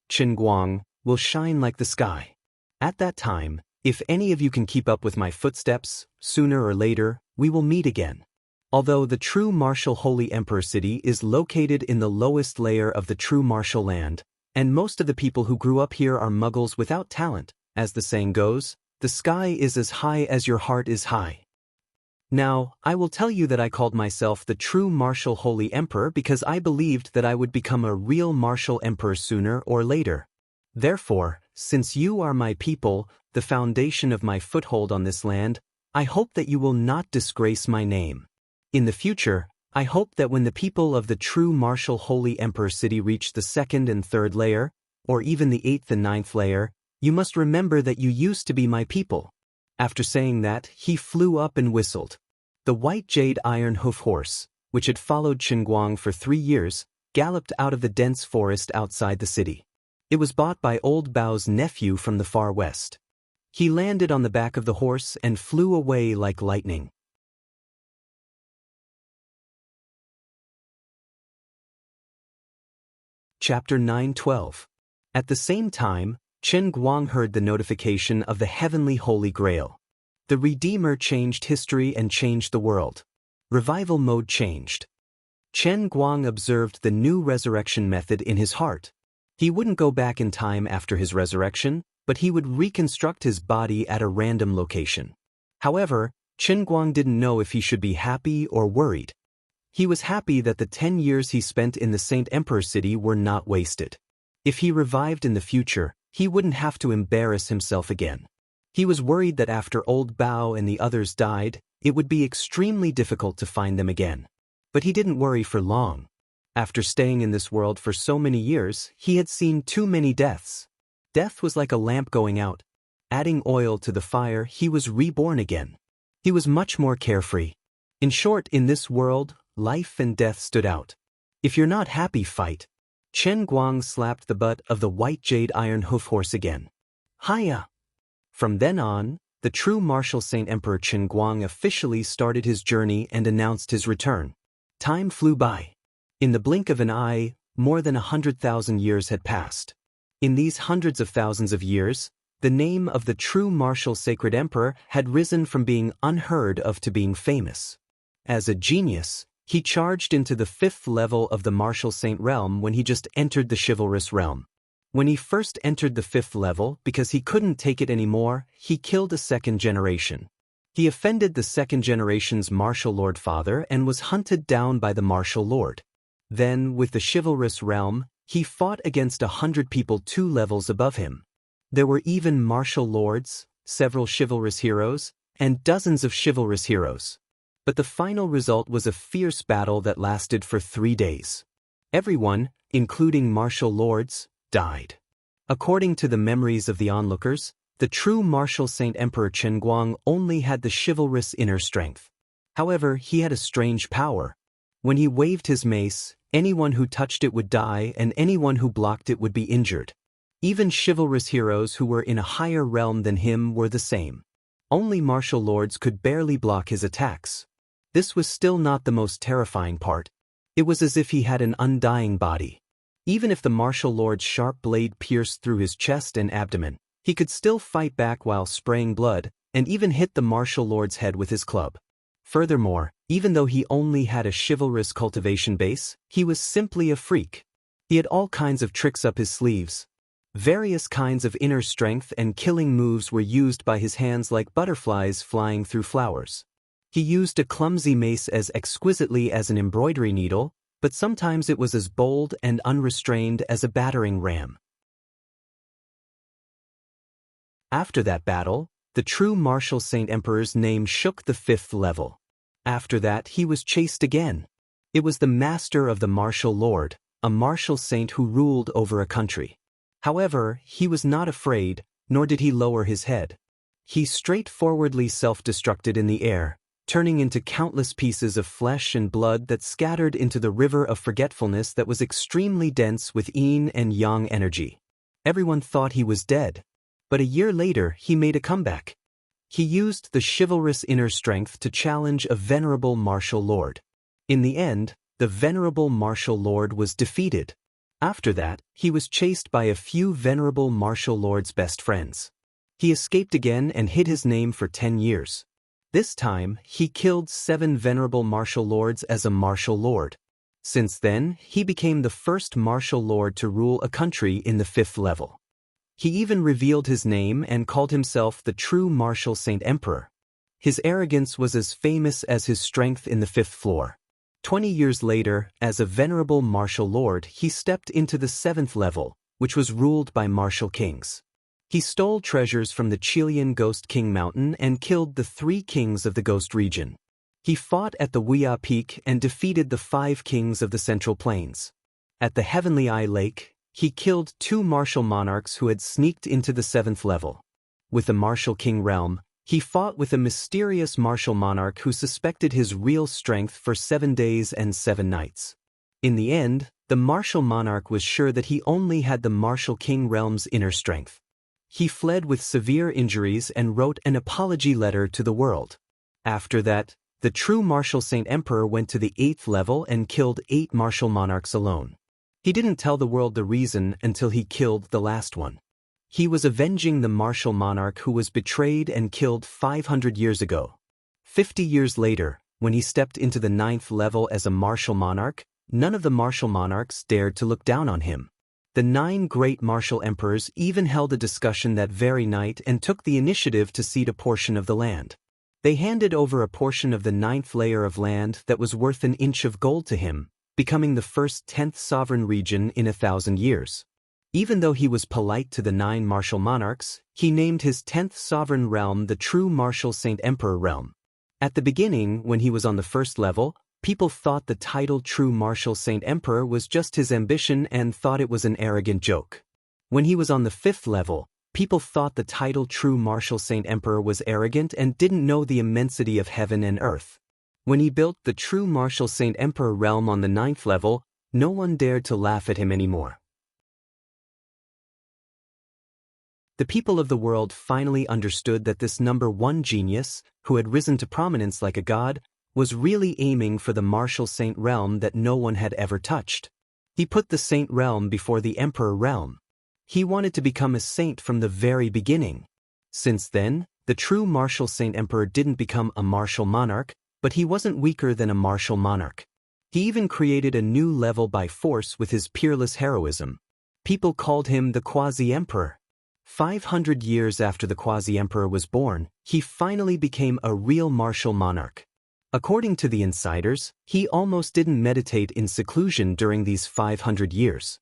Chen Guang, will shine like the sky. At that time, if any of you can keep up with my footsteps, sooner or later, we will meet again. Although the true martial Holy Emperor City is located in the lowest layer of the true martial land, and most of the people who grew up here are muggles without talent, as the saying goes, the sky is as high as your heart is high. Now, I will tell you that I called myself the true martial Holy Emperor because I believed that I would become a real martial emperor sooner or later. Therefore, since you are my people, the foundation of my foothold on this land, I hope that you will not disgrace my name. In the future, I hope that when the people of the true martial Holy Emperor City reach the 2nd and 3rd layer, or even the 8th and 9th layer, you must remember that you used to be my people." After saying that, he flew up and whistled. The white jade iron hoof horse, which had followed Qinguang for 3 years, galloped out of the dense forest outside the city. It was bought by old Bao's nephew from the far west. He landed on the back of the horse and flew away like lightning. Chapter 9:12. At the same time, Chen Guang heard the notification of the heavenly Holy Grail. The Redeemer changed history and changed the world. Revival mode changed. Chen Guang observed the new resurrection method in his heart. He wouldn't go back in time after his resurrection, but he would reconstruct his body at a random location. However, Chen Guang didn't know if he should be happy or worried. He was happy that the 10 years he spent in the Saint Emperor City were not wasted. If he revived in the future, he wouldn't have to embarrass himself again. He was worried that after old Bao and the others died, it would be extremely difficult to find them again. But he didn't worry for long. After staying in this world for so many years, he had seen too many deaths. Death was like a lamp going out. Adding oil to the fire, he was reborn again. He was much more carefree. In short, in this world, life and death stood out. If you're not happy, fight. Chen Guang slapped the butt of the white jade iron hoof horse again. Hiya! From then on, the true martial Saint Emperor Chen Guang officially started his journey and announced his return. Time flew by. In the blink of an eye, more than 100,000 years had passed. In these hundreds of thousands of years, the name of the true martial sacred emperor had risen from being unheard of to being famous. As a genius, he charged into the 5th level of the martial saint realm when he just entered the chivalrous realm. When he first entered the 5th level, because he couldn't take it anymore, he killed a 2nd generation. He offended the 2nd generation's martial lord father and was hunted down by the martial lord. Then, with the chivalrous realm, he fought against 100 people 2 levels above him. There were even martial lords, several chivalrous heroes, and dozens of chivalrous heroes. But the final result was a fierce battle that lasted for 3 days. Everyone, including martial lords, died. According to the memories of the onlookers, the true martial Saint Emperor Chen Guang only had the chivalrous inner strength. However, he had a strange power. When he waved his mace, anyone who touched it would die and anyone who blocked it would be injured. Even chivalrous heroes who were in a higher realm than him were the same. Only martial lords could barely block his attacks. This was still not the most terrifying part. It was as if he had an undying body. Even if the martial lord's sharp blade pierced through his chest and abdomen, he could still fight back while spraying blood, and even hit the martial lord's head with his club. Furthermore, even though he only had a chivalrous cultivation base, he was simply a freak. He had all kinds of tricks up his sleeves. Various kinds of inner strength and killing moves were used by his hands like butterflies flying through flowers. He used a clumsy mace as exquisitely as an embroidery needle, but sometimes it was as bold and unrestrained as a battering ram. After that battle, the true martial Saint Emperor's name shook the 5th level. After that, he was chased again. It was the master of the martial lord, a martial saint who ruled over a country. However, he was not afraid, nor did he lower his head. He straightforwardly self-destructed in the air, turning into countless pieces of flesh and blood that scattered into the river of forgetfulness that was extremely dense with yin and yang energy. Everyone thought he was dead. But a year later, he made a comeback. He used the chivalrous inner strength to challenge a venerable martial lord. In the end, the venerable martial lord was defeated. After that, he was chased by a few venerable martial lord's best friends. He escaped again and hid his name for 10 years. This time, he killed 7 venerable martial lords as a martial lord. Since then, he became the first martial lord to rule a country in the 5th level. He even revealed his name and called himself the true martial Saint Emperor. His arrogance was as famous as his strength in the 5th floor. 20 years later, as a venerable martial lord, he stepped into the 7th level, which was ruled by martial kings. He stole treasures from the Chilean Ghost King Mountain and killed the 3 kings of the Ghost region. He fought at the Wuxia Peak and defeated the 5 kings of the Central Plains. At the Heavenly Eye Lake, he killed 2 martial monarchs who had sneaked into the 7th level. With the Martial King realm, he fought with a mysterious martial monarch who suspected his real strength for 7 days and 7 nights. In the end, the martial monarch was sure that he only had the Martial King realm's inner strength. He fled with severe injuries and wrote an apology letter to the world. After that, the true martial Saint Emperor went to the 8th level and killed 8 martial monarchs alone. He didn't tell the world the reason until he killed the last one. He was avenging the martial monarch who was betrayed and killed 500 years ago. 50 years later, when he stepped into the 9th level as a martial monarch, none of the martial monarchs dared to look down on him. The 9 great martial emperors even held a discussion that very night and took the initiative to cede a portion of the land. They handed over a portion of the 9th layer of land that was worth an inch of gold to him, becoming the first 10th sovereign region in 1,000 years. Even though he was polite to the 9 martial monarchs, he named his 10th sovereign realm the true martial Saint Emperor realm. At the beginning, when he was on the 1st level, people thought the title True Martial Saint Emperor was just his ambition and thought it was an arrogant joke. When he was on the 5th level, people thought the title True Martial Saint Emperor was arrogant and didn't know the immensity of heaven and earth. When he built the True Martial Saint Emperor realm on the 9th level, no one dared to laugh at him anymore. The people of the world finally understood that this number 1 genius, who had risen to prominence like a god, was really aiming for the martial saint realm that no one had ever touched. He put the saint realm before the emperor realm. He wanted to become a saint from the very beginning. Since then, the true martial Saint Emperor didn't become a martial monarch, but he wasn't weaker than a martial monarch. He even created a new level by force with his peerless heroism. People called him the Quasi-Emperor. 500 years after the Quasi-Emperor was born, he finally became a real martial monarch. According to the insiders, he almost didn't meditate in seclusion during these 500 years.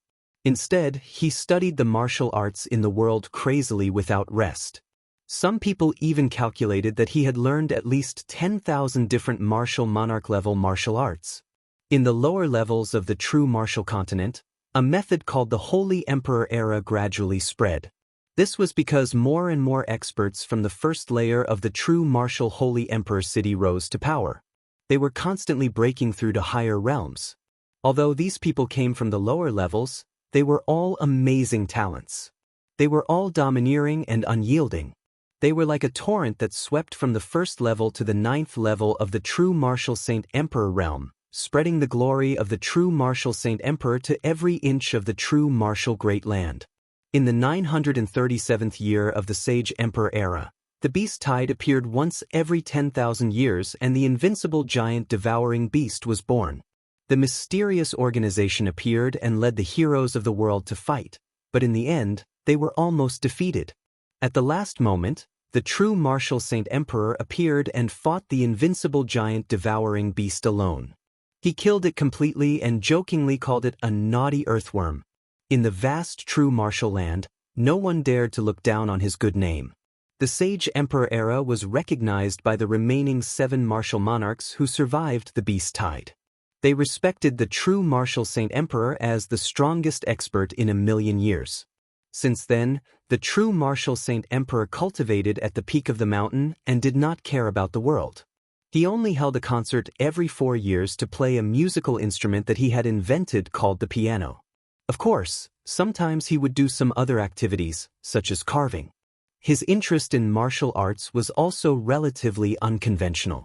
Instead, he studied the martial arts in the world crazily without rest. Some people even calculated that he had learned at least 10,000 different martial monarch-level martial arts. In the lower levels of the true martial continent, a method called the Holy Emperor era gradually spread. This was because more and more experts from the first layer of the true martial Holy Emperor city rose to power. They were constantly breaking through to higher realms. Although these people came from the lower levels, they were all amazing talents. They were all domineering and unyielding. They were like a torrent that swept from the 1st level to the 9th level of the true martial Saint Emperor realm, spreading the glory of the true martial Saint Emperor to every inch of the true martial great land. In the 937th year of the Sage Emperor era, the beast tide appeared once every 10,000 years and the invincible giant devouring beast was born. The mysterious organization appeared and led the heroes of the world to fight, but in the end, they were almost defeated. At the last moment, the true martial Saint Emperor appeared and fought the invincible giant devouring beast alone. He killed it completely and jokingly called it a naughty earthworm. In the vast true martial land, no one dared to look down on his good name. The Sage Emperor era was recognized by the remaining 7 martial monarchs who survived the beast tide. They respected the true martial Saint Emperor as the strongest expert in 1,000,000 years. Since then, the true martial Saint Emperor cultivated at the peak of the mountain and did not care about the world. He only held a concert every 4 years to play a musical instrument that he had invented called the piano. Of course, sometimes he would do some other activities, such as carving. His interest in martial arts was also relatively unconventional.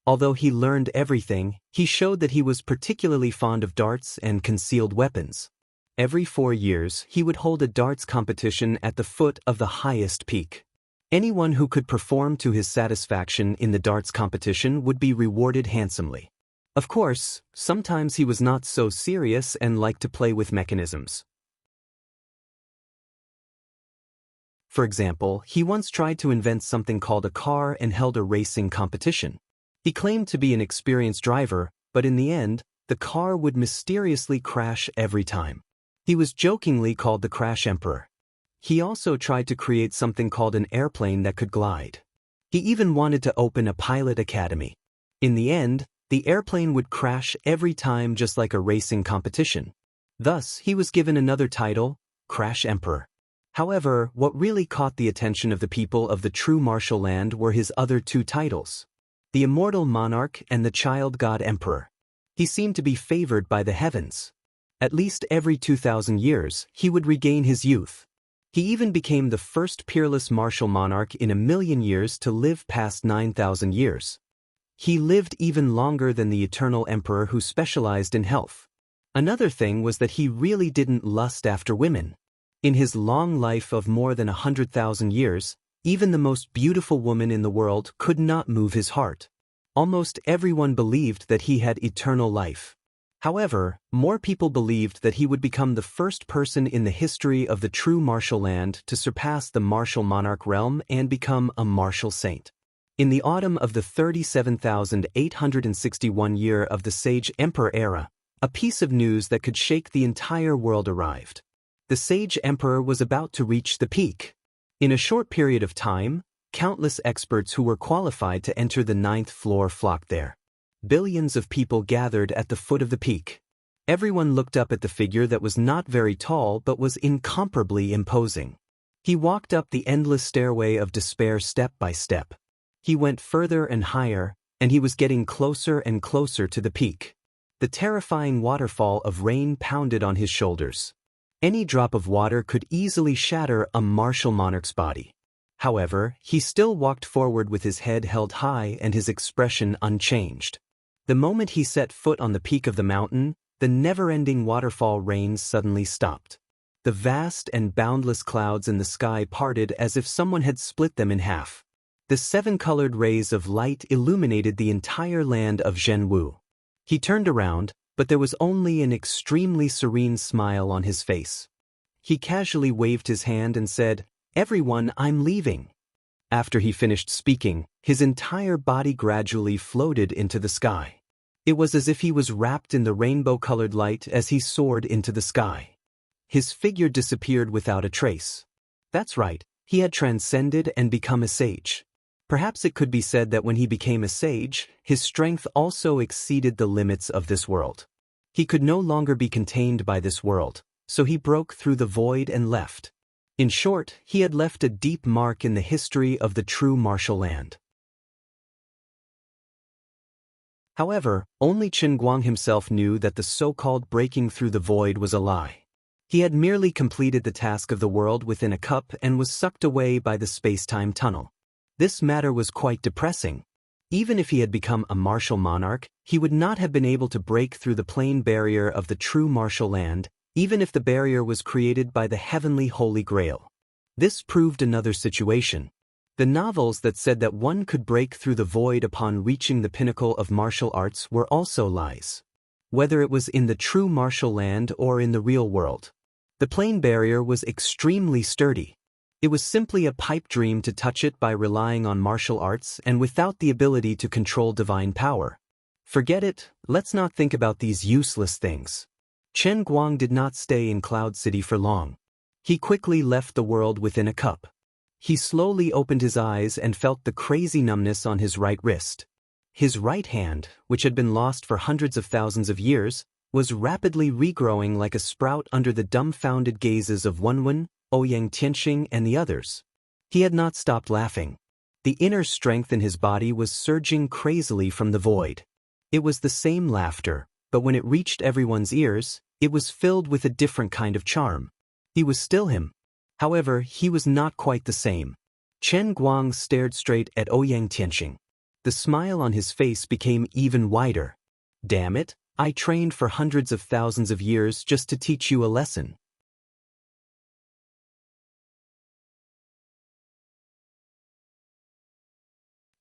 Although he learned everything, he showed that he was particularly fond of darts and concealed weapons. Every 4 years, he would hold a darts competition at the foot of the highest peak. Anyone who could perform to his satisfaction in the darts competition would be rewarded handsomely. Of course, sometimes he was not so serious and liked to play with mechanisms. For example, he once tried to invent something called a car and held a racing competition. He claimed to be an experienced driver, but in the end, the car would mysteriously crash every time. He was jokingly called the Crash Emperor. He also tried to create something called an airplane that could glide. He even wanted to open a pilot academy. In the end, the airplane would crash every time, just like a racing competition. Thus, he was given another title, Crash Emperor. However, what really caught the attention of the people of the true martial land were his other two titles, the Immortal Monarch and the Child God Emperor. He seemed to be favored by the heavens. At least every 2,000 years, he would regain his youth. He even became the first peerless martial monarch in 1,000,000 years to live past 9,000 years. He lived even longer than the eternal emperor who specialized in health. Another thing was that he really didn't lust after women. In his long life of more than 100,000 years, even the most beautiful woman in the world could not move his heart. Almost everyone believed that he had eternal life. However, more people believed that he would become the first person in the history of the true martial land to surpass the martial monarch realm and become a martial saint. In the autumn of the 37,861 year of the Sage Emperor era, a piece of news that could shake the entire world arrived. The Sage Emperor was about to reach the peak. In a short period of time, countless experts who were qualified to enter the 9th floor flocked there. Billions of people gathered at the foot of the peak. Everyone looked up at the figure that was not very tall but was incomparably imposing. He walked up the endless stairway of despair step by step. He went further and higher, and he was getting closer and closer to the peak. The terrifying waterfall of rain pounded on his shoulders. Any drop of water could easily shatter a martial monarch's body. However, he still walked forward with his head held high and his expression unchanged. The moment he set foot on the peak of the mountain, the never-ending waterfall rains suddenly stopped. The vast and boundless clouds in the sky parted as if someone had split them in half. The 7-colored rays of light illuminated the entire land of Zhenwu. He turned around, but there was only an extremely serene smile on his face. He casually waved his hand and said, "Everyone, I'm leaving." After he finished speaking, his entire body gradually floated into the sky. It was as if he was wrapped in the rainbow-colored light as he soared into the sky. His figure disappeared without a trace. That's right, he had transcended and become a sage. Perhaps it could be said that when he became a sage, his strength also exceeded the limits of this world. He could no longer be contained by this world, so he broke through the void and left. In short, he had left a deep mark in the history of the true martial land. However, only Chen Guang himself knew that the so-called breaking through the void was a lie. He had merely completed the task of the world within a cup and was sucked away by the space-time tunnel. This matter was quite depressing. Even if he had become a martial monarch, he would not have been able to break through the plain barrier of the true martial land, even if the barrier was created by the heavenly Holy Grail. This proved another situation. The novels that said that one could break through the void upon reaching the pinnacle of martial arts were also lies. Whether it was in the true martial land or in the real world, the plain barrier was extremely sturdy. It was simply a pipe dream to touch it by relying on martial arts and without the ability to control divine power. Forget it, let's not think about these useless things. Chen Guang did not stay in Cloud City for long. He quickly left the world within a cup. He slowly opened his eyes and felt the crazy numbness on his right wrist. His right hand, which had been lost for hundreds of thousands of years, was rapidly regrowing like a sprout under the dumbfounded gazes of Wang Lin, Wuxia and Xianxia and the others. He had not stopped laughing. The inner strength in his body was surging crazily from the void. It was the same laughter, but when it reached everyone's ears, it was filled with a different kind of charm. He was still him. However, he was not quite the same. Chen Guang stared straight at Wuxia and Xianxia. The smile on his face became even wider. "Damn it, I trained for hundreds of thousands of years just to teach you a lesson."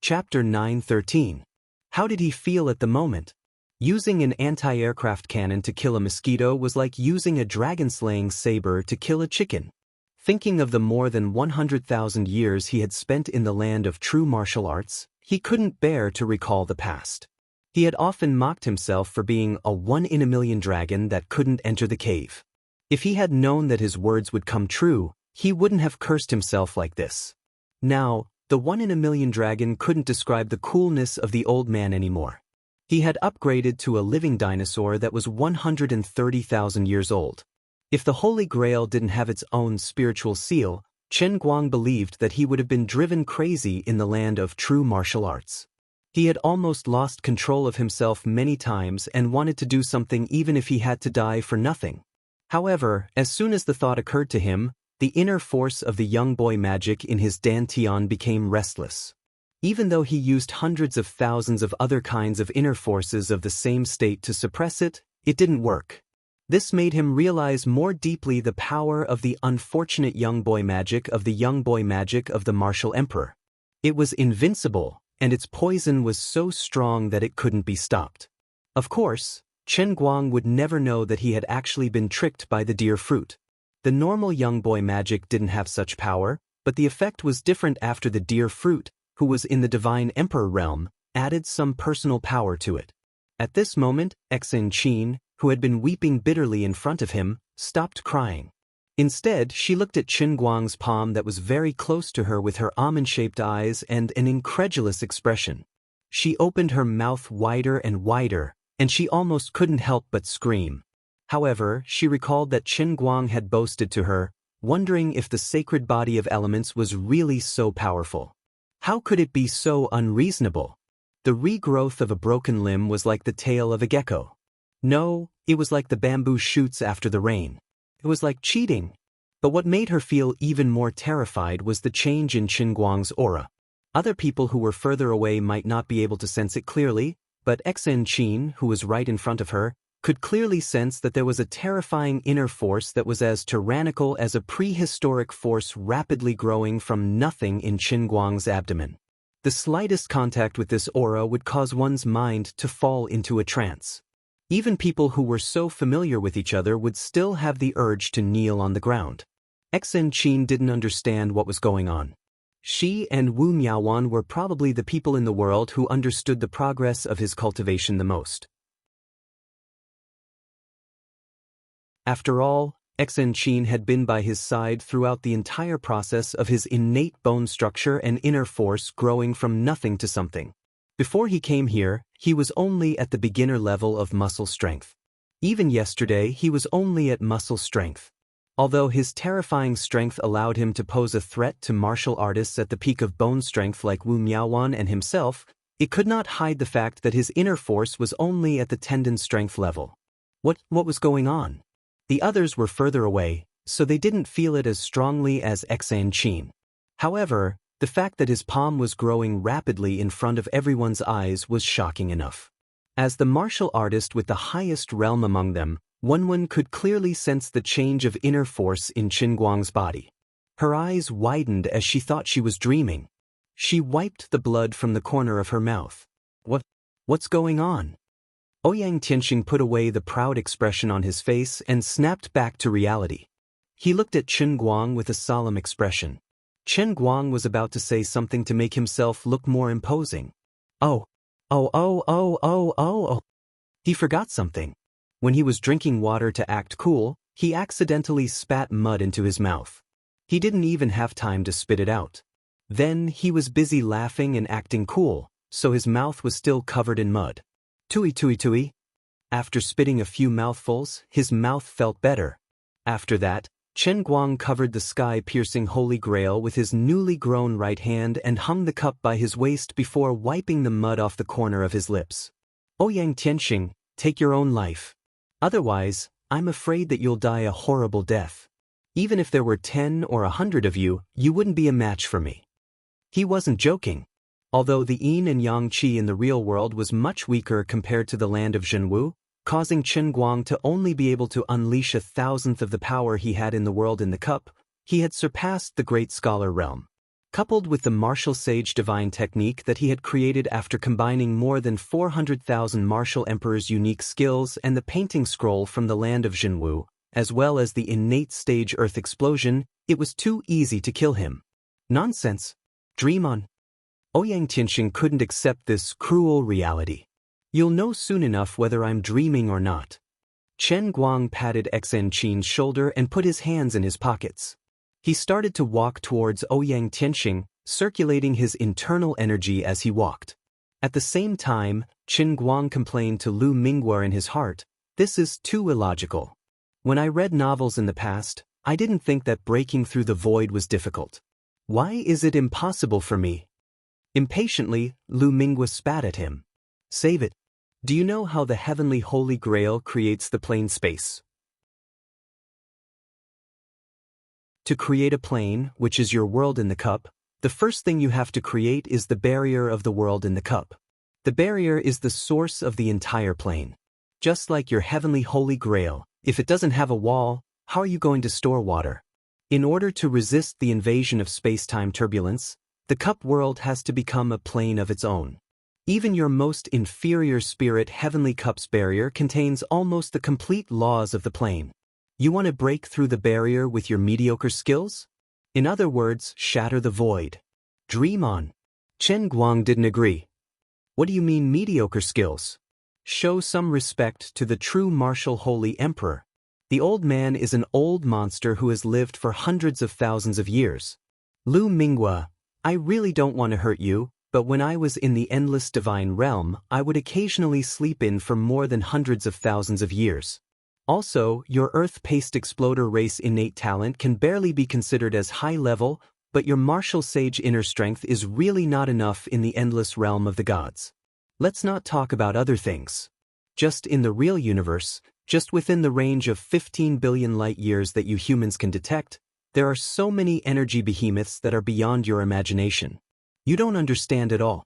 Chapter 9:13. How did he feel at the moment? Using an anti-aircraft cannon to kill a mosquito was like using a dragon-slaying saber to kill a chicken. Thinking of the more than 100,000 years he had spent in the land of true martial arts, he couldn't bear to recall the past. He had often mocked himself for being a one-in-a-million dragon that couldn't enter the cave. If he had known that his words would come true, he wouldn't have cursed himself like this. Now, The one-in-a-million dragon couldn't describe the coolness of the old man anymore. He had upgraded to a living dinosaur that was 130,000 years old. If the Holy Grail didn't have its own spiritual seal, Chen Guang believed that he would have been driven crazy in the land of true martial arts. He had almost lost control of himself many times and wanted to do something even if he had to die for nothing. However, as soon as the thought occurred to him, the inner force of the young boy magic in his dantian became restless. Even though he used hundreds of thousands of other kinds of inner forces of the same state to suppress it, it didn't work. This made him realize more deeply the power of the unfortunate young boy magic of the martial emperor. It was invincible, and its poison was so strong that it couldn't be stopped. Of course, Chen Guang would never know that he had actually been tricked by the deer fruit. The normal young boy magic didn't have such power, but the effect was different after the deer fruit, who was in the divine emperor realm, added some personal power to it. At this moment, Xianxia, who had been weeping bitterly in front of him, stopped crying. Instead, she looked at Chen Guang's palm that was very close to her with her almond-shaped eyes and an incredulous expression. She opened her mouth wider and wider, and she almost couldn't help but scream. However, she recalled that Chen Guang had boasted to her, wondering if the sacred body of elements was really so powerful. How could it be so unreasonable? The regrowth of a broken limb was like the tail of a gecko. No, it was like the bamboo shoots after the rain. It was like cheating. But what made her feel even more terrified was the change in Chen Guang's aura. Other people who were further away might not be able to sense it clearly, but Xianxia, who was right in front of her, could clearly sense that there was a terrifying inner force that was as tyrannical as a prehistoric force rapidly growing from nothing in Chen Guang's abdomen. The slightest contact with this aura would cause one's mind to fall into a trance. Even people who were so familiar with each other would still have the urge to kneel on the ground. Xianxia didn't understand what was going on. She and Wu Miaowan were probably the people in the world who understood the progress of his cultivation the most. After all, Xianxia had been by his side throughout the entire process of his innate bone structure and inner force growing from nothing to something. Before he came here, he was only at the beginner level of muscle strength. Even yesterday, he was only at muscle strength. Although his terrifying strength allowed him to pose a threat to martial artists at the peak of bone strength like Wu Miaowan and himself, it could not hide the fact that his inner force was only at the tendon strength level. What was going on? The others were further away, so they didn't feel it as strongly as Xianxia. However, the fact that his palm was growing rapidly in front of everyone's eyes was shocking enough. As the martial artist with the highest realm among them, Wenwen could clearly sense the change of inner force in Chen Guang's body. Her eyes widened as she thought she was dreaming. She wiped the blood from the corner of her mouth. What's going on? Ouyang Tianxing put away the proud expression on his face and snapped back to reality. He looked at Chen Guang with a solemn expression. Chen Guang was about to say something to make himself look more imposing. Oh. He forgot something. When he was drinking water to act cool, he accidentally spat mud into his mouth. He didn't even have time to spit it out. Then he was busy laughing and acting cool, so his mouth was still covered in mud. Tui. After spitting a few mouthfuls, his mouth felt better. After that, Chen Guang covered the sky-piercing Holy Grail with his newly grown right hand and hung the cup by his waist before wiping the mud off the corner of his lips. Ouyang Tianxing, take your own life. Otherwise, I'm afraid that you'll die a horrible death. Even if there were 10 or 100 of you, you wouldn't be a match for me. He wasn't joking. Although the yin and yang qi in the real world was much weaker compared to the land of Zhenwu, causing Chen Guang to only be able to unleash 1,000th of the power he had in the world in the cup, he had surpassed the great scholar realm. Coupled with the martial sage divine technique that he had created after combining more than 400,000 martial emperor's unique skills and the painting scroll from the land of Zhenwu, as well as the innate stage earth explosion, it was too easy to kill him. Nonsense. Dream on. Ouyang Tianxing couldn't accept this cruel reality. You'll know soon enough whether I'm dreaming or not. Chen Guang patted Xianxia's shoulder and put his hands in his pockets. He started to walk towards Ouyang Tianxing, circulating his internal energy as he walked. At the same time, Qin Guang complained to Lu Minghua in his heart, "This is too illogical. When I read novels in the past, I didn't think that breaking through the void was difficult. Why is it impossible for me?" Impatiently, Lu Minghua spat at him. "Save it. Do you know how the heavenly Holy Grail creates the plane space? To create a plane, which is your world in the cup, the first thing you have to create is the barrier of the world in the cup. The barrier is the source of the entire plane. Just like your heavenly Holy Grail, if it doesn't have a wall, how are you going to store water? In order to resist the invasion of space-time turbulence, the cup world has to become a plane of its own. Even your most inferior spirit heavenly cup's barrier contains almost the complete laws of the plane. You want to break through the barrier with your mediocre skills? In other words, shatter the void. Dream on." Chen Guang didn't agree. "What do you mean mediocre skills? Show some respect to the true martial holy emperor. The old man is an old monster who has lived for hundreds of thousands of years." "Lu Minghua, I really don't want to hurt you, but when I was in the endless divine realm, I would occasionally sleep in for more than hundreds of thousands of years. Also, your earth-paced exploder race innate talent can barely be considered as high-level, but your martial sage inner strength is really not enough in the endless realm of the gods. Let's not talk about other things. Just in the real universe, just within the range of 15 billion light-years that you humans can detect, there are so many energy behemoths that are beyond your imagination. You don't understand at all.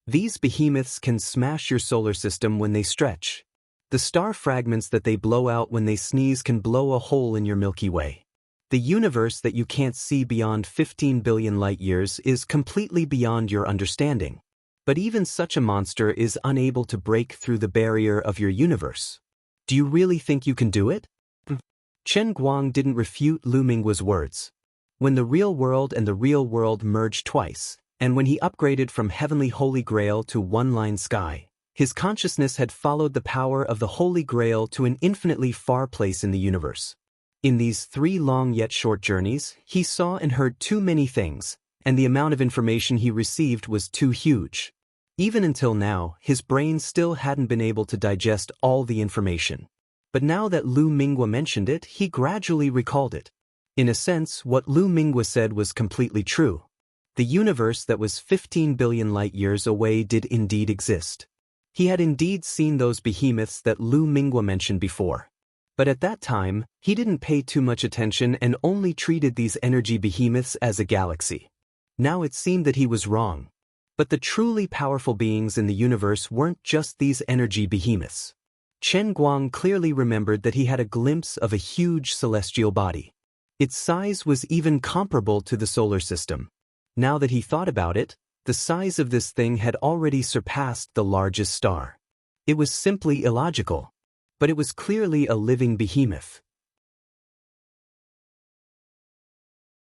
These behemoths can smash your solar system when they stretch. The star fragments that they blow out when they sneeze can blow a hole in your Milky Way. The universe that you can't see beyond 15 billion light-years is completely beyond your understanding. But even such a monster is unable to break through the barrier of your universe. Do you really think you can do it?" Chen Guang didn't refute Lu Minghua's words. When the real world and the real world merged twice, and when he upgraded from heavenly Holy Grail to one-line sky, his consciousness had followed the power of the Holy Grail to an infinitely far place in the universe. In these 3 long yet short journeys, he saw and heard too many things, and the amount of information he received was too huge. Even until now, his brain still hadn't been able to digest all the information. But now that Lu Minghua mentioned it, he gradually recalled it. In a sense, what Lu Minghua said was completely true. The universe that was 15 billion light-years away did indeed exist. He had indeed seen those behemoths that Lu Minghua mentioned before. But at that time, he didn't pay too much attention and only treated these energy behemoths as a galaxy. Now it seemed that he was wrong. But the truly powerful beings in the universe weren't just these energy behemoths. Chen Guang clearly remembered that he had a glimpse of a huge celestial body. Its size was even comparable to the solar system. Now that he thought about it, the size of this thing had already surpassed the largest star. It was simply illogical. But it was clearly a living behemoth.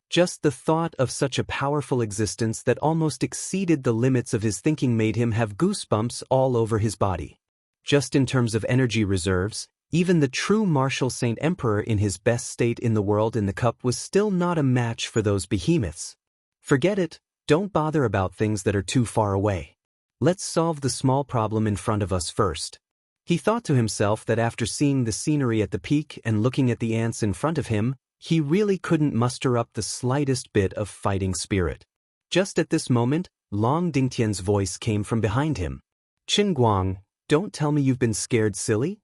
Just the thought of such a powerful existence that almost exceeded the limits of his thinking made him have goosebumps all over his body. Just in terms of energy reserves, even the true martial Saint Emperor in his best state in the world in the cup was still not a match for those behemoths. Forget it. Don't bother about things that are too far away. Let's solve the small problem in front of us first. He thought to himself that after seeing the scenery at the peak and looking at the ants in front of him, he really couldn't muster up the slightest bit of fighting spirit. Just at this moment, Long Dingtian's voice came from behind him. "Qin Guang, don't tell me you've been scared silly?"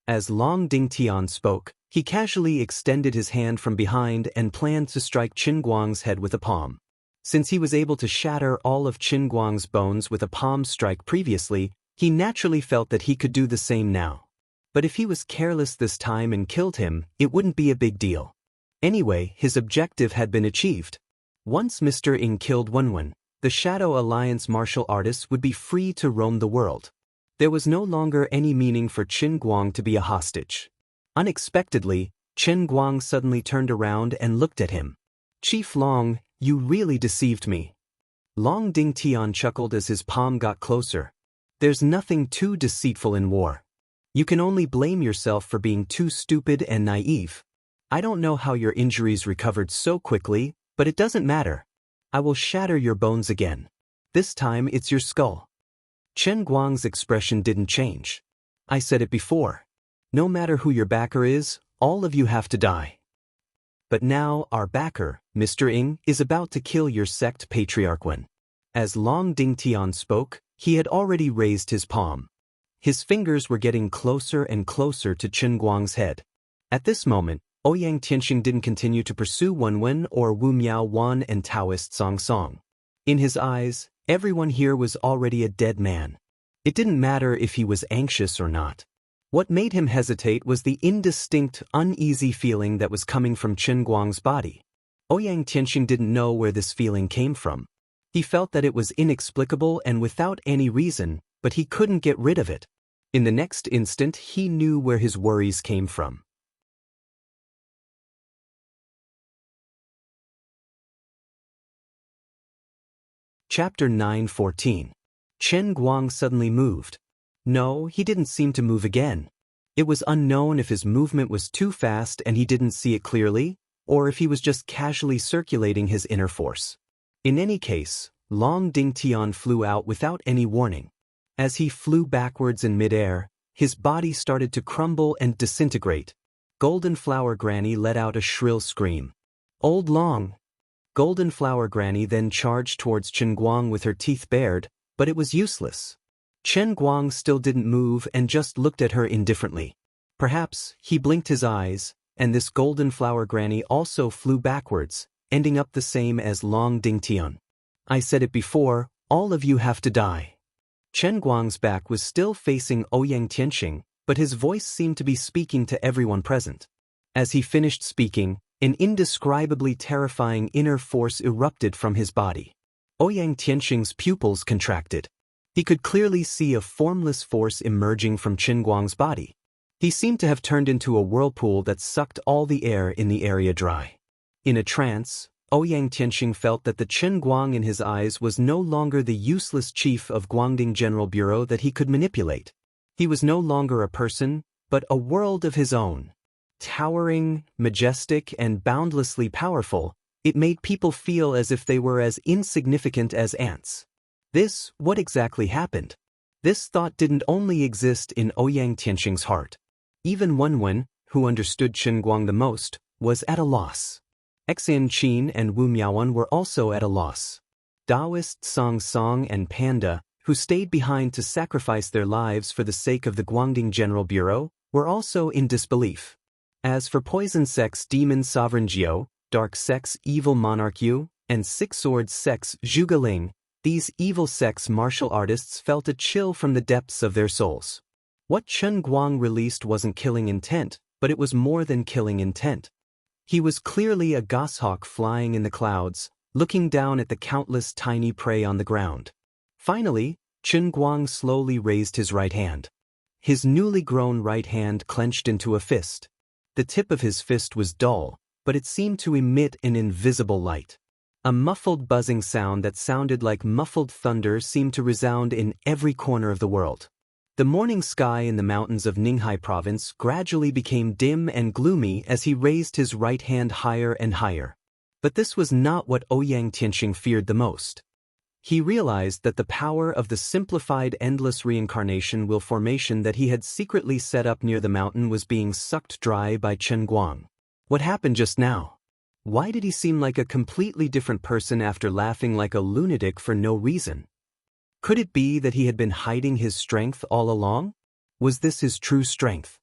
As Long Dingtian spoke, he casually extended his hand from behind and planned to strike Qin Guang's head with a palm. Since he was able to shatter all of Qin Guang's bones with a palm strike previously, he naturally felt that he could do the same now. But if he was careless this time and killed him, it wouldn't be a big deal. Anyway, his objective had been achieved. Once Mr. Ing killed Wenwen, the Shadow Alliance martial artists would be free to roam the world. There was no longer any meaning for Qin Guang to be a hostage. Unexpectedly, Qin Guang suddenly turned around and looked at him. "Chief Long, you really deceived me." Long Dingtian chuckled as his palm got closer. "There's nothing too deceitful in war. You can only blame yourself for being too stupid and naive. I don't know how your injuries recovered so quickly, but it doesn't matter. I will shatter your bones again. This time it's your skull. Chen Guang's expression didn't change. I said it before. No matter who your backer is, all of you have to die. But now our backer, Mr. Ing, is about to kill your sect patriarch Wen. As Long Dingtian spoke, he had already raised his palm. His fingers were getting closer and closer to Chen Guang's head. At this moment, Ouyang Tianxing didn't continue to pursue Wen Wen or Wu Miao Wan and Daoist Song Song. In his eyes, everyone here was already a dead man. It didn't matter if he was anxious or not. What made him hesitate was the indistinct, uneasy feeling that was coming from Chen Guang's body. Ouyang Tianxing didn't know where this feeling came from. He felt that it was inexplicable and without any reason, but he couldn't get rid of it. In the next instant, he knew where his worries came from. Chapter 9:14. Chen Guang suddenly moved. No, he didn't seem to move again. It was unknown if his movement was too fast and he didn't see it clearly, or if he was just casually circulating his inner force. In any case, Long Dingtian flew out without any warning. As he flew backwards in midair, his body started to crumble and disintegrate. Golden Flower Granny let out a shrill scream. Old Long! Golden Flower Granny then charged towards Chen Guang with her teeth bared, but it was useless. Chen Guang still didn't move and just looked at her indifferently. Perhaps he blinked his eyes, and this Golden Flower Granny also flew backwards, ending up the same as Long Dingtian. I said it before, all of you have to die. Chen Guang's back was still facing Ouyang Tianxing, but his voice seemed to be speaking to everyone present. As he finished speaking, an indescribably terrifying inner force erupted from his body. Ouyang Tianxing's pupils contracted. He could clearly see a formless force emerging from Chen Guang's body. He seemed to have turned into a whirlpool that sucked all the air in the area dry. In a trance, Ouyang Tianxing felt that the Chen Guang in his eyes was no longer the useless chief of Guangding General Bureau that he could manipulate. He was no longer a person, but a world of his own. Towering, majestic, and boundlessly powerful, it made people feel as if they were as insignificant as ants. What exactly happened? This thought didn't only exist in Ouyang Tianxing's heart. Even Wen Wen, who understood Chen Guang the most, was at a loss. Xian Qin and Wu Miaowan were also at a loss. Daoist Song Song and Panda, who stayed behind to sacrifice their lives for the sake of the Guangding General Bureau, were also in disbelief. As for Poison Sect's Demon Sovereign Jiao, Dark Sect's Evil Monarch Yu, and Six Swords Sect's Zhuge Ling, these evil sect's martial artists felt a chill from the depths of their souls. What Chen Guang released wasn't killing intent, but it was more than killing intent. He was clearly a goshawk flying in the clouds, looking down at the countless tiny prey on the ground. Finally, Chen Guang slowly raised his right hand. His newly grown right hand clenched into a fist. The tip of his fist was dull, but it seemed to emit an invisible light. A muffled buzzing sound that sounded like muffled thunder seemed to resound in every corner of the world. The morning sky in the mountains of Ninghai province gradually became dim and gloomy as he raised his right hand higher and higher. But this was not what Ouyang Tianxing feared the most. He realized that the power of the simplified endless reincarnation will formation that he had secretly set up near the mountain was being sucked dry by Chen Guang. What happened just now? Why did he seem like a completely different person after laughing like a lunatic for no reason? Could it be that he had been hiding his strength all along? Was this his true strength?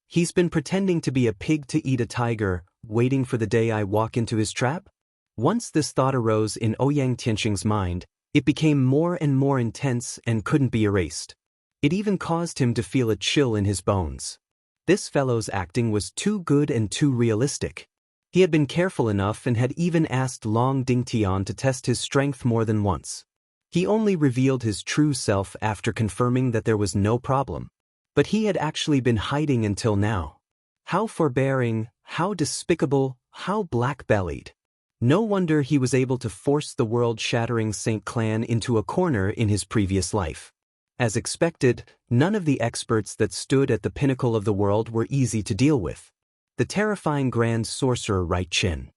He's been pretending to be a pig to eat a tiger, waiting for the day I walk into his trap? Once this thought arose in Ouyang Tianxing's mind, it became more and more intense and couldn't be erased. It even caused him to feel a chill in his bones. This fellow's acting was too good and too realistic. He had been careful enough and had even asked Long Dingtian to test his strength more than once. He only revealed his true self after confirming that there was no problem. But he had actually been hiding until now. How forbearing, how despicable, how black-bellied. No wonder he was able to force the world-shattering Saint Clan into a corner in his previous life. As expected, none of the experts that stood at the pinnacle of the world were easy to deal with. The terrifying Grand Sorcerer Right Chin.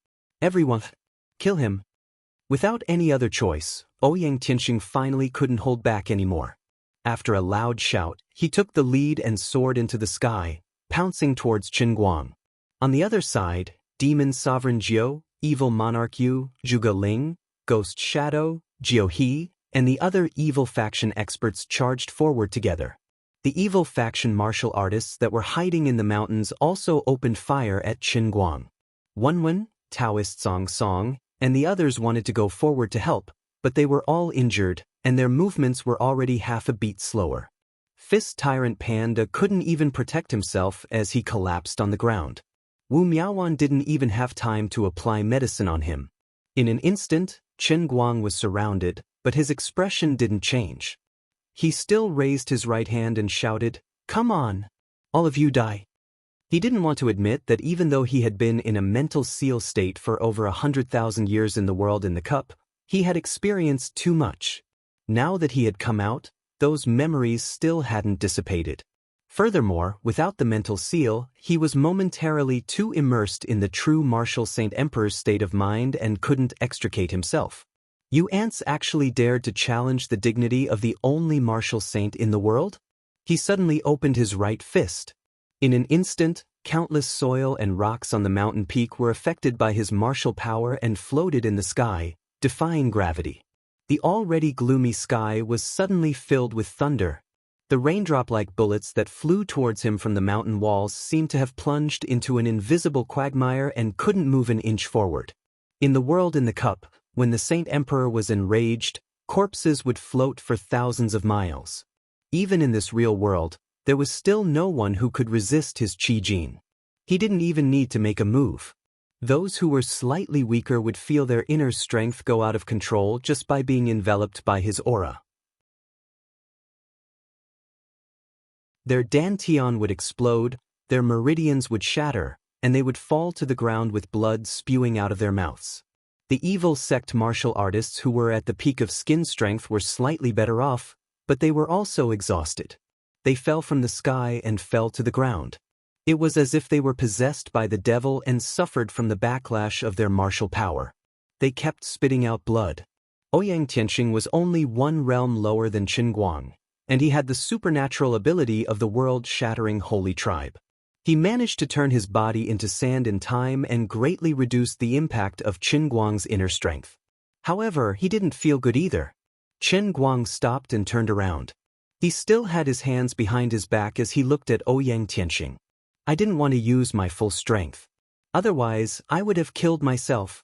Everyone, kill him. Without any other choice, Ouyang Tianxing finally couldn't hold back anymore. After a loud shout, he took the lead and soared into the sky, pouncing towards Qin Guang. On the other side, Demon Sovereign Jiu, Evil Monarch Yu, Zhuge Ling, Ghost Shadow, Jiu He, and the other evil faction experts charged forward together. The evil faction martial artists that were hiding in the mountains also opened fire at Qin Guang. Wenwen, Daoist Song Song, and the others wanted to go forward to help, but they were all injured, and their movements were already half a beat slower. Fist Tyrant Panda couldn't even protect himself as he collapsed on the ground. Wu Miaowan didn't even have time to apply medicine on him. In an instant, Qin Guang was surrounded, but his expression didn't change. He still raised his right hand and shouted, "Come on! All of you die!" He didn't want to admit that even though he had been in a mental seal state for over 100,000 years in the world in the cup, he had experienced too much. Now that he had come out, those memories still hadn't dissipated. Furthermore, without the mental seal, he was momentarily too immersed in the true martial Saint Emperor's state of mind and couldn't extricate himself. You ants actually dared to challenge the dignity of the only martial saint in the world? He suddenly opened his right fist. In an instant, countless soil and rocks on the mountain peak were affected by his martial power and floated in the sky, defying gravity. The already gloomy sky was suddenly filled with thunder. The raindrop-like bullets that flew towards him from the mountain walls seemed to have plunged into an invisible quagmire and couldn't move an inch forward. In the world in the cup, when the Saint Emperor was enraged, corpses would float for thousands of miles. Even in this real world, there was still no one who could resist his Qi Jin. He didn't even need to make a move. Those who were slightly weaker would feel their inner strength go out of control just by being enveloped by his aura. Their dantian would explode, their meridians would shatter, and they would fall to the ground with blood spewing out of their mouths. The evil sect martial artists who were at the peak of skin strength were slightly better off, but they were also exhausted. They fell from the sky and fell to the ground. It was as if they were possessed by the devil and suffered from the backlash of their martial power. They kept spitting out blood. Ouyang Tianxing was only one realm lower than Qin Guang, and he had the supernatural ability of the world-shattering holy tribe. He managed to turn his body into sand in time and greatly reduced the impact of Qin Guang's inner strength. However, he didn't feel good either. Qin Guang stopped and turned around. He still had his hands behind his back as he looked at Ouyang Tianxing. "I didn't want to use my full strength. Otherwise, I would have killed myself."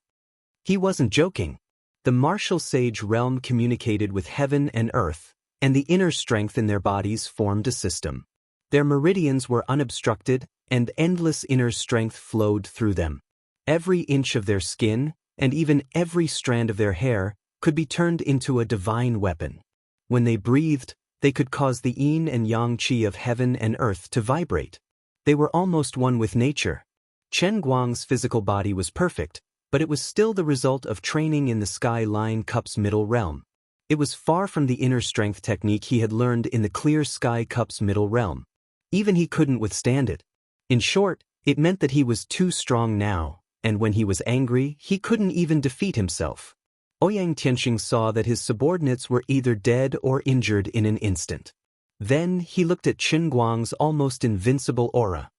He wasn't joking. The martial sage realm communicated with heaven and earth, and the inner strength in their bodies formed a system. Their meridians were unobstructed, and endless inner strength flowed through them. Every inch of their skin, and even every strand of their hair, could be turned into a divine weapon. When they breathed, they could cause the yin and yang qi of heaven and earth to vibrate. They were almost one with nature. Qin Guang's physical body was perfect, but it was still the result of training in the Sky Line Cup's middle realm. It was far from the inner strength technique he had learned in the Clear Sky Cup's middle realm. Even he couldn't withstand it. In short, it meant that he was too strong now, and when he was angry, he couldn't even defeat himself. Ouyang Tianxing saw that his subordinates were either dead or injured in an instant. Then he looked at Qin Guang's almost invincible aura.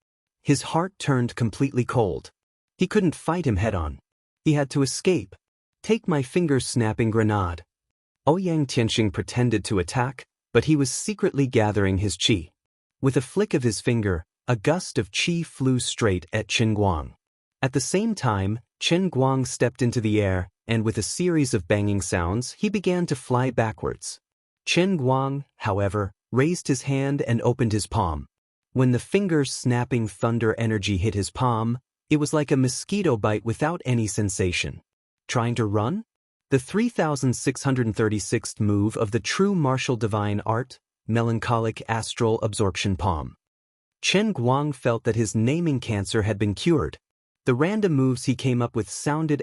His heart turned completely cold. He couldn't fight him head-on. He had to escape. "Take my finger-snapping grenade." Ouyang Tianxing pretended to attack, but he was secretly gathering his qi. With a flick of his finger, a gust of qi flew straight at Qin Guang. At the same time, Qin Guang stepped into the air, and with a series of banging sounds, he began to fly backwards. Qin Guang, however, raised his hand and opened his palm. When the finger-snapping thunder energy hit his palm, it was like a mosquito bite without any sensation. Trying to run? The 3636th move of the true martial divine art, melancholic astral absorption palm. Qin Guang felt that his naming cancer had been cured. The random moves he came up with sounded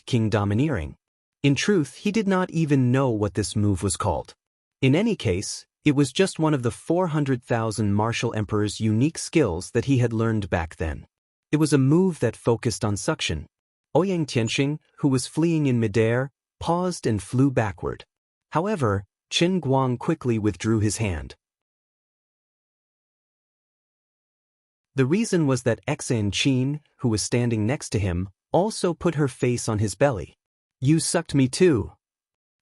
King domineering. In truth, he did not even know what this move was called. In any case, it was just one of the 400,000 martial emperor's unique skills that he had learned back then. It was a move that focused on suction. Ouyang Tianxing, who was fleeing in midair, paused and flew backward. However, Qin Guang quickly withdrew his hand. The reason was that Xan Qin, who was standing next to him, also put her face on his belly. You sucked me too.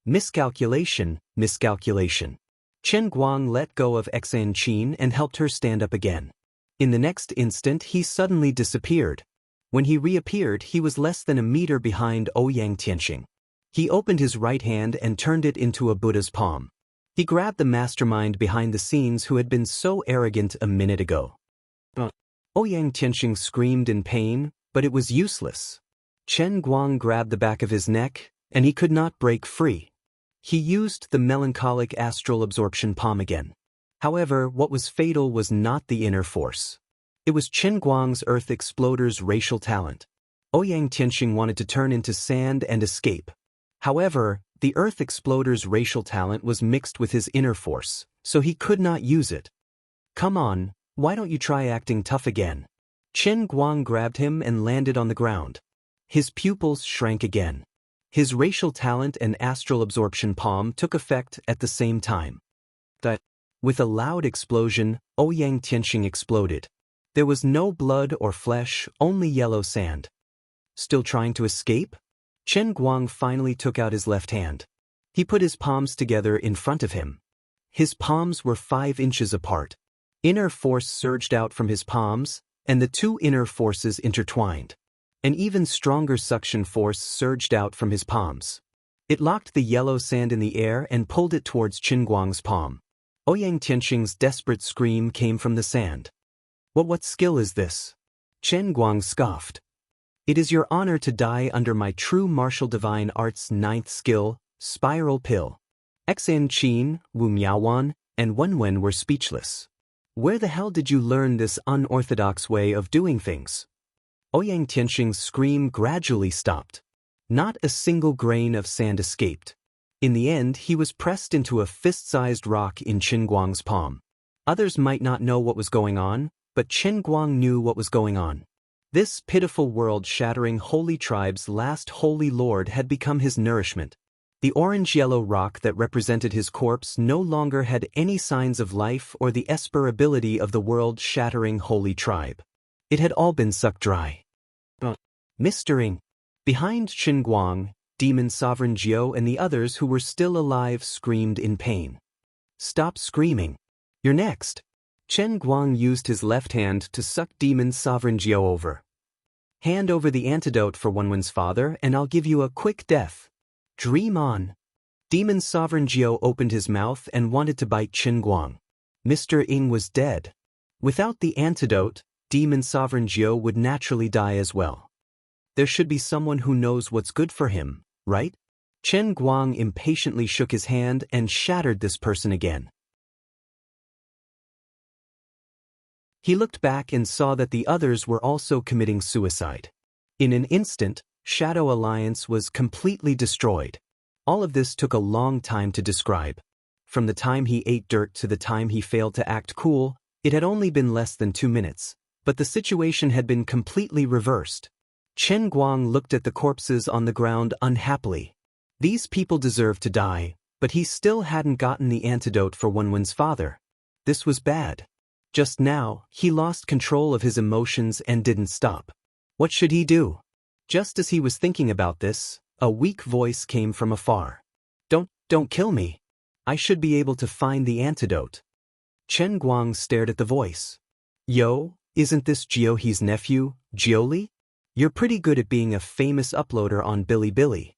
Miscalculation, miscalculation. Qin Guang let go of Xan Qin and helped her stand up again. In the next instant he suddenly disappeared. When he reappeared he was less than a meter behind Ouyang Tianxing. He opened his right hand and turned it into a Buddha's palm. He grabbed the mastermind behind the scenes who had been so arrogant a minute ago. Ouyang Tianxing screamed in pain, but it was useless. Qin Guang grabbed the back of his neck, and he could not break free. He used the melancholic astral absorption palm again. However, what was fatal was not the inner force. It was Qin Guang's Earth Exploder's racial talent. Ouyang Tianxing wanted to turn into sand and escape. However, the Earth Exploder's racial talent was mixed with his inner force, so he could not use it. Come on, why don't you try acting tough again? Qin Guang grabbed him and landed on the ground. His pupils shrank again. His racial talent and astral absorption palm took effect at the same time. With a loud explosion, Ouyang Tianxing exploded. There was no blood or flesh, only yellow sand. Still trying to escape? Qin Guang finally took out his left hand. He put his palms together in front of him. His palms were 5 inches apart. Inner force surged out from his palms, and the two inner forces intertwined. An even stronger suction force surged out from his palms. It locked the yellow sand in the air and pulled it towards Qin Guang's palm. Ouyang Tianxing's desperate scream came from the sand. What skill is this? Qin Guang scoffed. It is your honor to die under my true martial divine art's 9th skill, Spiral Pill. Xan Qin, Wu Miaowan, and Wenwen were speechless. Where the hell did you learn this unorthodox way of doing things? Ouyang Tianxing's scream gradually stopped. Not a single grain of sand escaped. In the end, he was pressed into a fist-sized rock in Qin Guang's palm. Others might not know what was going on, but Qin Guang knew what was going on. This pitiful world-shattering holy tribe's last holy lord had become his nourishment. The orange-yellow rock that represented his corpse no longer had any signs of life or the esper ability of the world-shattering holy tribe. It had all been sucked dry. Mr. Ing. Behind Qin Guang, Demon Sovereign Jiao and the others who were still alive screamed in pain. Stop screaming. You're next. Qin Guang used his left hand to suck Demon Sovereign Jiao over. Hand over the antidote for Wenwen's father and I'll give you a quick death. Dream on. Demon Sovereign Jiao opened his mouth and wanted to bite Qin Guang. Mr. Ing was dead. Without the antidote, Demon Sovereign Jiao would naturally die as well. There should be someone who knows what's good for him, right? Qin Guang impatiently shook his hand and shattered this person again. He looked back and saw that the others were also committing suicide. In an instant, Shadow Alliance was completely destroyed. All of this took a long time to describe. From the time he ate dirt to the time he failed to act cool, it had only been less than 2 minutes, but the situation had been completely reversed. Qin Guang looked at the corpses on the ground unhappily. These people deserved to die, but he still hadn't gotten the antidote for Wenwen's father. This was bad. Just now, he lost control of his emotions and didn't stop. What should he do? Just as he was thinking about this, a weak voice came from afar. Don't kill me. I should be able to find the antidote. Qin Guang stared at the voice. Yo, isn't this Jiaohe's nephew, Jiaoli? You're pretty good at being a famous uploader on Bilibili.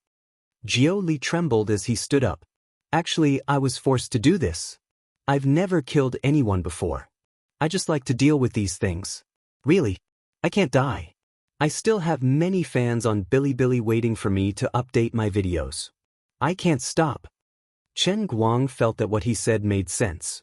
Jiaoli trembled as he stood up. Actually, I was forced to do this. I've never killed anyone before. I just like to deal with these things. Really, I can't die. I still have many fans on Bilibili waiting for me to update my videos. I can't stop. Qin Guang felt that what he said made sense.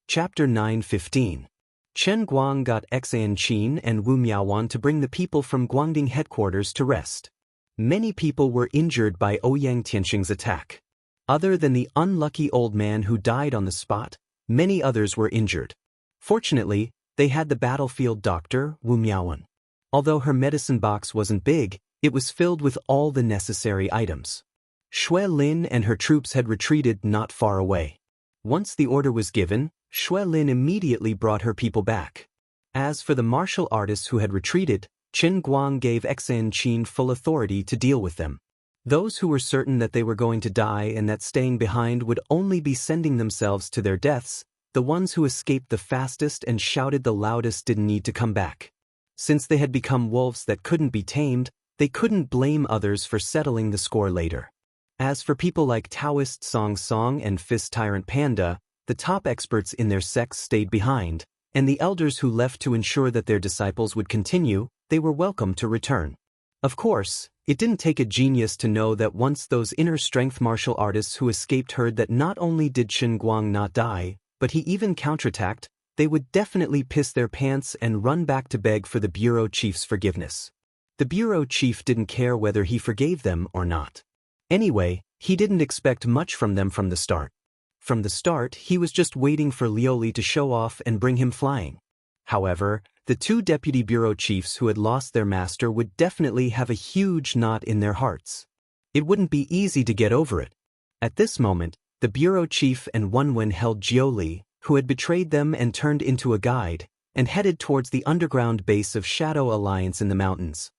Chapter 9:15. Qin Guang got Xan Qin and Wu Miaowan to bring the people from Guangding headquarters to rest. Many people were injured by Ouyang Tianxing's attack. Other than the unlucky old man who died on the spot, Many others were injured. Fortunately, they had the battlefield doctor, Wu Miaowen. Although her medicine box wasn't big, it was filled with all the necessary items. Shui Lin and her troops had retreated not far away. Once the order was given, Shui Lin immediately brought her people back. As for the martial artists who had retreated, Qin Guang gave Xan Qin full authority to deal with them. Those who were certain that they were going to die and that staying behind would only be sending themselves to their deaths, the ones who escaped the fastest and shouted the loudest didn't need to come back. Since they had become wolves that couldn't be tamed, they couldn't blame others for settling the score later. As for people like Daoist Song Song and Fist Tyrant Panda, the top experts in their sects stayed behind, and the elders who left to ensure that their disciples would continue, they were welcome to return. Of course, it didn't take a genius to know that once those inner strength martial artists who escaped heard that not only did Qin Guang not die, but he even counterattacked, they would definitely piss their pants and run back to beg for the bureau chief's forgiveness. The bureau chief didn't care whether he forgave them or not. Anyway, he didn't expect much from them from the start. From the start, he was just waiting for Liuli to show off and bring him flying. However, the two deputy bureau chiefs who had lost their master would definitely have a huge knot in their hearts. It wouldn't be easy to get over it. At this moment, the bureau chief and Wenwen held Jiuli, who had betrayed them and turned into a guide, and headed towards the underground base of Shadow Alliance in the mountains.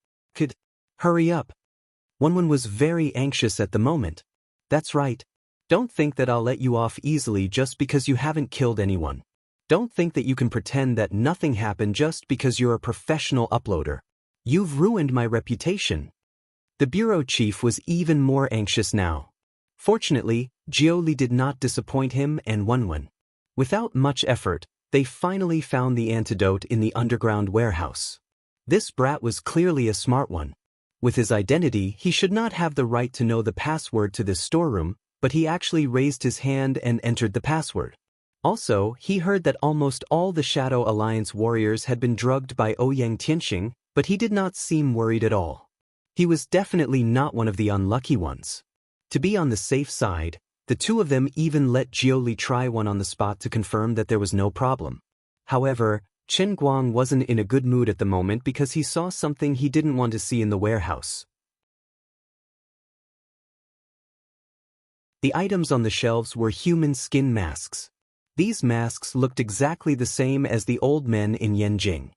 Hurry up. Wenwen was very anxious at the moment. That's right. Don't think that I'll let you off easily just because you haven't killed anyone. Don't think that you can pretend that nothing happened just because you're a professional uploader. You've ruined my reputation. The bureau chief was even more anxious now. Fortunately, Jiuli did not disappoint him and Wenwen. Without much effort, they finally found the antidote in the underground warehouse. This brat was clearly a smart one. With his identity, he should not have the right to know the password to this storeroom, but he actually raised his hand and entered the password. Also, he heard that almost all the Shadow Alliance warriors had been drugged by Ouyang Tianxing, but he did not seem worried at all. He was definitely not one of the unlucky ones. To be on the safe side, the two of them even let Jiuli try one on the spot to confirm that there was no problem. However, Qin Guang wasn't in a good mood at the moment because he saw something he didn't want to see in the warehouse. The items on the shelves were human skin masks. These masks looked exactly the same as the old men in Yanjing.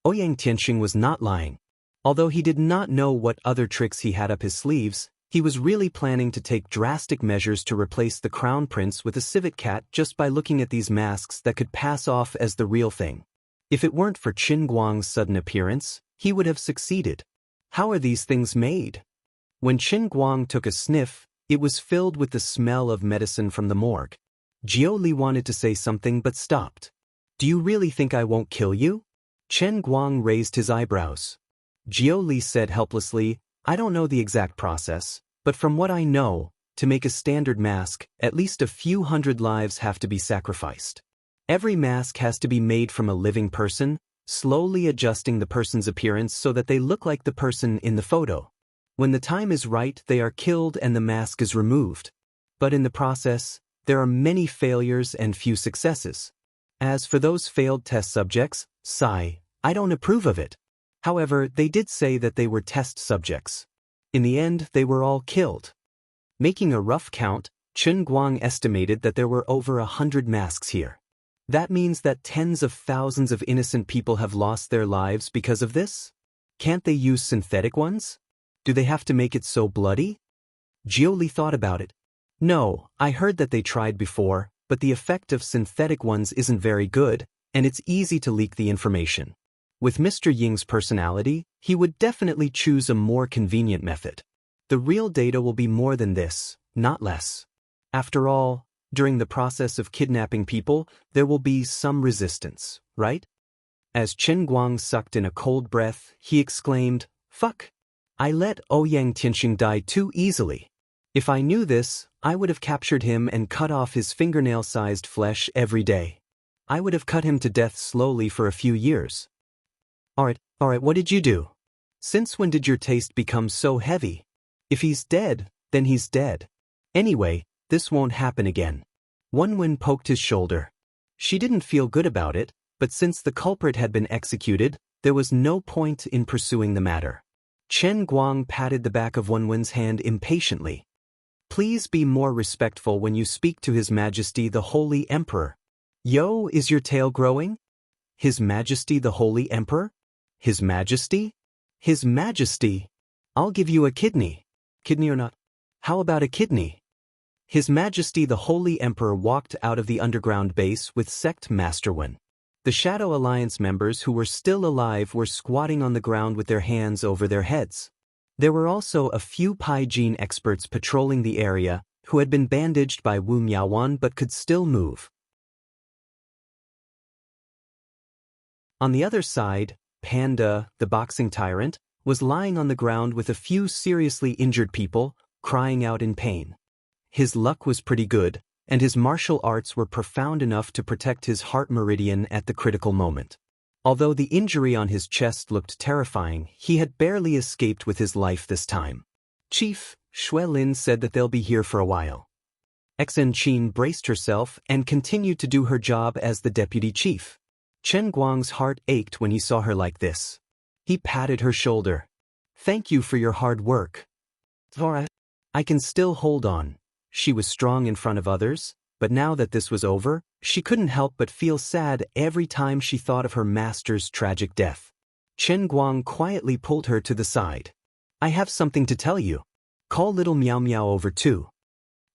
Ouyang Tianxing was not lying. Although he did not know what other tricks he had up his sleeves, he was really planning to take drastic measures to replace the crown prince with a civet cat just by looking at these masks that could pass off as the real thing. If it weren't for Qin Guang's sudden appearance, he would have succeeded. How are these things made? When Qin Guang took a sniff, it was filled with the smell of medicine from the morgue. Jiuli wanted to say something but stopped. Do you really think I won't kill you? Qin Guang raised his eyebrows. Jiuli said helplessly, I don't know the exact process, but from what I know, to make a standard mask, at least a few hundred lives have to be sacrificed. Every mask has to be made from a living person, slowly adjusting the person's appearance so that they look like the person in the photo. When the time is right, they are killed and the mask is removed. But in the process, there are many failures and few successes. As for those failed test subjects, sigh, I don't approve of it. However, they did say that they were test subjects. In the end, they were all killed. Making a rough count, Qin Guang estimated that there were over 100 masks here. That means that tens of thousands of innocent people have lost their lives because of this? Can't they use synthetic ones? Do they have to make it so bloody? Jiuli thought about it. No, I heard that they tried before, but the effect of synthetic ones isn't very good, and it's easy to leak the information. With Mr. Ying's personality, he would definitely choose a more convenient method. The real data will be more than this, not less. After all, during the process of kidnapping people, there will be some resistance, right? As Qin Guang sucked in a cold breath, he exclaimed, Fuck! I let Ouyang Tianxing die too easily. If I knew this, I would have captured him and cut off his fingernail-sized flesh every day. I would have cut him to death slowly for a few years. Alright, what did you do? Since when did your taste become so heavy? If he's dead, then he's dead. Anyway, this won't happen again. Wenwen poked his shoulder. She didn't feel good about it, but since the culprit had been executed, there was no point in pursuing the matter. Chen Guang patted the back of Wenwen's hand impatiently. Please be more respectful when you speak to His Majesty the Holy Emperor. Yo, is your tail growing? His Majesty the Holy Emperor? His Majesty? His Majesty. I'll give you a kidney. Kidney or not? How about a kidney? His Majesty the Holy Emperor walked out of the underground base with Sect Master Wen. The Shadow Alliance members who were still alive were squatting on the ground with their hands over their heads. There were also a few Pi Gene experts patrolling the area who had been bandaged by Wu Miaowan but could still move. On the other side, Panda, the boxing tyrant, was lying on the ground with a few seriously injured people, crying out in pain. His luck was pretty good, and his martial arts were profound enough to protect his heart meridian at the critical moment. Although the injury on his chest looked terrifying, he had barely escaped with his life this time. Chief, Shui Lin said that they'll be here for a while. Xen Qin braced herself and continued to do her job as the deputy chief. Chen Guang's heart ached when he saw her like this. He patted her shoulder. Thank you for your hard work. Zora, I can still hold on. She was strong in front of others, but now that this was over, she couldn't help but feel sad every time she thought of her master's tragic death. Chen Guang quietly pulled her to the side. I have something to tell you. Call little Miao Miao over too.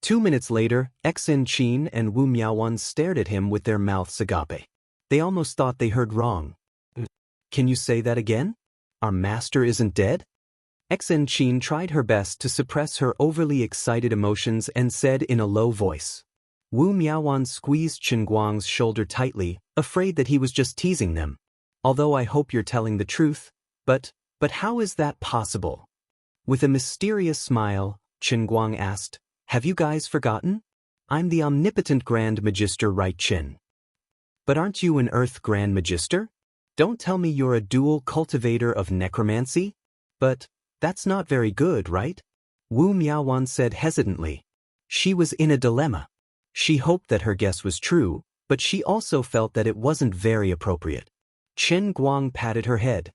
2 minutes later, Xen Qin and Wu Miaowan stared at him with their mouths agape. They almost thought they heard wrong. Can you say that again? Our master isn't dead? Xen Qin tried her best to suppress her overly excited emotions and said in a low voice. Wu Miaowan squeezed Chen Guang's shoulder tightly, afraid that he was just teasing them. Although I hope you're telling the truth, but how is that possible? With a mysterious smile, Chen Guang asked, have you guys forgotten? I'm the omnipotent Grand Magister Right Qin. But aren't you an Earth Grand Magister? Don't tell me you're a dual cultivator of necromancy? But that's not very good, right? Wu Miaowan said hesitantly. She was in a dilemma. She hoped that her guess was true, but she also felt that it wasn't very appropriate. Chen Guang patted her head.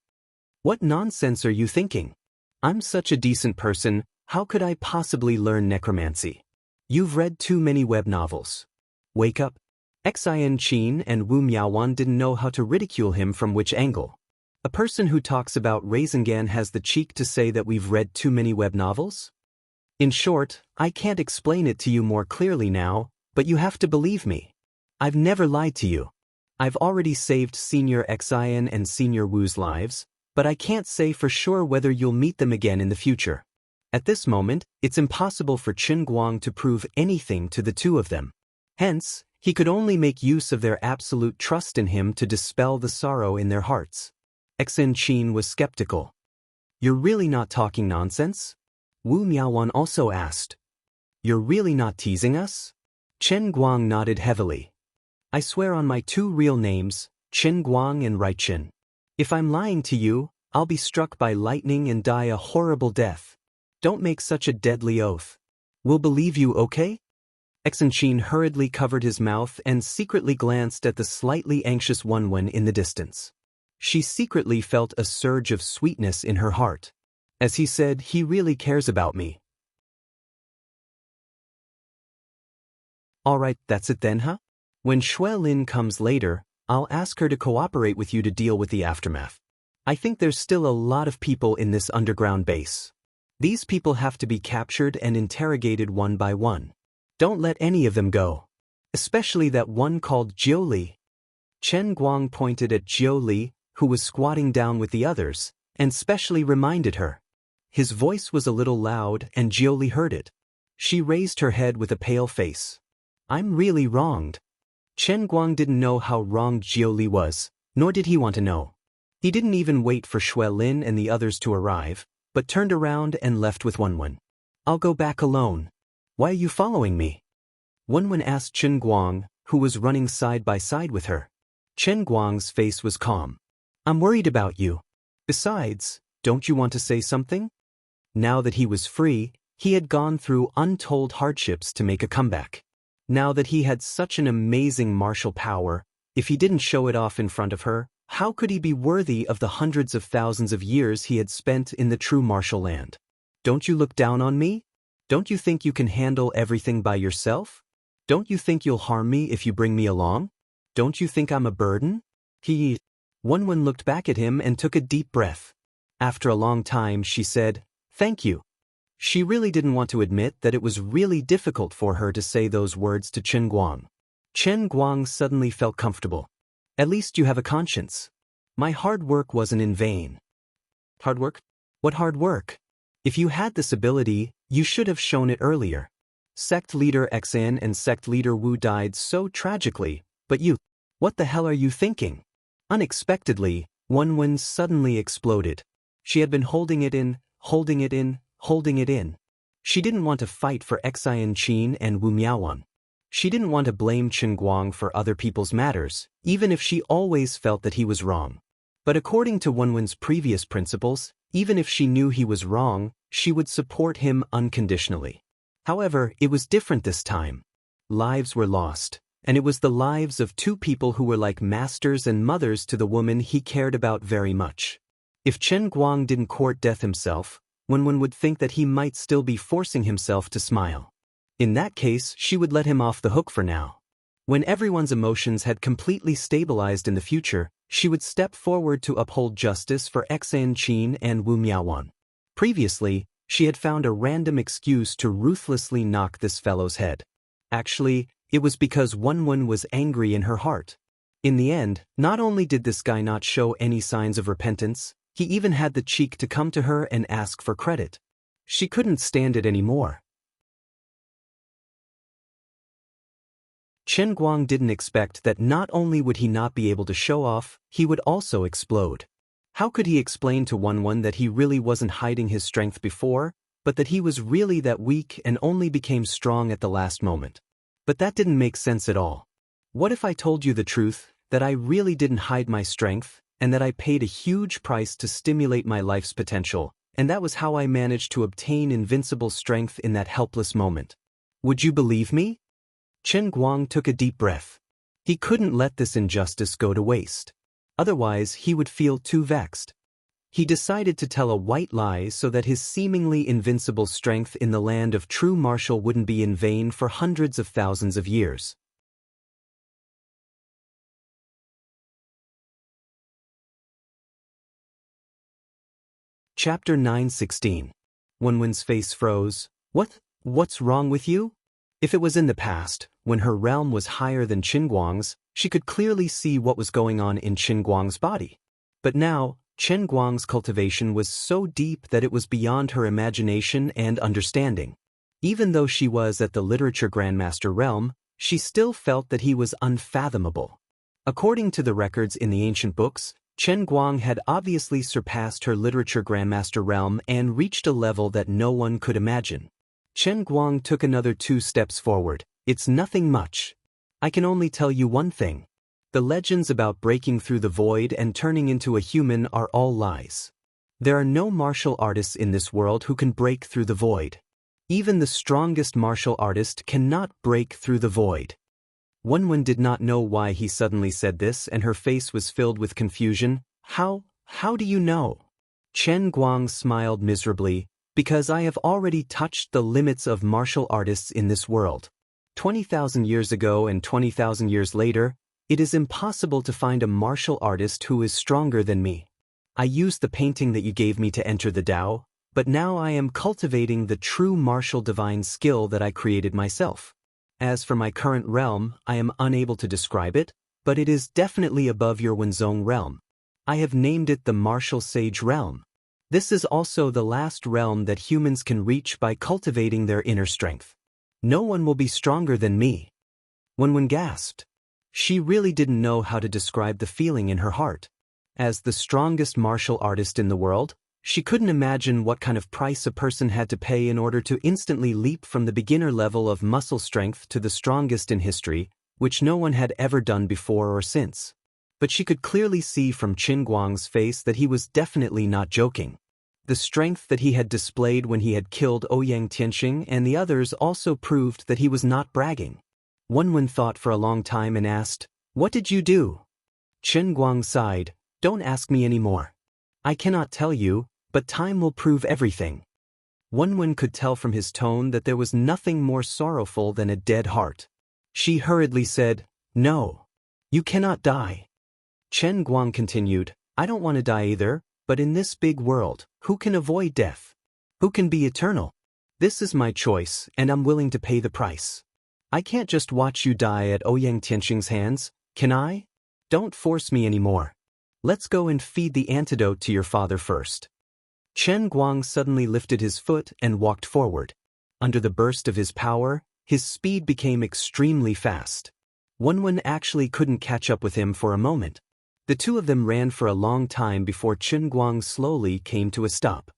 What nonsense are you thinking? I'm such a decent person, how could I possibly learn necromancy? You've read too many web novels. Wake up. Xen Qin and Wu Miaowan didn't know how to ridicule him from which angle. A person who talks about Rasengan has the cheek to say that we've read too many web novels? In short, I can't explain it to you more clearly now, but you have to believe me. I've never lied to you. I've already saved Senior Xen and Senior Wu's lives, but I can't say for sure whether you'll meet them again in the future. At this moment, it's impossible for Chen Guang to prove anything to the two of them. Hence, he could only make use of their absolute trust in him to dispel the sorrow in their hearts. Xen Qin was skeptical. You're really not talking nonsense? Wu Miaowan also asked. You're really not teasing us? Chen Guang nodded heavily. I swear on my two real names, Chen Guang and Right Qin. If I'm lying to you, I'll be struck by lightning and die a horrible death. Don't make such a deadly oath. We'll believe you, okay? Xen Qin hurriedly covered his mouth and secretly glanced at the slightly anxious Wenwen in the distance. She secretly felt a surge of sweetness in her heart. As he said, he really cares about me. Alright, that's it then, huh? When Shui Lin comes later, I'll ask her to cooperate with you to deal with the aftermath. I think there's still a lot of people in this underground base. These people have to be captured and interrogated one by one. Don't let any of them go. Especially that one called Jiu Li. Chen Guang pointed at Jiu Li, who was squatting down with the others, and specially reminded her. His voice was a little loud and Jiu Li heard it. She raised her head with a pale face. I'm really wronged. Chen Guang didn't know how wronged Jiu Li was, nor did he want to know. He didn't even wait for Shui Lin and the others to arrive, but turned around and left with Wenwen. I'll go back alone. Why are you following me? Wenwen asked Chen Guang, who was running side by side with her. Chen Guang's face was calm. I'm worried about you. Besides, don't you want to say something? Now that he was free, he had gone through untold hardships to make a comeback. Now that he had such an amazing martial power, if he didn't show it off in front of her, how could he be worthy of the hundreds of thousands of years he had spent in the true martial land? Don't you look down on me? Don't you think you can handle everything by yourself? Don't you think you'll harm me if you bring me along? Don't you think I'm a burden? Wenwen looked back at him and took a deep breath. After a long time, she said, "Thank you." She really didn't want to admit that it was really difficult for her to say those words to Chen Guang. Chen Guang suddenly felt comfortable. "At least you have a conscience. My hard work wasn't in vain." Hard work? What hard work? If you had this ability, you should have shown it earlier. Sect leader Xan and sect leader Wu died so tragically, but you, what the hell are you thinking? Unexpectedly, Wenwen suddenly exploded. She had been holding it in. She didn't want to fight for Xian Qin and Wu Miaowan. She didn't want to blame Chen Guang for other people's matters, even if she always felt that he was wrong. But according to Wenwen's previous principles, even if she knew he was wrong, she would support him unconditionally. However, it was different this time. Lives were lost, and it was the lives of two people who were like masters and mothers to the woman he cared about very much. If Chen Guang didn't court death himself, Wenwen would think that he might still be forcing himself to smile. In that case, she would let him off the hook for now. When everyone's emotions had completely stabilized in the future, she would step forward to uphold justice for Xian Qin and Wu Miaowan. Previously, she had found a random excuse to ruthlessly knock this fellow's head. Actually, it was because Wenwen was angry in her heart. In the end, not only did this guy not show any signs of repentance, he even had the cheek to come to her and ask for credit. She couldn't stand it anymore. Chen Guang didn't expect that not only would he not be able to show off, he would also explode. How could he explain to Wenwen that he really wasn't hiding his strength before, but that he was really that weak and only became strong at the last moment? But that didn't make sense at all. What if I told you the truth, that I really didn't hide my strength, and that I paid a huge price to stimulate my life's potential, and that was how I managed to obtain invincible strength in that helpless moment? Would you believe me? Chen Guang took a deep breath. He couldn't let this injustice go to waste. Otherwise, he would feel too vexed. He decided to tell a white lie so that his seemingly invincible strength in the land of true martial wouldn't be in vain for hundreds of thousands of years. Chapter 9:16. Wenwen's face froze. What's wrong with you? If it was in the past, when her realm was higher than Chen Guang's, she could clearly see what was going on in Chen Guang's body. But now, Chen Guang's cultivation was so deep that it was beyond her imagination and understanding. Even though she was at the literature grandmaster realm, she still felt that he was unfathomable. According to the records in the ancient books, Chen Guang had obviously surpassed her literature grandmaster realm and reached a level that no one could imagine. Chen Guang took another 2 steps forward. It's nothing much. I can only tell you one thing. The legends about breaking through the void and turning into a human are all lies. There are no martial artists in this world who can break through the void. Even the strongest martial artist cannot break through the void. Wenwen did not know why he suddenly said this, and her face was filled with confusion. How do you know? Chen Guang smiled miserably. Because I have already touched the limits of martial artists in this world. 20,000 years ago and 20,000 years later, it is impossible to find a martial artist who is stronger than me. I used the painting that you gave me to enter the Tao, but now I am cultivating the true martial divine skill that I created myself. As for my current realm, I am unable to describe it, but it is definitely above your Wenzhong realm. I have named it the Martial Sage Realm. This is also the last realm that humans can reach by cultivating their inner strength. No one will be stronger than me. Wenwen gasped. She really didn't know how to describe the feeling in her heart. As the strongest martial artist in the world, she couldn't imagine what kind of price a person had to pay in order to instantly leap from the beginner level of muscle strength to the strongest in history, which no one had ever done before or since. But she could clearly see from Chen Guang's face that he was definitely not joking. The strength that he had displayed when he had killed Ouyang Tianxing and the others also proved that he was not bragging. Wen thought for a long time and asked, "What did you do?" Chen Guang sighed, "Don't ask me anymore. I cannot tell you, but time will prove everything." Wen could tell from his tone that there was nothing more sorrowful than a dead heart. She hurriedly said, "No. You cannot die." Chen Guang continued, "I don't want to die either, but in this big world, who can avoid death? Who can be eternal? This is my choice, and I'm willing to pay the price. I can't just watch you die at Ouyang Tianxing's hands, can I? Don't force me anymore. Let's go and feed the antidote to your father first." Chen Guang suddenly lifted his foot and walked forward. Under the burst of his power, his speed became extremely fast. Wen actually couldn't catch up with him for a moment. The two of them ran for a long time before Chen Guang slowly came to a stop.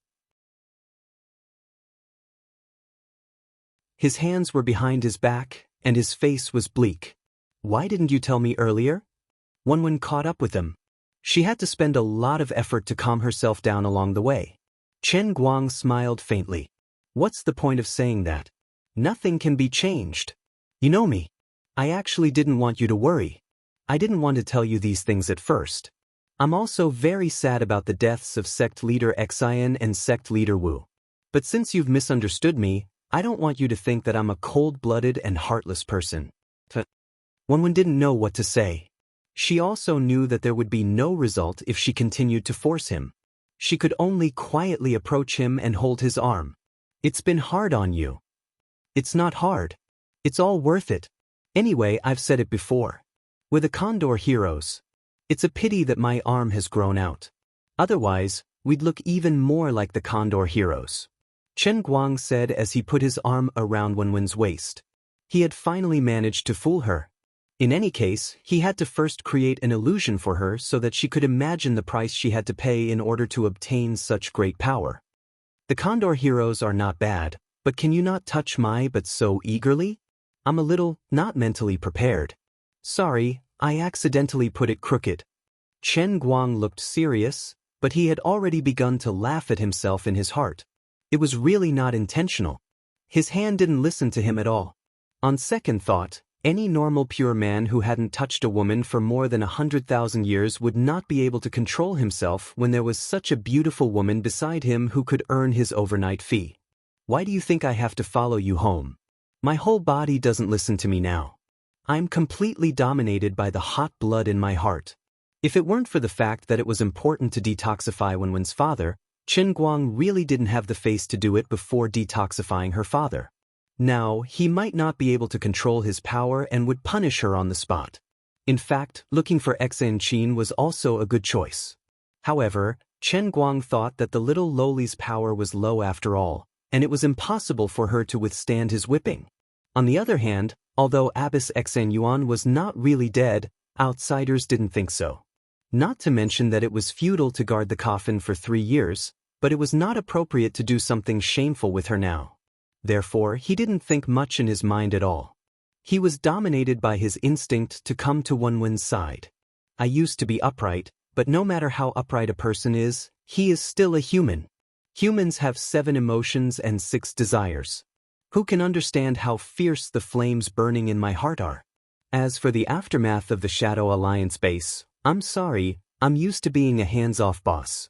His hands were behind his back, and his face was bleak. "Why didn't you tell me earlier?" Wen caught up with him. She had to spend a lot of effort to calm herself down along the way. Chen Guang smiled faintly. "What's the point of saying that? Nothing can be changed. You know me. I actually didn't want you to worry. I didn't want to tell you these things at first. I'm also very sad about the deaths of sect leader Xian and sect leader Wu. But since you've misunderstood me, I don't want you to think that I'm a cold-blooded and heartless person." Wen didn't know what to say. She also knew that there would be no result if she continued to force him. She could only quietly approach him and hold his arm. "It's been hard on you." "It's not hard. It's all worth it. Anyway, I've said it before. We're the Condor heroes. It's a pity that my arm has grown out. Otherwise, we'd look even more like the Condor heroes," Chen Guang said as he put his arm around Wenwen's waist. He had finally managed to fool her. In any case, he had to first create an illusion for her so that she could imagine the price she had to pay in order to obtain such great power. "The Condor heroes are not bad, but can you not touch my but so eagerly? I'm a little, not mentally prepared. Sorry, I accidentally put it crooked." Chen Guang looked serious, but he had already begun to laugh at himself in his heart. It was really not intentional. His hand didn't listen to him at all. On second thought, any normal pure man who hadn't touched a woman for more than 100,000 years would not be able to control himself when there was such a beautiful woman beside him who could earn his overnight fee. "Why do you think I have to follow you home? My whole body doesn't listen to me now. I'm completely dominated by the hot blood in my heart. If it weren't for the fact that it was important to detoxify Wenwen's father, Chen Guang really didn't have the face to do it before detoxifying her father. Now, he might not be able to control his power and would punish her on the spot. In fact, looking for Xianxia was also a good choice. However, Chen Guang thought that the little lowly's power was low after all, and it was impossible for her to withstand his whipping. On the other hand, although Abbess Xianyuan was not really dead, outsiders didn't think so. Not to mention that it was futile to guard the coffin for 3 years, but it was not appropriate to do something shameful with her now. Therefore, he didn't think much in his mind at all. He was dominated by his instinct to come to Wenwen's side. "I used to be upright, but no matter how upright a person is, he is still a human. Humans have 7 emotions and 6 desires. Who can understand how fierce the flames burning in my heart are? As for the aftermath of the Shadow Alliance base, I'm sorry, I'm used to being a hands-off boss.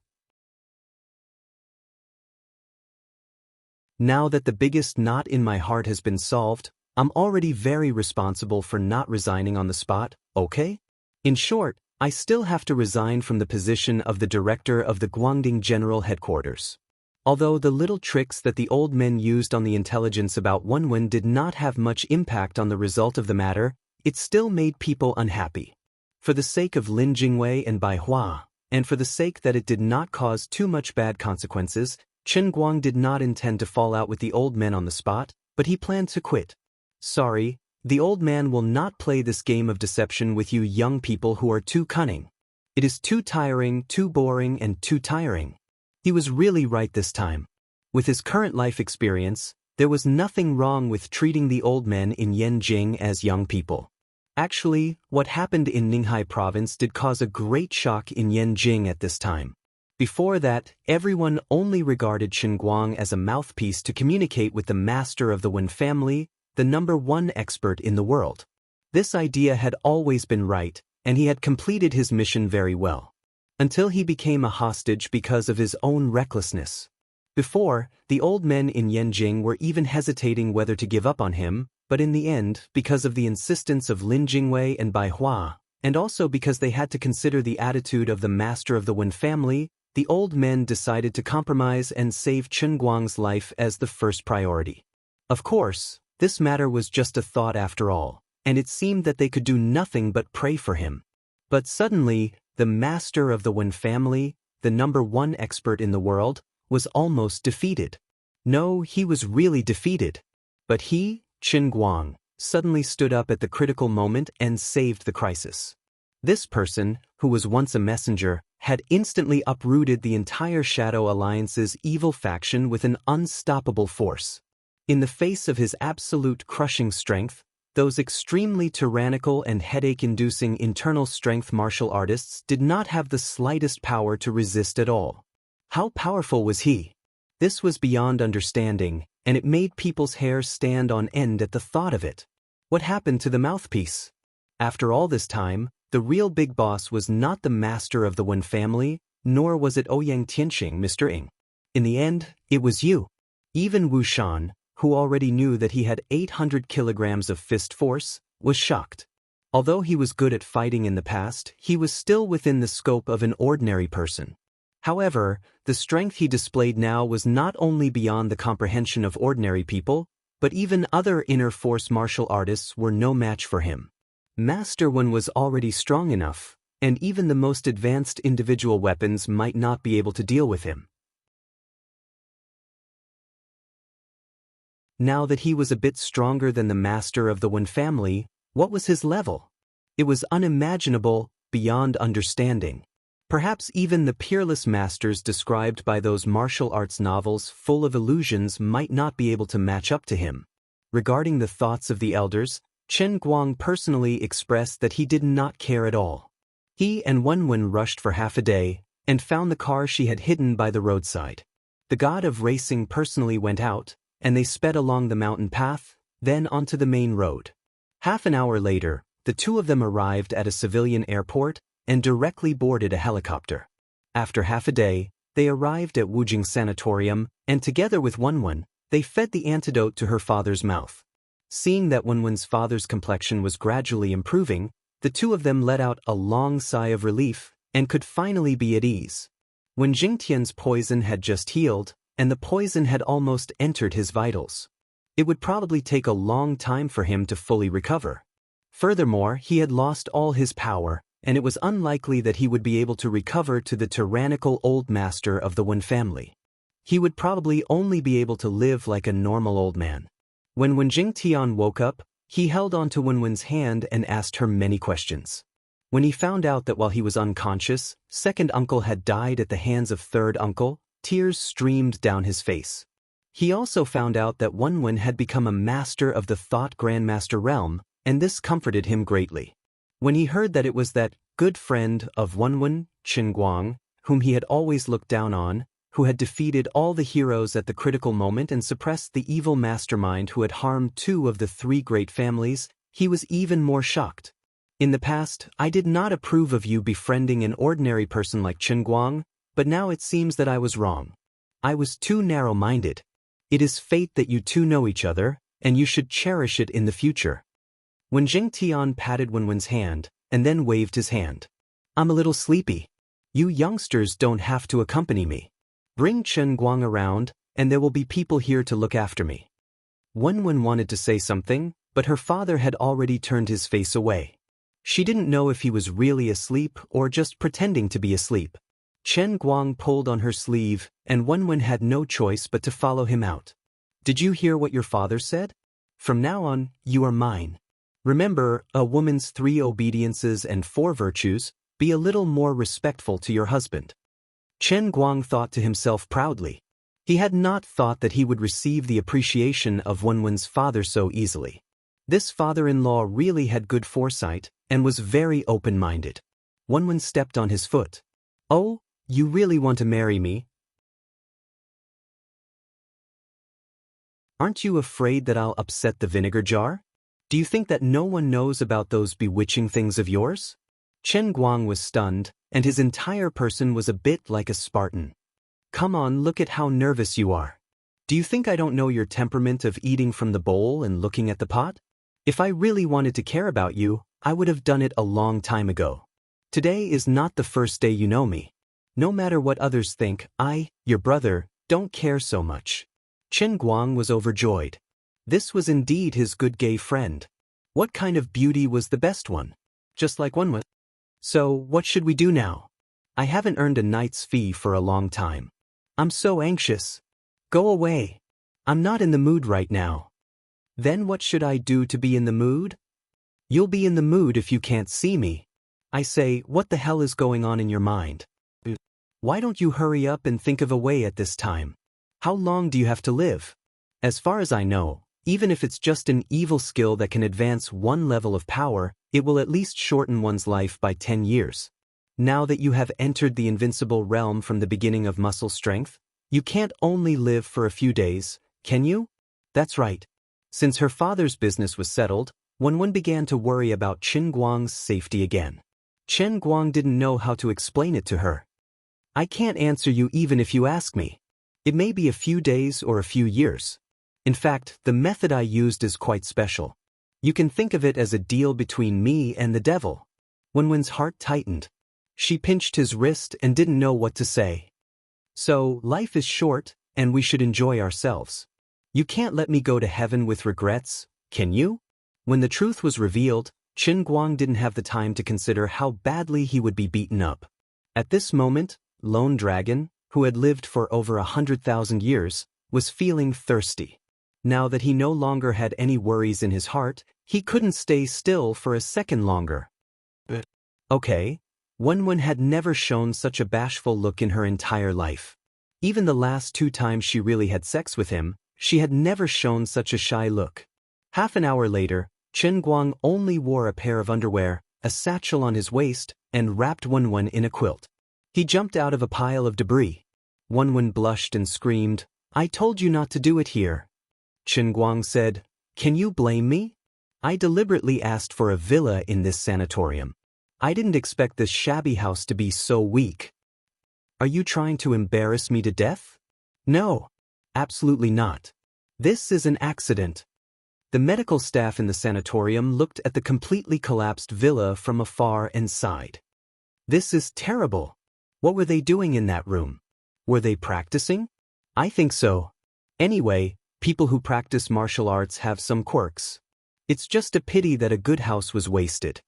Now that the biggest knot in my heart has been solved, I'm already very responsible for not resigning on the spot, okay? In short, I still have to resign from the position of the director of the Guangding General Headquarters." Although the little tricks that the old men used on the intelligence about Wenwen did not have much impact on the result of the matter, it still made people unhappy. For the sake of Lin Jingwei and Bai Hua, and for the sake that it did not cause too much bad consequences, Chen Guang did not intend to fall out with the old men on the spot, but he planned to quit. "Sorry, the old man will not play this game of deception with you young people who are too cunning. It is too tiring, too boring, and too tiring." He was really right this time. With his current life experience, there was nothing wrong with treating the old men in Yanjing as young people. Actually, what happened in Ninghai province did cause a great shock in Yanjing at this time. Before that, everyone only regarded Chen Guang as a mouthpiece to communicate with the master of the Wen family, the #1 expert in the world. This idea had always been right, and he had completed his mission very well. Until he became a hostage because of his own recklessness. Before, the old men in Yanjing were even hesitating whether to give up on him, but in the end, because of the insistence of Lin Jingwei and Bai Hua, and also because they had to consider the attitude of the master of the Wen family, the old men decided to compromise and save Chen Guang's life as the first priority. Of course, this matter was just a thought after all, and it seemed that they could do nothing but pray for him. But suddenly, the master of the Wen family, the #1 expert in the world, was almost defeated. No, he was really defeated. But he, Chen Guang, suddenly stood up at the critical moment and saved the crisis. This person, who was once a messenger, had instantly uprooted the entire Shadow Alliance's evil faction with an unstoppable force. In the face of his absolute crushing strength, those extremely tyrannical and headache-inducing internal strength martial artists did not have the slightest power to resist at all. How powerful was he? This was beyond understanding, and it made people's hair stand on end at the thought of it. What happened to the mouthpiece? After all this time, the real big boss was not the master of the Wen family, nor was it Ouyang Tianxing, Mr. Ing. In the end, it was you. Even Wu Shan, who already knew that he had 800 kilograms of fist force, was shocked. Although he was good at fighting in the past, he was still within the scope of an ordinary person. However, the strength he displayed now was not only beyond the comprehension of ordinary people, but even other inner force martial artists were no match for him. Master Wen was already strong enough, and even the most advanced individual weapons might not be able to deal with him. Now that he was a bit stronger than the master of the Wen family, what was his level? It was unimaginable, beyond understanding. Perhaps even the peerless masters described by those martial arts novels full of illusions might not be able to match up to him. Regarding the thoughts of the elders, Chen Guang personally expressed that he did not care at all. He and Wen rushed for half a day, and found the car she had hidden by the roadside. The god of racing personally went out, and they sped along the mountain path, then onto the main road. Half an hour later, the two of them arrived at a civilian airport, and directly boarded a helicopter. After half a day, they arrived at Wujing Sanatorium, and together with Wen, they fed the antidote to her father's mouth. Seeing that Wen's father's complexion was gradually improving, the two of them let out a long sigh of relief, and could finally be at ease. When Jingtian's poison had just healed, and the poison had almost entered his vitals. It would probably take a long time for him to fully recover. Furthermore, he had lost all his power, and it was unlikely that he would be able to recover to the tyrannical old master of the Wen family. He would probably only be able to live like a normal old man. When Jingtian woke up, he held onto Wen's hand and asked her many questions. When he found out that while he was unconscious, second uncle had died at the hands of third uncle, tears streamed down his face. He also found out that Wen had become a master of the Thought Grandmaster realm, and this comforted him greatly. When he heard that it was that good friend of Wen, Chen Guang, whom he had always looked down on, who had defeated all the heroes at the critical moment and suppressed the evil mastermind who had harmed two of the three great families, he was even more shocked. In the past, I did not approve of you befriending an ordinary person like Chen Guang, but now it seems that I was wrong. I was too narrow-minded. It is fate that you two know each other, and you should cherish it in the future. When Jingtian patted Wen's hand, and then waved his hand. I'm a little sleepy. You youngsters don't have to accompany me. Bring Chen Guang around, and there will be people here to look after me. Wen wanted to say something, but her father had already turned his face away. She didn't know if he was really asleep or just pretending to be asleep. Chen Guang pulled on her sleeve, and Wen had no choice but to follow him out. Did you hear what your father said? From now on, you are mine. Remember, a woman's 3 obediences and 4 virtues, be a little more respectful to your husband. Chen Guang thought to himself proudly. He had not thought that he would receive the appreciation of Wen's father so easily. This father-in-law really had good foresight, and was very open-minded. Wen stepped on his foot. Oh, you really want to marry me? Aren't you afraid that I'll upset the vinegar jar? Do you think that no one knows about those bewitching things of yours? Chen Guang was stunned, and his entire person was a bit like a Spartan. Come on, look at how nervous you are. Do you think I don't know your temperament of eating from the bowl and looking at the pot? If I really wanted to care about you, I would have done it a long time ago. Today is not the first day you know me. No matter what others think, I, your brother, don't care so much. Chen Guang was overjoyed. This was indeed his good gay friend. What kind of beauty was the best one? Just like one was. So, what should we do now? I haven't earned a knight's fee for a long time. I'm so anxious. Go away. I'm not in the mood right now. Then what should I do to be in the mood? You'll be in the mood if you can't see me. I say, what the hell is going on in your mind? Why don't you hurry up and think of a way at this time? How long do you have to live? As far as I know, even if it's just an evil skill that can advance one level of power, it will at least shorten one's life by 10 years. Now that you have entered the invincible realm from the beginning of muscle strength, you can't only live for a few days, can you? That's right. Since her father's business was settled, Wenwen began to worry about Chen Guang's safety again. Chen Guang didn't know how to explain it to her. I can't answer you even if you ask me. It may be a few days or a few years. In fact, the method I used is quite special. You can think of it as a deal between me and the devil. Wenwen's heart tightened. She pinched his wrist and didn't know what to say. So, life is short, and we should enjoy ourselves. You can't let me go to heaven with regrets, can you? When the truth was revealed, Chen Guang didn't have the time to consider how badly he would be beaten up. At this moment, Lone Dragon, who had lived for over 100,000 years, was feeling thirsty. Now that he no longer had any worries in his heart, he couldn't stay still for a second longer. Okay. Wenwen had never shown such a bashful look in her entire life. Even the last 2 times she really had sex with him, she had never shown such a shy look. Half an hour later, Chen Guang only wore a pair of underwear, a satchel on his waist, and wrapped Wenwen in a quilt. He jumped out of a pile of debris. Wenwen blushed and screamed, I told you not to do it here. Chen Guang said, Can you blame me? I deliberately asked for a villa in this sanatorium. I didn't expect this shabby house to be so weak. Are you trying to embarrass me to death? No, absolutely not. This is an accident. The medical staff in the sanatorium looked at the completely collapsed villa from afar and sighed. This is terrible. What were they doing in that room? Were they practicing? I think so. Anyway, people who practice martial arts have some quirks. It's just a pity that a good house was wasted.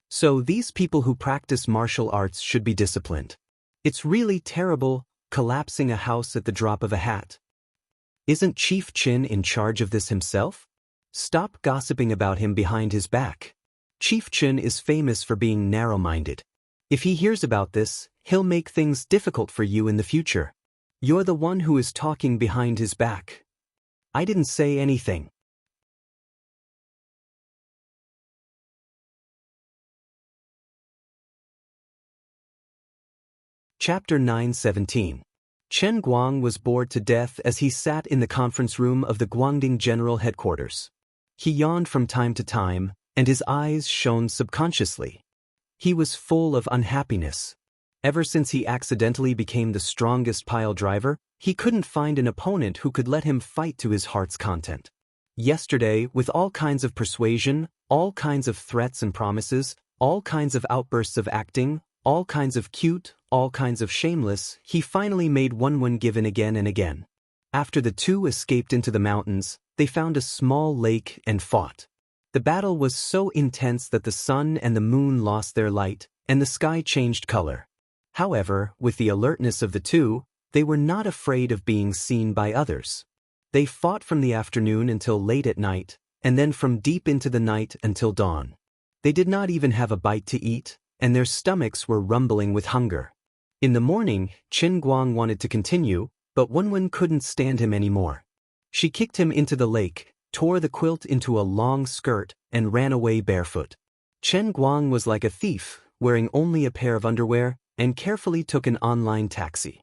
So these people who practice martial arts should be disciplined. It's really terrible, collapsing a house at the drop of a hat. Isn't Chief Qin in charge of this himself? Stop gossiping about him behind his back. Chief Qin is famous for being narrow-minded. If he hears about this, he'll make things difficult for you in the future. You're the one who is talking behind his back. I didn't say anything. Chapter 9:17. Chen Guang was bored to death as he sat in the conference room of the Guangding General Headquarters. He yawned from time to time, and his eyes shone subconsciously. He was full of unhappiness. Ever since he accidentally became the strongest pile driver, he couldn't find an opponent who could let him fight to his heart's content. Yesterday, with all kinds of persuasion, all kinds of threats and promises, all kinds of outbursts of acting, all kinds of cute, all kinds of shameless, he finally made Wenwen give in again and again. After the two escaped into the mountains, they found a small lake and fought. The battle was so intense that the sun and the moon lost their light, and the sky changed color. However, with the alertness of the two, they were not afraid of being seen by others. They fought from the afternoon until late at night, and then from deep into the night until dawn. They did not even have a bite to eat, and their stomachs were rumbling with hunger. In the morning, Chen Guang wanted to continue, but Wenwen couldn't stand him anymore. She kicked him into the lake, tore the quilt into a long skirt, and ran away barefoot. Chen Guang was like a thief, wearing only a pair of underwear, and carefully took an online taxi.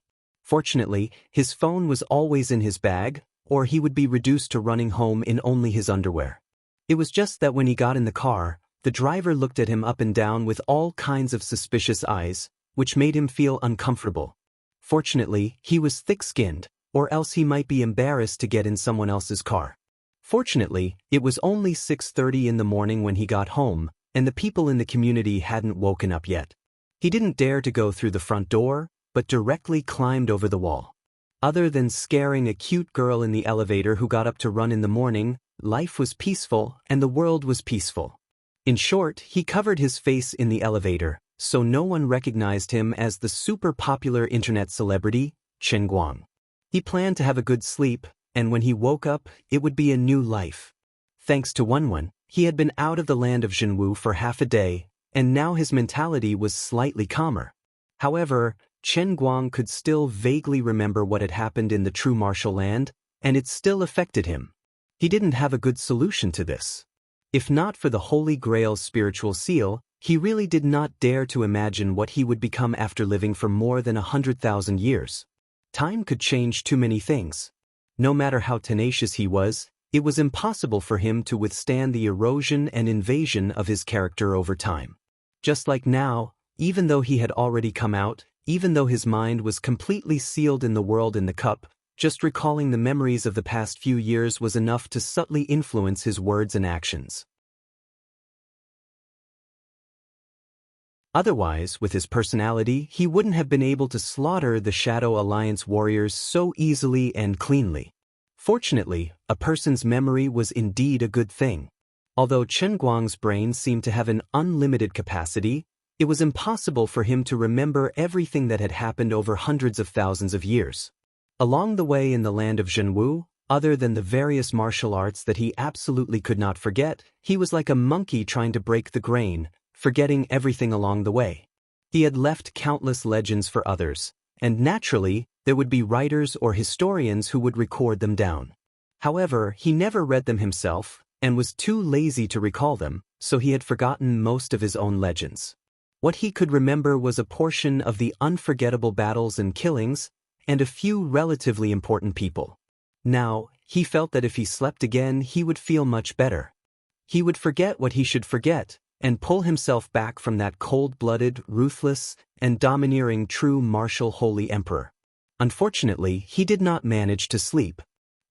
Fortunately, his phone was always in his bag, or he would be reduced to running home in only his underwear. It was just that when he got in the car, the driver looked at him up and down with all kinds of suspicious eyes, which made him feel uncomfortable. Fortunately, he was thick-skinned, or else he might be embarrassed to get in someone else's car. Fortunately, it was only 6:30 in the morning when he got home, and the people in the community hadn't woken up yet. He didn't dare to go through the front door, but directly climbed over the wall. Other than scaring a cute girl in the elevator who got up to run in the morning, life was peaceful and the world was peaceful. In short, he covered his face in the elevator, so no one recognized him as the super popular internet celebrity, Chen Guang. He planned to have a good sleep, and when he woke up, it would be a new life. Thanks to Wenwen, he had been out of the land of Zhenwu for half a day, and now his mentality was slightly calmer. However, Chen Guang could still vaguely remember what had happened in the true martial land, and it still affected him. He didn't have a good solution to this. If not for the Holy Grail's spiritual seal, he really did not dare to imagine what he would become after living for more than 100,000 years. Time could change too many things. No matter how tenacious he was, it was impossible for him to withstand the erosion and invasion of his character over time. Just like now, even though he had already come out, even though his mind was completely sealed in the world in the cup, just recalling the memories of the past few years was enough to subtly influence his words and actions. Otherwise, with his personality, he wouldn't have been able to slaughter the Shadow Alliance warriors so easily and cleanly. Fortunately, a person's memory was indeed a good thing. Although Chen Guang's brain seemed to have an unlimited capacity, it was impossible for him to remember everything that had happened over hundreds of thousands of years. Along the way in the land of Zhenwu, other than the various martial arts that he absolutely could not forget, he was like a monkey trying to break the grain, forgetting everything along the way. He had left countless legends for others, and naturally, there would be writers or historians who would record them down. However, he never read them himself, and was too lazy to recall them, so he had forgotten most of his own legends. What he could remember was a portion of the unforgettable battles and killings, and a few relatively important people. Now, he felt that if he slept again, he would feel much better. He would forget what he should forget, and pull himself back from that cold-blooded, ruthless, and domineering true martial holy emperor. Unfortunately, he did not manage to sleep.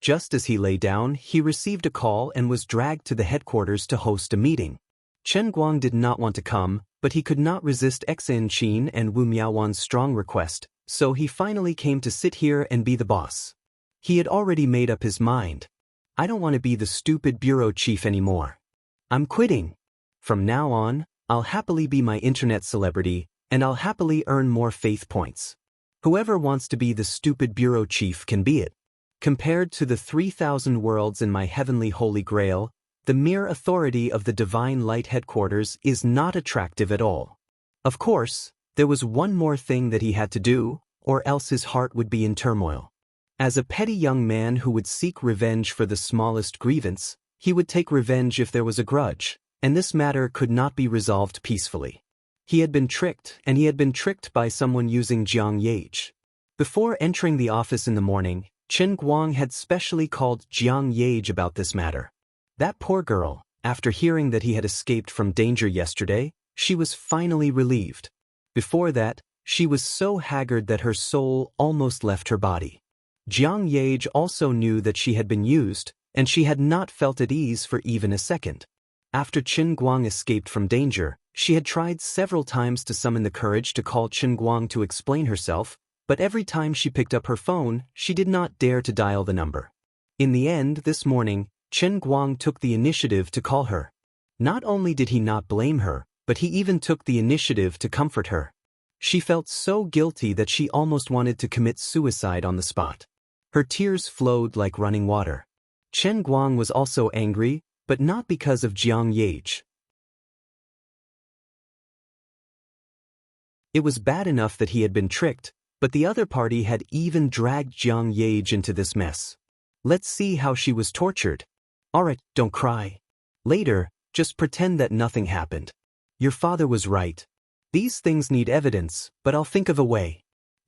Just as he lay down, he received a call and was dragged to the headquarters to host a meeting. Chen Guang did not want to come, but he could not resist Xan Qin and Wu Miaowan's strong request, so he finally came to sit here and be the boss. He had already made up his mind. I don't want to be the stupid bureau chief anymore. I'm quitting. From now on, I'll happily be my internet celebrity, and I'll happily earn more faith points. Whoever wants to be the stupid bureau chief can be it. Compared to the 3,000 worlds in my heavenly holy grail, the mere authority of the divine light headquarters is not attractive at all. Of course, there was one more thing that he had to do, or else his heart would be in turmoil. As a petty young man who would seek revenge for the smallest grievance, he would take revenge if there was a grudge, and this matter could not be resolved peacefully. He had been tricked, and he had been tricked by someone using Jiang Yage. Before entering the office in the morning, Chen Guang had specially called Jiang Yage about this matter. That poor girl, after hearing that he had escaped from danger yesterday, she was finally relieved. Before that, she was so haggard that her soul almost left her body. Jiang Yage also knew that she had been used, and she had not felt at ease for even a second. After Chen Guang escaped from danger, she had tried several times to summon the courage to call Chen Guang to explain herself, but every time she picked up her phone, she did not dare to dial the number. In the end, this morning, Chen Guang took the initiative to call her. Not only did he not blame her, but he even took the initiative to comfort her. She felt so guilty that she almost wanted to commit suicide on the spot. Her tears flowed like running water. Chen Guang was also angry, but not because of Jiang Yage. It was bad enough that he had been tricked, but the other party had even dragged Jiang Yage into this mess. Let's see how she was tortured. Alright, don't cry. Later, just pretend that nothing happened. Your father was right. These things need evidence, but I'll think of a way.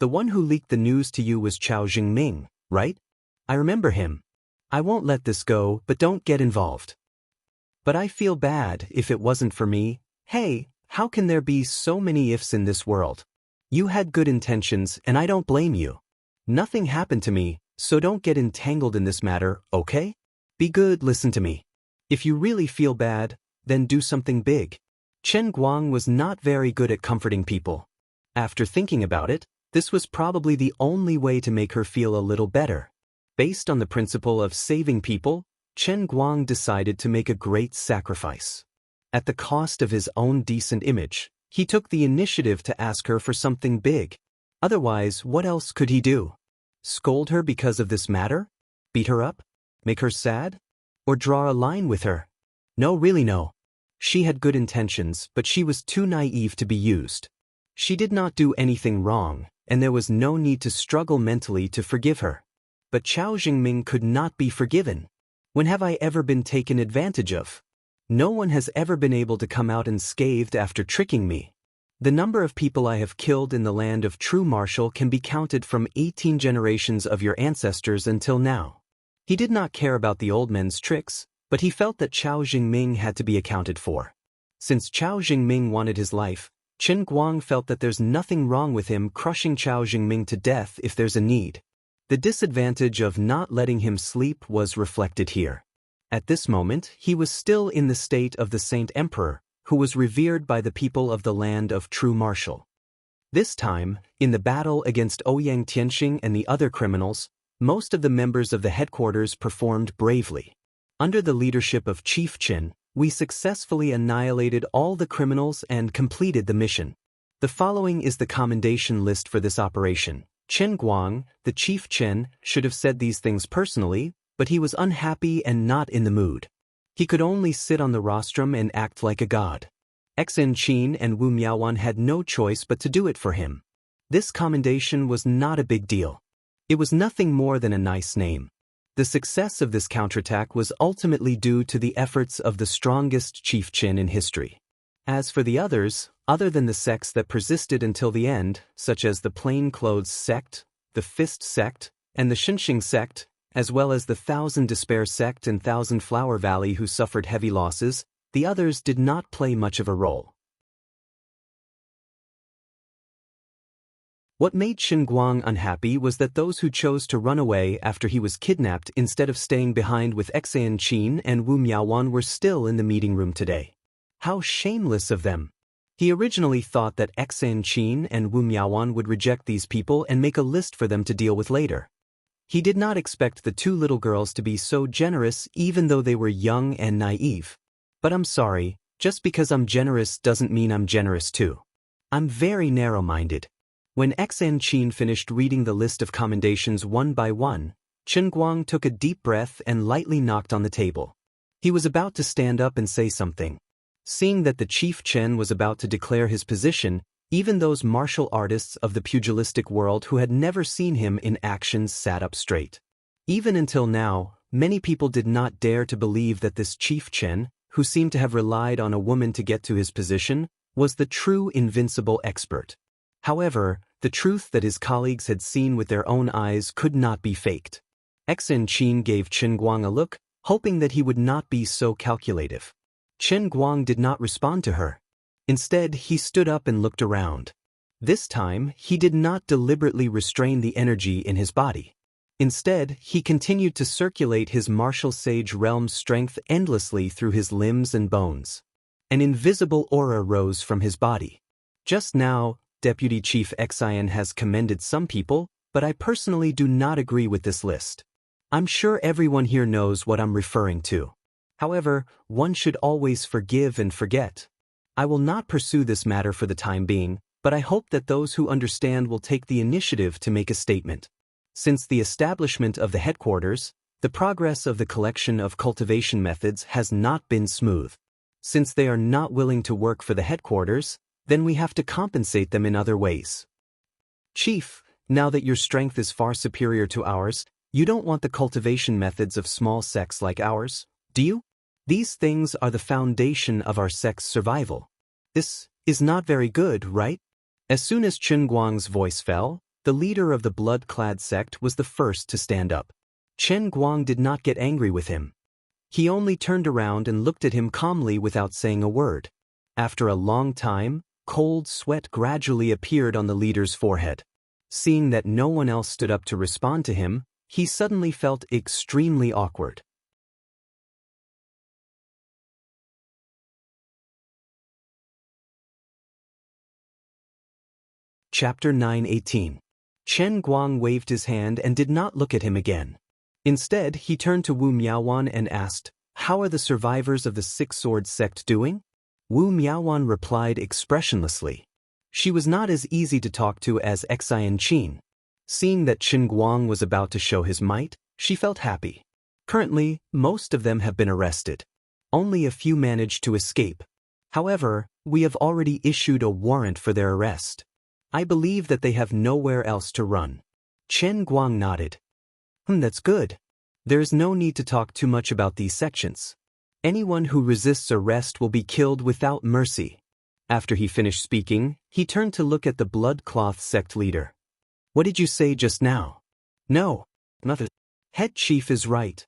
The one who leaked the news to you was Chao Jingming, right? I remember him. I won't let this go, but don't get involved. But I feel bad if it wasn't for me. Hey, how can there be so many ifs in this world? You had good intentions, and I don't blame you. Nothing happened to me, so don't get entangled in this matter, okay? Be good, listen to me. If you really feel bad, then do something big. Chen Guang was not very good at comforting people. After thinking about it, this was probably the only way to make her feel a little better. Based on the principle of saving people, Chen Guang decided to make a great sacrifice. At the cost of his own decent image, he took the initiative to ask her for something big. Otherwise, what else could he do? Scold her because of this matter? Beat her up? Make her sad? Or draw a line with her? No, really no. She had good intentions, but she was too naive to be used. She did not do anything wrong, and there was no need to struggle mentally to forgive her. But Chao Jingming could not be forgiven. When have I ever been taken advantage of? No one has ever been able to come out unscathed after tricking me. The number of people I have killed in the land of true martial can be counted from 18 generations of your ancestors until now. He did not care about the old men's tricks, but he felt that Chao Jingming had to be accounted for. Since Chao Jingming wanted his life, Chen Guang felt that there's nothing wrong with him crushing Chao Jingming to death if there's a need. The disadvantage of not letting him sleep was reflected here. At this moment, he was still in the state of the Saint Emperor, who was revered by the people of the land of true martial. This time, in the battle against Ouyang Tianxing and the other criminals, most of the members of the headquarters performed bravely. Under the leadership of Chief Chen, we successfully annihilated all the criminals and completed the mission. The following is the commendation list for this operation. Chen Guang, the Chief Chen, should have said these things personally, but he was unhappy and not in the mood. He could only sit on the rostrum and act like a god. Xen Qin and Wu Miaowan had no choice but to do it for him. This commendation was not a big deal. It was nothing more than a nice name. The success of this counterattack was ultimately due to the efforts of the strongest Chief Chen in history. As for the others, other than the sects that persisted until the end, such as the Plainclothes sect, the Fist sect, and the Xinxing sect, as well as the Thousand Despair sect and Thousand Flower Valley who suffered heavy losses, the others did not play much of a role. What made Chen Guang unhappy was that those who chose to run away after he was kidnapped instead of staying behind with Xen Qin and Wu Miaowan were still in the meeting room today. How shameless of them! He originally thought that Xen Qin and Wu Miaowan would reject these people and make a list for them to deal with later. He did not expect the two little girls to be so generous even though they were young and naive. But I'm sorry, just because I'm generous doesn't mean I'm generous too. I'm very narrow-minded. When Xen Qin finished reading the list of commendations one by one, Chen Guang took a deep breath and lightly knocked on the table. He was about to stand up and say something. Seeing that the Chief Chen was about to declare his position, even those martial artists of the pugilistic world who had never seen him in action sat up straight. Even until now, many people did not dare to believe that this Chief Chen, who seemed to have relied on a woman to get to his position, was the true invincible expert. However, the truth that his colleagues had seen with their own eyes could not be faked. Xen Qin gave Chen Guang a look, hoping that he would not be so calculative. Chen Guang did not respond to her. Instead, he stood up and looked around. This time, he did not deliberately restrain the energy in his body. Instead, he continued to circulate his martial sage realm strength endlessly through his limbs and bones. An invisible aura rose from his body. Just now, Deputy Chief Xian has commended some people, but I personally do not agree with this list. I'm sure everyone here knows what I'm referring to. However, one should always forgive and forget. I will not pursue this matter for the time being, but I hope that those who understand will take the initiative to make a statement. Since the establishment of the headquarters, the progress of the collection of cultivation methods has not been smooth. Since they are not willing to work for the headquarters, then we have to compensate them in other ways. Chief, now that your strength is far superior to ours, you don't want the cultivation methods of small sects like ours, do you? These things are the foundation of our sect's survival. This is not very good, right? As soon as Chen Guang's voice fell, The leader of the blood-clad sect was the first to stand up. Chen Guang did not get angry with him. He only turned around and looked at him calmly without saying a word. After a long time, cold sweat gradually appeared on the leader's forehead. Seeing that no one else stood up to respond to him, he suddenly felt extremely awkward. Chapter 9:18. Chen Guang waved his hand and did not look at him again. Instead, he turned to Wu Miaowan and asked, "How are the survivors of the Six-Sword sect doing?" Wu Miaowan replied expressionlessly. She was not as easy to talk to as Xianxia. Seeing that Chen Guang was about to show his might, she felt happy. Currently, most of them have been arrested. Only a few managed to escape. However, we have already issued a warrant for their arrest. I believe that they have nowhere else to run. Chen Guang nodded. That's good. There is no need to talk too much about these sections. Anyone who resists arrest will be killed without mercy. After he finished speaking, he turned to look at the blood-cloth sect leader. What did you say just now? No, nothing. Head chief is right.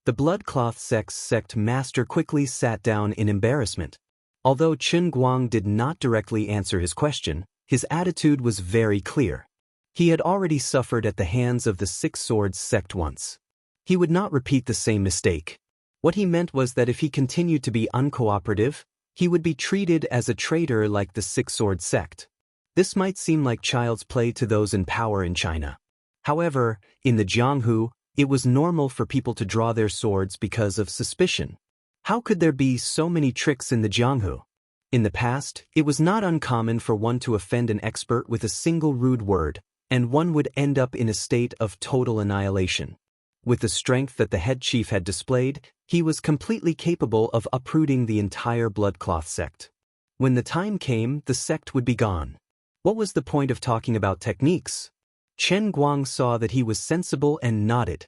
The blood-cloth sect master quickly sat down in embarrassment. Although Chen Guang did not directly answer his question, his attitude was very clear. He had already suffered at the hands of the Six Swords sect once. He would not repeat the same mistake. What he meant was that if he continued to be uncooperative, he would be treated as a traitor like the Six Swords sect. This might seem like child's play to those in power in China. However, in the Jianghu, it was normal for people to draw their swords because of suspicion. How could there be so many tricks in the Jianghu? In the past, it was not uncommon for one to offend an expert with a single rude word, and one would end up in a state of total annihilation. With the strength that the head chief had displayed, he was completely capable of uprooting the entire bloodcloth sect. When the time came, the sect would be gone. What was the point of talking about techniques? Chen Guang saw that he was sensible and nodded.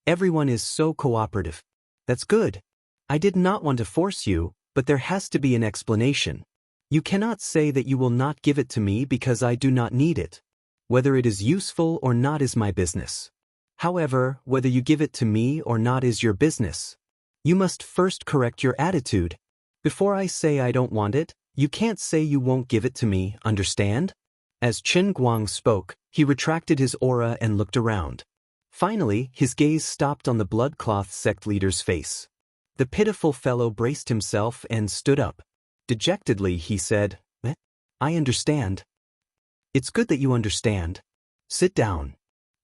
Everyone is so cooperative. That's good. I did not want to force you, but there has to be an explanation. You cannot say that you will not give it to me because I do not need it. Whether it is useful or not is my business. However, whether you give it to me or not is your business. You must first correct your attitude. Before I say I don't want it, you can't say you won't give it to me, understand? As Chen Guang spoke, he retracted his aura and looked around. Finally, his gaze stopped on the bloodcloth sect leader's face. The pitiful fellow braced himself and stood up. Dejectedly, he said, I understand. It's good that you understand. Sit down.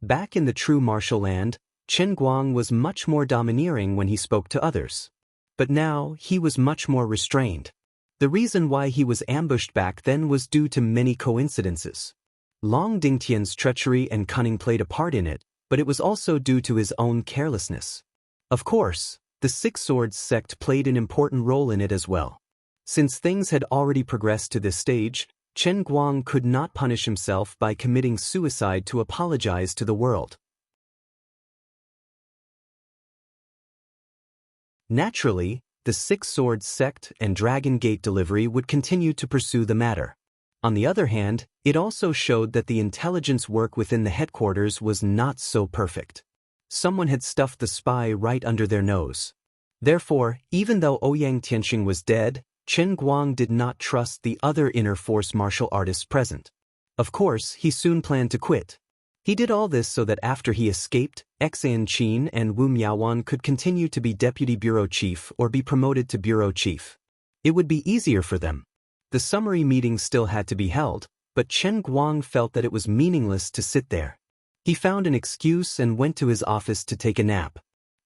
Back in the true martial land, Chen Guang was much more domineering when he spoke to others. But now, he was much more restrained. The reason why he was ambushed back then was due to many coincidences. Long Dingtian's treachery and cunning played a part in it, but it was also due to his own carelessness. Of course, the Six Swords sect played an important role in it as well. Since things had already progressed to this stage, Chen Guang could not punish himself by committing suicide to apologize to the world. Naturally, the Six Swords sect and Dragon Gate delivery would continue to pursue the matter. On the other hand, it also showed that the intelligence work within the headquarters was not so perfect. Someone had stuffed the spy right under their nose. Therefore, even though Ouyang Tianxing was dead, Chen Guang did not trust the other inner force martial artists present. Of course, he soon planned to quit. He did all this so that after he escaped, Xianxia and Wu Miaowan could continue to be deputy bureau chief or be promoted to bureau chief. It would be easier for them. The summary meeting still had to be held, but Chen Guang felt that it was meaningless to sit there. He found an excuse and went to his office to take a nap.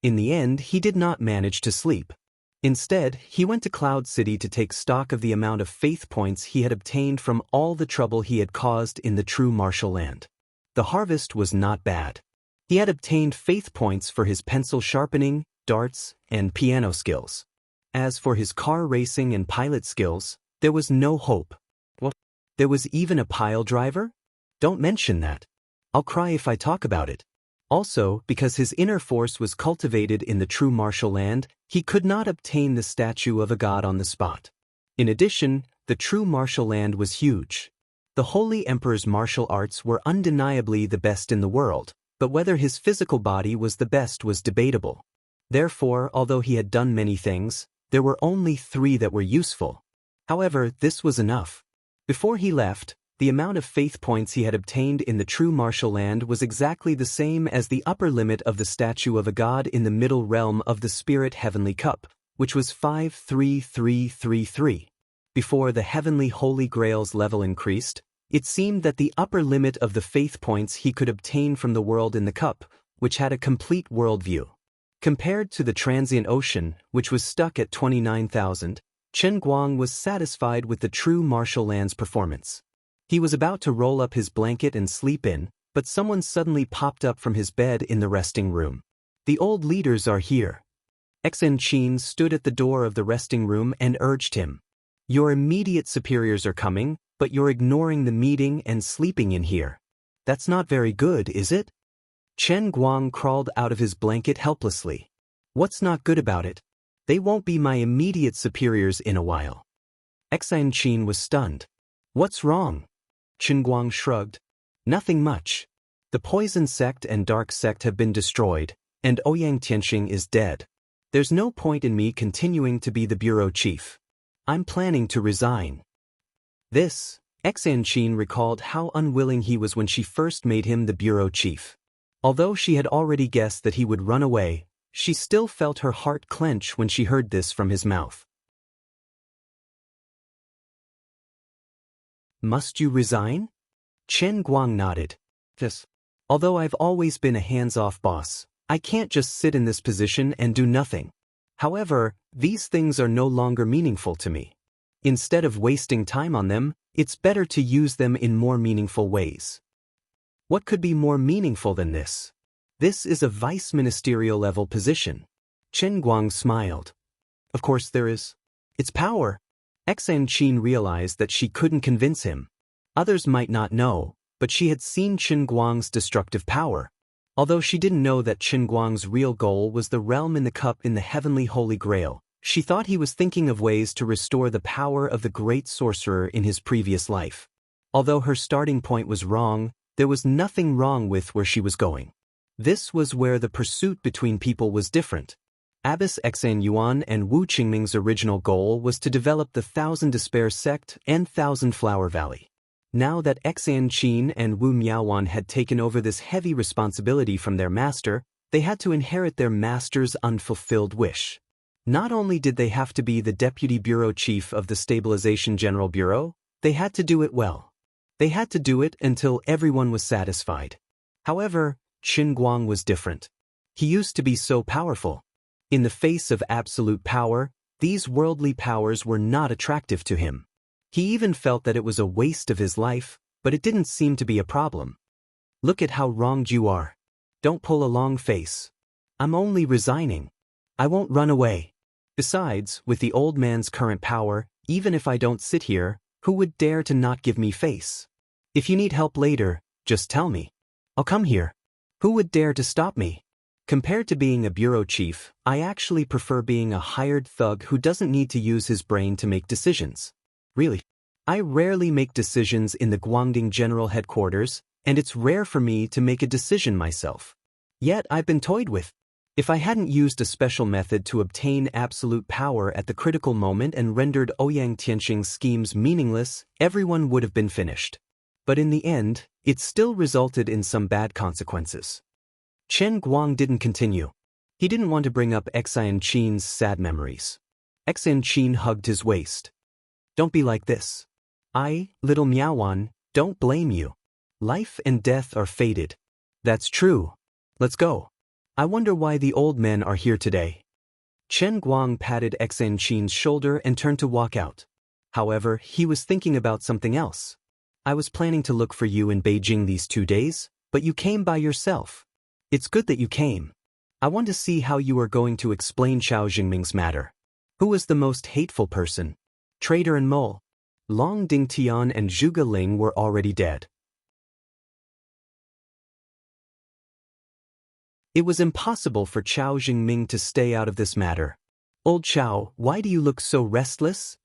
In the end, he did not manage to sleep. Instead, he went to Cloud City to take stock of the amount of faith points he had obtained from all the trouble he had caused in the true martial land. The harvest was not bad. He had obtained faith points for his pencil sharpening, darts, and piano skills. As for his car racing and pilot skills, there was no hope. What? There was even a pile driver? Don't mention that. I'll cry if I talk about it. Also, because his inner force was cultivated in the true martial land, he could not obtain the statue of a god on the spot. In addition, the true martial land was huge. The Holy Emperor's martial arts were undeniably the best in the world, but whether his physical body was the best was debatable. Therefore, although he had done many things, there were only 3 that were useful. However, this was enough. Before he left, the amount of faith points he had obtained in the true martial land was exactly the same as the upper limit of the statue of a god in the middle realm of the Spirit Heavenly Cup, which was 53333. Before the Heavenly Holy Grail's level increased, it seemed that the upper limit of the faith points he could obtain from the world in the cup, which had a complete worldview. Compared to the transient ocean, which was stuck at 29,000, Chen Guang was satisfied with the true martial land's performance. He was about to roll up his blanket and sleep in, but someone suddenly popped up from his bed in the resting room. The old leaders are here. Xianxia stood at the door of the resting room and urged him. Your immediate superiors are coming, but you're ignoring the meeting and sleeping in here. That's not very good, is it? Chen Guang crawled out of his blanket helplessly. What's not good about it? They won't be my immediate superiors in a while. Xianxia was stunned. What's wrong? Chen Guang shrugged. Nothing much. The poison sect and dark sect have been destroyed, and Ouyang Tianxing is dead. There's no point in me continuing to be the bureau chief. I'm planning to resign. This, Xianxia recalled how unwilling he was when she first made him the bureau chief. Although she had already guessed that he would run away, she still felt her heart clench when she heard this from his mouth. Must you resign? Chen Guang nodded. Yes. Although I've always been a hands-off boss, I can't just sit in this position and do nothing. However, these things are no longer meaningful to me. Instead of wasting time on them, it's better to use them in more meaningful ways. What could be more meaningful than this? This is a vice ministerial level position. Chen Guang smiled. Of course there is. It's power. Xianxia realized that she couldn't convince him. Others might not know, but she had seen Chen Guang's destructive power. Although she didn't know that Chen Guang's real goal was the realm in the cup in the Heavenly Holy Grail, she thought he was thinking of ways to restore the power of the great sorcerer in his previous life. Although her starting point was wrong, there was nothing wrong with where she was going. This was where the pursuit between people was different. Abbess Xan Yuan and Wu Qingming's original goal was to develop the Thousand Despair sect and Thousand Flower Valley. Now that Xianxia and Wu Miaowan had taken over this heavy responsibility from their master, they had to inherit their master's unfulfilled wish. Not only did they have to be the deputy bureau chief of the Stabilization General Bureau, they had to do it well. They had to do it until everyone was satisfied. However, Chen Guang was different. He used to be so powerful. In the face of absolute power, these worldly powers were not attractive to him. He even felt that it was a waste of his life, but it didn't seem to be a problem. Look at how wronged you are. Don't pull a long face. I'm only resigning. I won't run away. Besides, with the old man's current power, even if I don't sit here, who would dare to not give me face? If you need help later, just tell me. I'll come here. Who would dare to stop me? Compared to being a bureau chief, I actually prefer being a hired thug who doesn't need to use his brain to make decisions. Really. I rarely make decisions in the Guangding General Headquarters, and it's rare for me to make a decision myself. Yet I've been toyed with. If I hadn't used a special method to obtain absolute power at the critical moment and rendered Ouyang Tianxing's schemes meaningless, everyone would have been finished. But in the end, it still resulted in some bad consequences. Chen Guang didn't continue. He didn't want to bring up Xianxia's sad memories. Xianxia hugged his waist. Don't be like this. I, little Miaowan, don't blame you. Life and death are fated. That's true. Let's go. I wonder why the old men are here today. Chen Guang patted Xianxia's shoulder and turned to walk out. However, he was thinking about something else. I was planning to look for you in Beijing these 2 days, but you came by yourself. It's good that you came. I want to see how you are going to explain Xiao Jingming's matter. Who was the most hateful person? Traitor and mole. Long Dingtian and Zhuge Ling were already dead. It was impossible for Xiao Jingming to stay out of this matter. Old Xiao, why do you look so restless?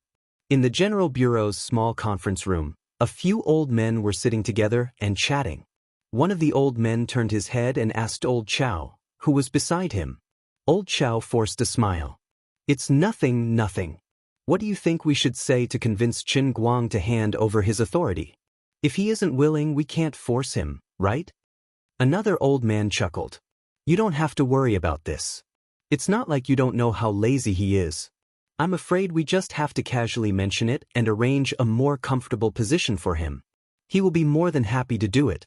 In the General Bureau's small conference room, A few old men were sitting together and chatting. One of the old men turned his head and asked Old Chow, who was beside him. Old Chow forced a smile. It's nothing, nothing. What do you think we should say to convince Qin Guang to hand over his authority? If he isn't willing, we can't force him, right? Another old man chuckled. You don't have to worry about this. It's not like you don't know how lazy he is. I'm afraid we just have to casually mention it and arrange a more comfortable position for him. He will be more than happy to do it.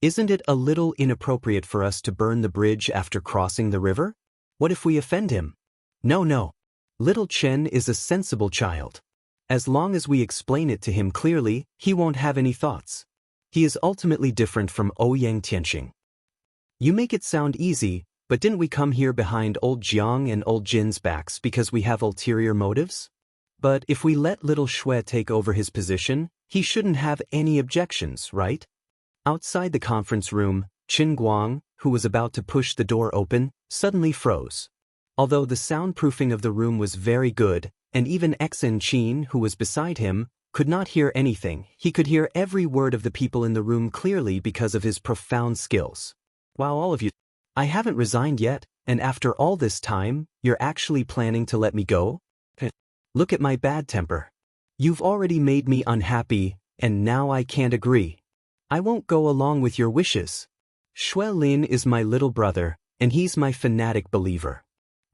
Isn't it a little inappropriate for us to burn the bridge after crossing the river? What if we offend him? No. Little Chen is a sensible child. As long as we explain it to him clearly, he won't have any thoughts. He is ultimately different from Ouyang Tianxing. You make it sound easy, but didn't we come here behind old Jiang and old Jin's backs because we have ulterior motives? But if we let little Shui take over his position, he shouldn't have any objections, right? Outside the conference room, Qin Guang, who was about to push the door open, suddenly froze. Although the soundproofing of the room was very good, and even Xen Qin, who was beside him, could not hear anything, he could hear every word of the people in the room clearly because of his profound skills. Wow, all of you, I haven't resigned yet, and after all this time, you're actually planning to let me go? Look at my bad temper. You've already made me unhappy, and now I can't agree. I won't go along with your wishes. Shui Lin is my little brother, and he's my fanatic believer.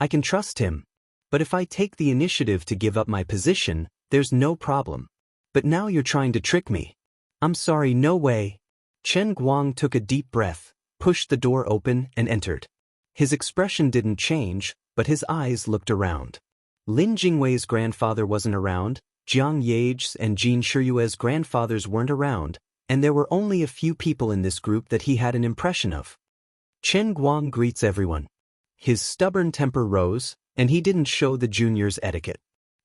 I can trust him. But if I take the initiative to give up my position, there's no problem. But now you're trying to trick me. I'm sorry, no way. Chen Guang took a deep breath, pushed the door open and entered. His expression didn't change, but his eyes looked around. Lin Jingwei's grandfather wasn't around, Jiang Yage's and Jin Shiyue's grandfathers weren't around, and there were only a few people in this group that he had an impression of. Chen Guang greets everyone. His stubborn temper rose, and he didn't show the juniors etiquette.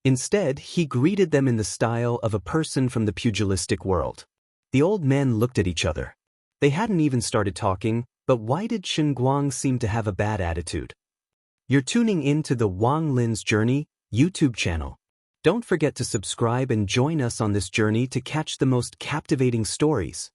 Instead, he greeted them in the style of a person from the pugilistic world. The old men looked at each other. They hadn't even started talking, but why did Qin Guang seem to have a bad attitude? You're tuning in to the Wang Lin's Journey YouTube channel. Don't forget to subscribe and join us on this journey to catch the most captivating stories,